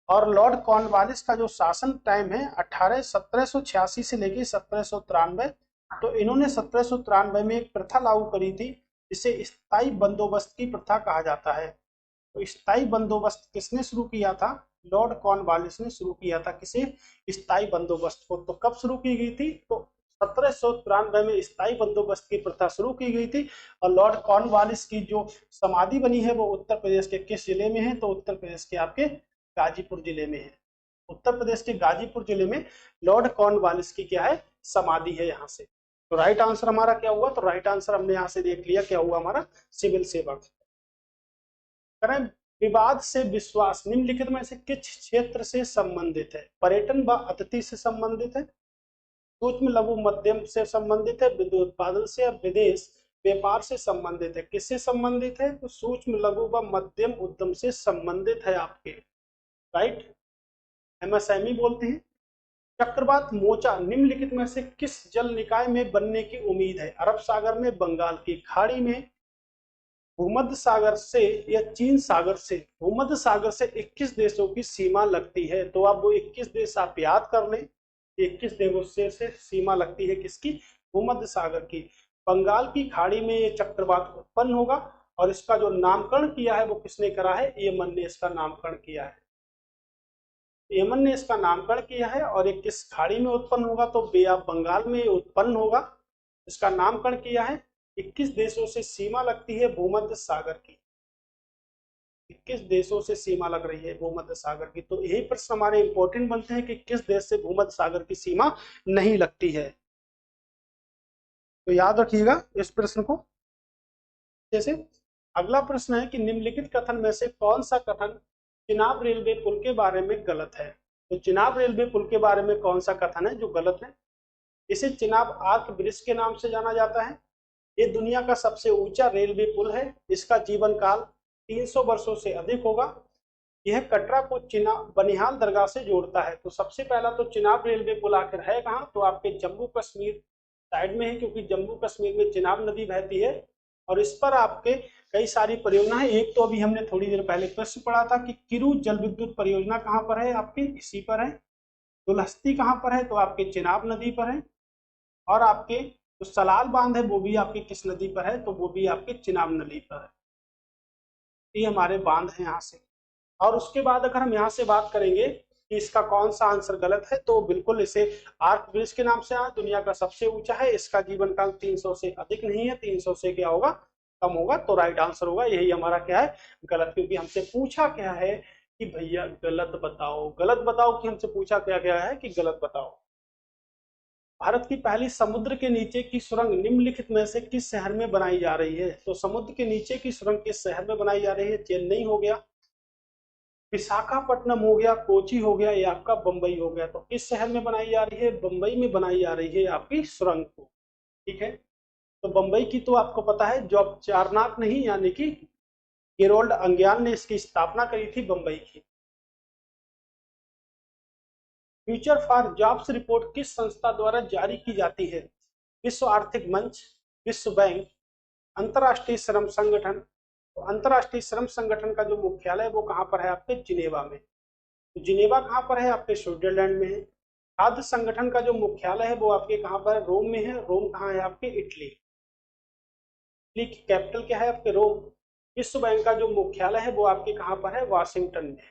और लॉर्ड कॉर्नवालिस का जो शासन टाइम है 1786 से लेकर 1793, तो इन्होंने 1793 में एक प्रथा लागू करी थी जिसे स्थायी बंदोबस्त की प्रथा कहा जाता है। तो स्थायी बंदोबस्त किसने शुरू किया था, लॉर्ड कॉर्नवालिस ने शुरू किया था। किसे, स्थायी बंदोबस्त को। तो कब शुरू की गई थी, तो 1793 में स्थायी बंदोबस्त की प्रथा शुरू की गई थी। और लॉर्ड कॉर्नवालिस की जो समाधि बनी है वो उत्तर प्रदेश के किस जिले में है, तो उत्तर प्रदेश के आपके गाजीपुर जिले में है। उत्तर प्रदेश के गाजीपुर जिले में लॉर्ड कॉर्नवालिस की क्या है, समाधि है यहाँ से। तो राइट आंसर हमारा क्या हुआ, तो राइट आंसर हमने यहाँ से देख लिया क्या हुआ हमारा, सिविल सेवक। करें विवाद से विश्वास निम्नलिखित में से किस क्षेत्र से संबंधित है, पर्यटन व अतिथि से संबंधित है, सूक्ष्म लघु मध्यम से संबंधित है, विद्युत उत्पादन से, विदेश व्यापार से संबंधित है। किससे संबंधित है, तो सूक्ष्म लघु व मध्यम उद्यम से संबंधित है आपके। राइट, एमएसएमई बोलते हैं। चक्रवात मोचा निम्नलिखित में से किस जल निकाय में बनने की उम्मीद है, अरब सागर में, बंगाल की खाड़ी में, भूमध्य सागर से, या चीन सागर से। भूमध्य सागर से 21 देशों की सीमा लगती है। तो आप वो 21 देश आप याद कर लें, 21 देशों से सीमा लगती है किसकी, भूमध्य सागर की। बंगाल की खाड़ी में ये चक्रवात उत्पन्न होगा, और इसका जो नामकरण किया है वो किसने करा है, यमन ने इसका नामकरण किया है। यमन ने इसका नामकरण किया है। और ये किस खाड़ी में उत्पन्न होगा, तो बे ऑफ बंगाल में उत्पन्न होगा। इसका नामकरण किया है। 21 देशों से सीमा लगती है भूमध्य सागर की, 21 देशों से सीमा लग रही है भूमध्य सागर की। तो यही प्रश्न हमारे इंपॉर्टेंट बनते हैं कि किस देश से भूमध्य सागर की सीमा नहीं लगती है। तो याद रखिएगा इस प्रश्न को। जैसे अगला प्रश्न है कि निम्नलिखित कथन में से कौन सा कथन चिनाब रेलवे पुल के बारे में गलत है। तो चिनाब रेलवे पुल के बारे में कौन सा कथन है जो गलत है। इसे चिनाब आर्क ब्रिज के नाम से जाना जाता है। ये दुनिया का सबसे ऊंचा रेलवे पुल है। इसका जीवन काल 300 वर्षों से अधिक होगा। यह कटरा को चिनाब बनिहाल दरगाह से जोड़ता है। तो सबसे पहला तो चिनाब रेलवे पुल आखिर है कहाँ, तो आपके जम्मू कश्मीर साइड में है, क्योंकि जम्मू कश्मीर में चिनाब नदी बहती है। और इस पर आपके कई सारी परियोजना है। एक तो अभी हमने थोड़ी देर पहले प्रश्न पढ़ा था कि किरू जल विद्युत परियोजना कहाँ पर है, आपके इसी पर है। दुलहस्ती कहाँ पर है, तो आपके चिनाब नदी पर है। और आपके जो सलाल बांध है वो भी आपके किस नदी पर है, तो वो भी आपके चिनाब नदी पर है। ये हमारे बांध है यहाँ से। और उसके बाद अगर हम यहाँ से बात करेंगे कि इसका कौन सा आंसर गलत है, तो बिल्कुल इसे आर्क ब्रिज के नाम से दुनिया का सबसे ऊंचा है, इसका जीवन काल 300 से अधिक नहीं है, 300 से क्या होगा, कम होगा, तो राइट आंसर होगा यही हमारा क्या है, गलत, क्योंकि हमसे पूछा क्या है कि भैया गलत बताओ, गलत बताओ, कि हमसे पूछा क्या गया है कि गलत बताओ। भारत की पहली समुद्र के नीचे की सुरंग निम्नलिखित में से किस शहर में बनाई जा रही है, तो समुद्र के नीचे की सुरंग किस शहर में बनाई जा रही है, चेन्नई हो गया, विशाखापट्टनम हो गया, कोची हो गया, या आपका बंबई हो गया। तो किस शहर में बनाई जा रही है, बंबई में बनाई जा रही है आपकी सुरंग को, ठीक है। तो बंबई की तो आपको पता है, जॉब चारनाक नहीं, यानी कि गेरोल्ड अंग्यान ने इसकी स्थापना करी थी बंबई की। फ्यूचर फॉर जॉब्स रिपोर्ट किस संस्था द्वारा जारी की जाती है, विश्व आर्थिक मंच, विश्व बैंक, अंतरराष्ट्रीय श्रम संगठन। तो अंतरराष्ट्रीय श्रम संगठन का जो मुख्यालय वो कहाँ पर है, आपके जिनेवा में। तो जिनेवा कहाँ पर है, आपके स्विट्जरलैंड में है। खाद्य संगठन का जो मुख्यालय है वो आपके कहाँ पर है, रोम में है। रोम कहाँ है, आपके इटली। इटली की कैपिटल क्या है, आपके रोम। विश्व बैंक का जो मुख्यालय है वो आपके कहाँ पर है, वाशिंगटन में,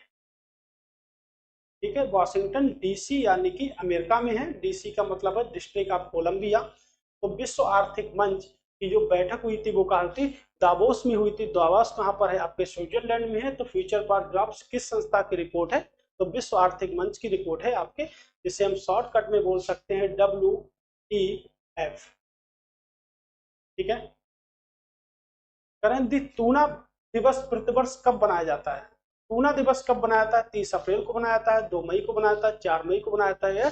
ठीक है। वाशिंगटन डीसी यानी कि अमेरिका में है, डीसी का मतलब है डिस्ट्रिक्ट ऑफ कोलंबिया। तो विश्व आर्थिक मंच की जो बैठक हुई थी वो कहाँ थी, दावोस में हुई थी। दावोस कहाँ पर है, आपके स्विट्जरलैंड में है। तो फ्यूचर फॉर जॉब्स किस संस्था की रिपोर्ट है, तो विश्व आर्थिक मंच की रिपोर्ट है आपके, जिसे हम शॉर्टकट में बोल सकते हैं WEF, ठीक है। करण दी टूना दिवस प्रतिवर्ष कब बनाया जाता है, टूना दिवस कब बनाया जाता है, 30 अप्रैल को बनाया जाता है, 2 मई को बनाया जाता है, 4 मई को बनाया जाता है, या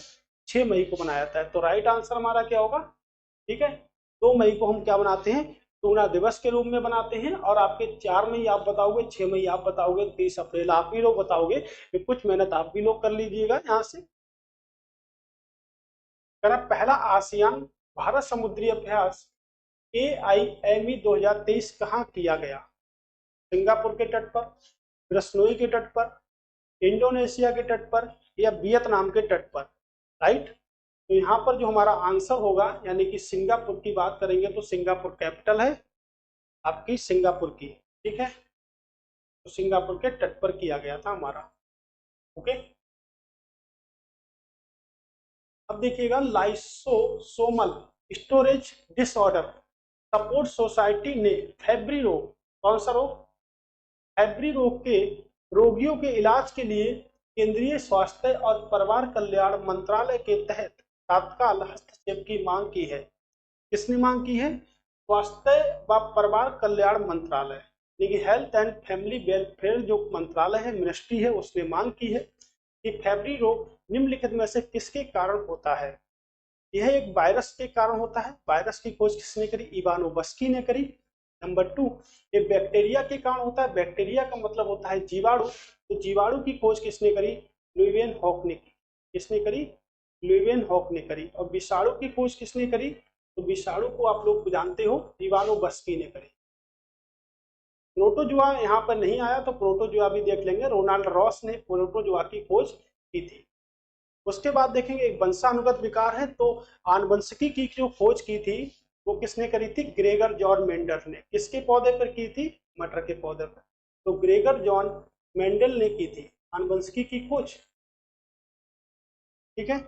6 मई को बनाया जाता है। तो राइट आंसर हमारा क्या होगा, ठीक है। 2 मई को हम क्या बनाते हैं, टूना दिवस के रूप में बनाते हैं। और आपके 4 मई आप बताओगे, 6 मई आप बताओगे, 30 अप्रैल आप भी लोग बताओगे, कुछ मेहनत आप भी लोग कर लीजिएगा यहाँ से। पहला आसियान भारत समुद्री अभ्यास AIME 2023 कहाँ किया गया, सिंगापुर के तट पर, रसनोई के तट पर, इंडोनेशिया के तट पर, या वियतनाम के तट पर, राइट। तो यहाँ पर जो हमारा आंसर होगा, यानी कि सिंगापुर की बात करेंगे तो सिंगापुर कैपिटल है आपकी सिंगापुर की, ठीक है। तो सिंगापुर के तट पर किया गया था हमारा, ओके। अब देखिएगा, lysosomal storage disorder support society ने फैब्री रोग, कौन सा रोग, फैब्री रोग के रोगियों के इलाज के लिए केंद्रीय स्वास्थ्य और परिवार कल्याण मंत्रालय के तहत तत्काल हस्तक्षेप की मांग की है। किसने मांग की है, स्वास्थ्य व परिवार कल्याण मंत्रालय, यानी हेल्थ एंड फैमिली वेलफेयर जो मंत्रालय है, मिनिस्ट्री है, उसने मांग की है कि फैब्री रोग निम्नलिखित में से किसके कारण होता है। यह एक वायरस के कारण होता है। वायरस की खोज किसने करी, इवानोवस्की ने करी। नंबर 2, ये बैक्टीरिया के कारण होता है। बैक्टीरिया का मतलब होता है जीवाणु, तो जीवाणु की खोज किसने करी, लुईवेन हॉक ने की। किसने करी, लुईवेन हॉक ने करी। और विषाणु की खोज किसने करी, तो विषाणु को आप लोग जानते हो, इवानोवस्की ने करी। प्रोटोजुआ यहाँ पर नहीं आया, तो प्रोटोजुआ भी देख लेंगे, रोनाल्ड रॉस ने प्रोटोजुआ की खोज की थी। उसके बाद देखेंगे एक वंशानुगत विकार है, तो आनुवंशिकी की जो खोज की थी वो किसने करी थी, ग्रेगर जॉन मेंडल ने। किसके पौधे पर की थी, मटर के पौधे पर। तो ग्रेगर जॉन मेंडल ने की थी आनुवंशिकी की खोज, ठीक है।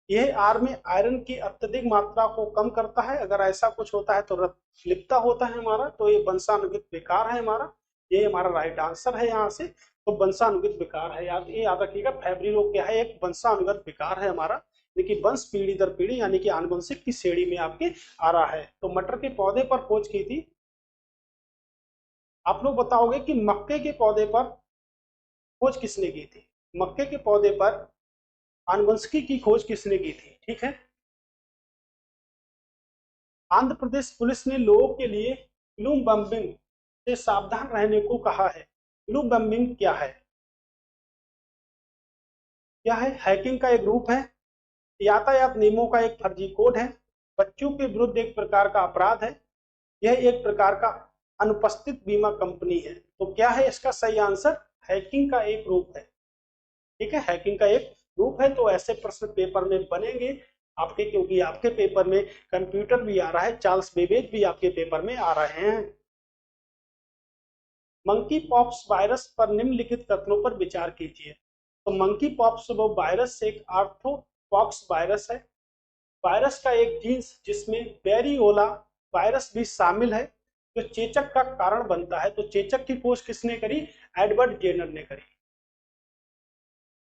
यह आर में आयरन की अत्यधिक मात्रा को कम करता है। अगर ऐसा कुछ होता है तो रक्तलिप्ता होता है हमारा, तो ये वंशानुगत विकार है हमारा, ये हमारा राइट आंसर है यहाँ से। तो वंशानुगत विकार है, याद रखिएगा, फैब्री रोग क्या है, एक वंशानुगत विकार है हमारा, लेकिन वंश पीढ़ी दर पीढ़ी यानी कि आनुवंशिक की श्रेणी में आपके आ रहा है। तो मटर के पौधे पर खोज की थी। आप लोग बताओगे कि मक्के के पौधे पर खोज किसने की थी, मक्के के पौधे पर आनुवंशिकी की खोज किसने की थी, ठीक है। आंध्र प्रदेश पुलिस ने लोगों के लिए ग्लूम बम्बिंग से सावधान रहने को कहा है। ग्लूम बम्बिंग क्या है, क्या है, हैकिंग का एक रूप है, यातायात नियमों का एक फर्जी कोड है, बच्चों के विरुद्ध एक प्रकार का अपराध है, यह एक प्रकार का अनुपस्थित बीमा कंपनी है। तो क्या है इसका सही आंसर, हैकिंग का एक रूप है, ठीक है, हैकिंग का एक रूप है। तो ऐसे प्रश्न पेपर में बनेंगे आपके, क्योंकि आपके पेपर में कंप्यूटर भी आ रहा है, चार्ल्स बेबेज भी आपके पेपर में आ रहे हैं। मंकी पॉक्स वायरस पर निम्नलिखित कथनों पर विचार कीजिए। तो मंकी पॉक्स वो वायरस एक आर्थ्रोपॉक्स वायरस है। वायरस का एक जीन्स जिसमें वेरियोला वायरस भी शामिल है जो चेचक का कारण बनता है। तो चेचक की खोज किसने करी? एडवर्ड जेनर ने करी।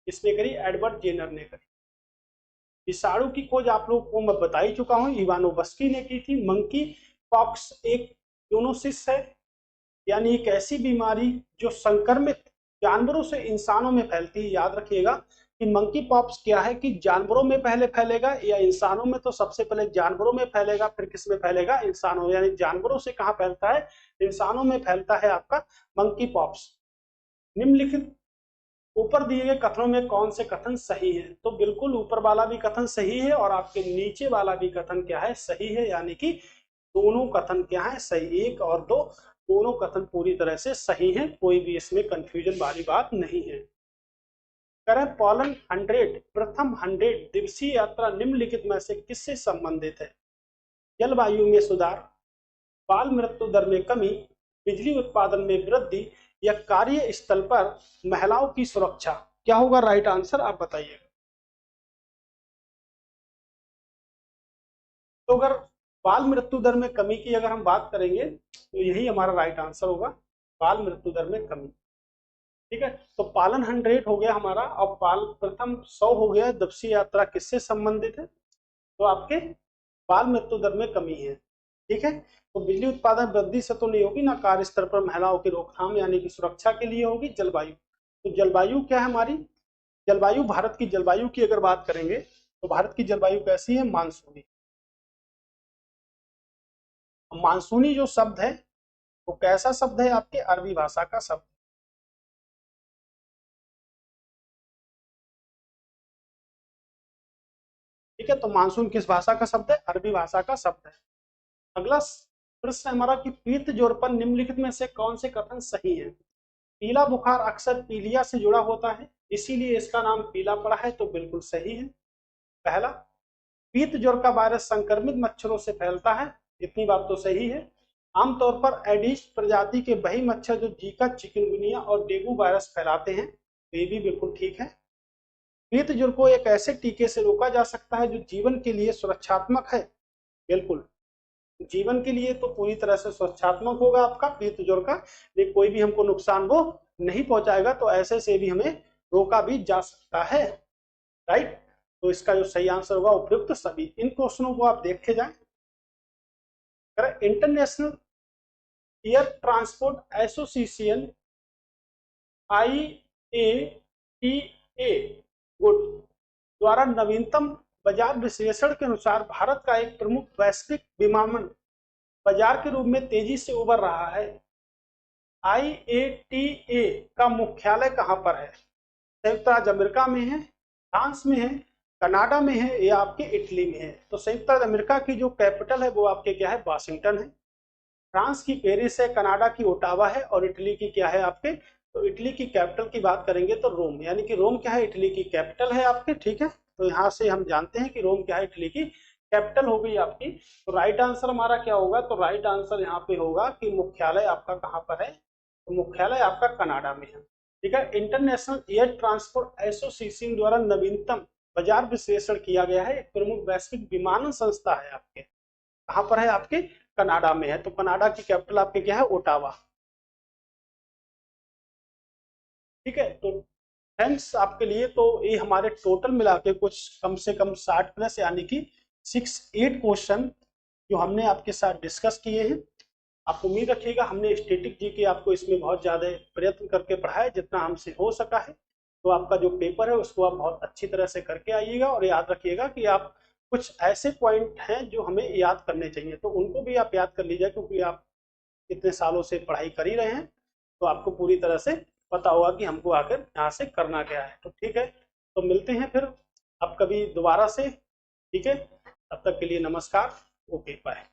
किसने करी? एडवर्ड जेनर ने करी। विषाणु की खोज आप लोगों को मैं बता ही चुका हूं, इवानोवस्की ने की थी। मंकी पॉक्स एक ज़ूनोसिस है, यानी एक ऐसी बीमारी जो संक्रमित जानवरों से इंसानों में फैलती है। याद रखिएगा कि मंकी पॉक्स क्या है कि जानवरों में पहले फैलेगा या इंसानों में, तो सबसे पहले जानवरों में फैलेगा, फिर किस में फैलेगा? इंसानों। यानी जानवरों से कहां फैलता है? इंसानों में फैलता है आपका मंकी पॉक्स। निम्नलिखित ऊपर दिए गए कथनों में कौन से कथन सही है? तो बिल्कुल ऊपर वाला भी कथन सही है और आपके नीचे वाला भी कथन क्या है? सही है। यानी कि दोनों कथन क्या है? सही। एक और दो दोनों कथन पूरी तरह से सही हैं, कोई भी इसमें कंफ्यूजन वाली बात नहीं है। करें पोलन 100 प्रथम 100 दिवसीय यात्रा निम्नलिखित में से किससे संबंधित है? जलवायु में सुधार, बाल मृत्यु दर में कमी, बिजली उत्पादन में वृद्धि या कार्य स्थल पर महिलाओं की सुरक्षा। क्या होगा राइट आंसर? आप बताइए। तो अगर बाल मृत्यु दर में कमी की अगर हम बात करेंगे तो यही हमारा राइट आंसर होगा, बाल मृत्यु दर में कमी। ठीक है, तो पालन 100 हो गया हमारा और पाल प्रथम 100 हो गया। दिवसीय यात्रा किससे संबंधित है? तो आपके बाल मृत्यु दर में कमी है। ठीक है, तो बिजली उत्पादन वृद्धि से तो नहीं होगी ना, कार्य स्तर पर महिलाओं की रोकथाम यानी कि सुरक्षा के लिए होगी। जलवायु, तो जलवायु क्या है हमारी? जलवायु, भारत की जलवायु की अगर बात करेंगे तो भारत की जलवायु कैसी है? मानसूनी। मानसूनी जो शब्द है वो कैसा शब्द है? आपके अरबी भाषा का शब्द। ठीक है, तो मानसून किस भाषा का शब्द है? अरबी भाषा का शब्द है। अगला प्रश्न हमारा कि पीत ज्वर निम्नलिखित में से कौन से कथन सही है? पीला बुखार अक्सर पीलिया से जुड़ा होता है, इसीलिए इसका नाम पीला पड़ा है। तो बिल्कुल सही है पहला। पीत ज्वर का वायरस संक्रमित मच्छरों से फैलता है, इतनी बात तो सही है। आमतौर पर एडिस प्रजाति के वही मच्छर जो जीका, चिकनगुनिया और डेंगू वायरस फैलाते हैं, तो ये भी बिल्कुल ठीक है। पीत ज्वर को एक ऐसे टीके से रोका जा सकता है जो जीवन के लिए सुरक्षात्मक है। बिल्कुल, जीवन के लिए तो पूरी तरह से सुरक्षात्मक होगा आपका पीत ज्वर का, लेकिन कोई भी हमको नुकसान वो नहीं पहुंचाएगा, तो ऐसे से भी हमें रोका भी जा सकता है। राइट, तो इसका जो सही आंसर होगा उपयुक्त सभी। इन क्वेश्चनों को आप देखे जाएं। International air transport association IATA good द्वारा नवीनतम बाजार विश्लेषण के अनुसार भारत का एक प्रमुख वैश्विक विमानन बाजार के रूप में तेजी से उभर रहा है। IATA का मुख्यालय कहां पर है? संयुक्त राज्य अमेरिका में है, फ्रांस में है, कनाडा में है या आपके इटली में है? तो संयुक्त राज्य अमेरिका की जो कैपिटल है वो आपके क्या है? वाशिंगटन है। फ्रांस की पेरिस है, कनाडा की ओटावा है और इटली की क्या है आपके? तो इटली की कैपिटल की बात करेंगे तो रोम, यानी कि रोम क्या है? इटली की कैपिटल है आपके। ठीक है, तो यहाँ से हम जानते हैं कि रोम क्या है? इटली की कैपिटल हो गई आपकी। तो राइट आंसर हमारा क्या होगा? तो राइट आंसर यहाँ पे होगा कि मुख्यालय आपका कहाँ पर है? तो मुख्यालय आपका कनाडा में है। ठीक है, इंटरनेशनल एयर ट्रांसपोर्ट एसोसिएशन द्वारा नवीनतम बाजार विश्लेषण किया गया है, एक प्रमुख वैश्विक विमानन संस्था है आपके। कहां पर है? आपके कनाडा में है। तो कनाडा की कैपिटल आपके क्या है? ओटावा। ठीक है, तो थैंक्स आपके लिए। तो ये हमारे टोटल मिला के कुछ कम से कम 60 प्लस यानी कि 68 क्वेश्चन जो हमने आपके साथ डिस्कस किए हैं। आप उम्मीद रखिएगा हमने स्टैटिक जीके आपको इसमें बहुत ज़्यादा प्रयत्न करके पढ़ाया जितना हमसे हो सका है। तो आपका जो पेपर है उसको आप बहुत अच्छी तरह से करके आइएगा और याद रखिएगा कि आप कुछ ऐसे पॉइंट हैं जो हमें याद करने चाहिए, तो उनको भी आप याद कर लीजिए, क्योंकि आप इतने सालों से पढ़ाई कर ही रहे हैं तो आपको पूरी तरह से पता होगा कि हमको आखिर यहाँ से करना क्या है। तो ठीक है, तो मिलते हैं फिर अब कभी दोबारा से। ठीक है, तब तक के लिए नमस्कार, ओके बाय।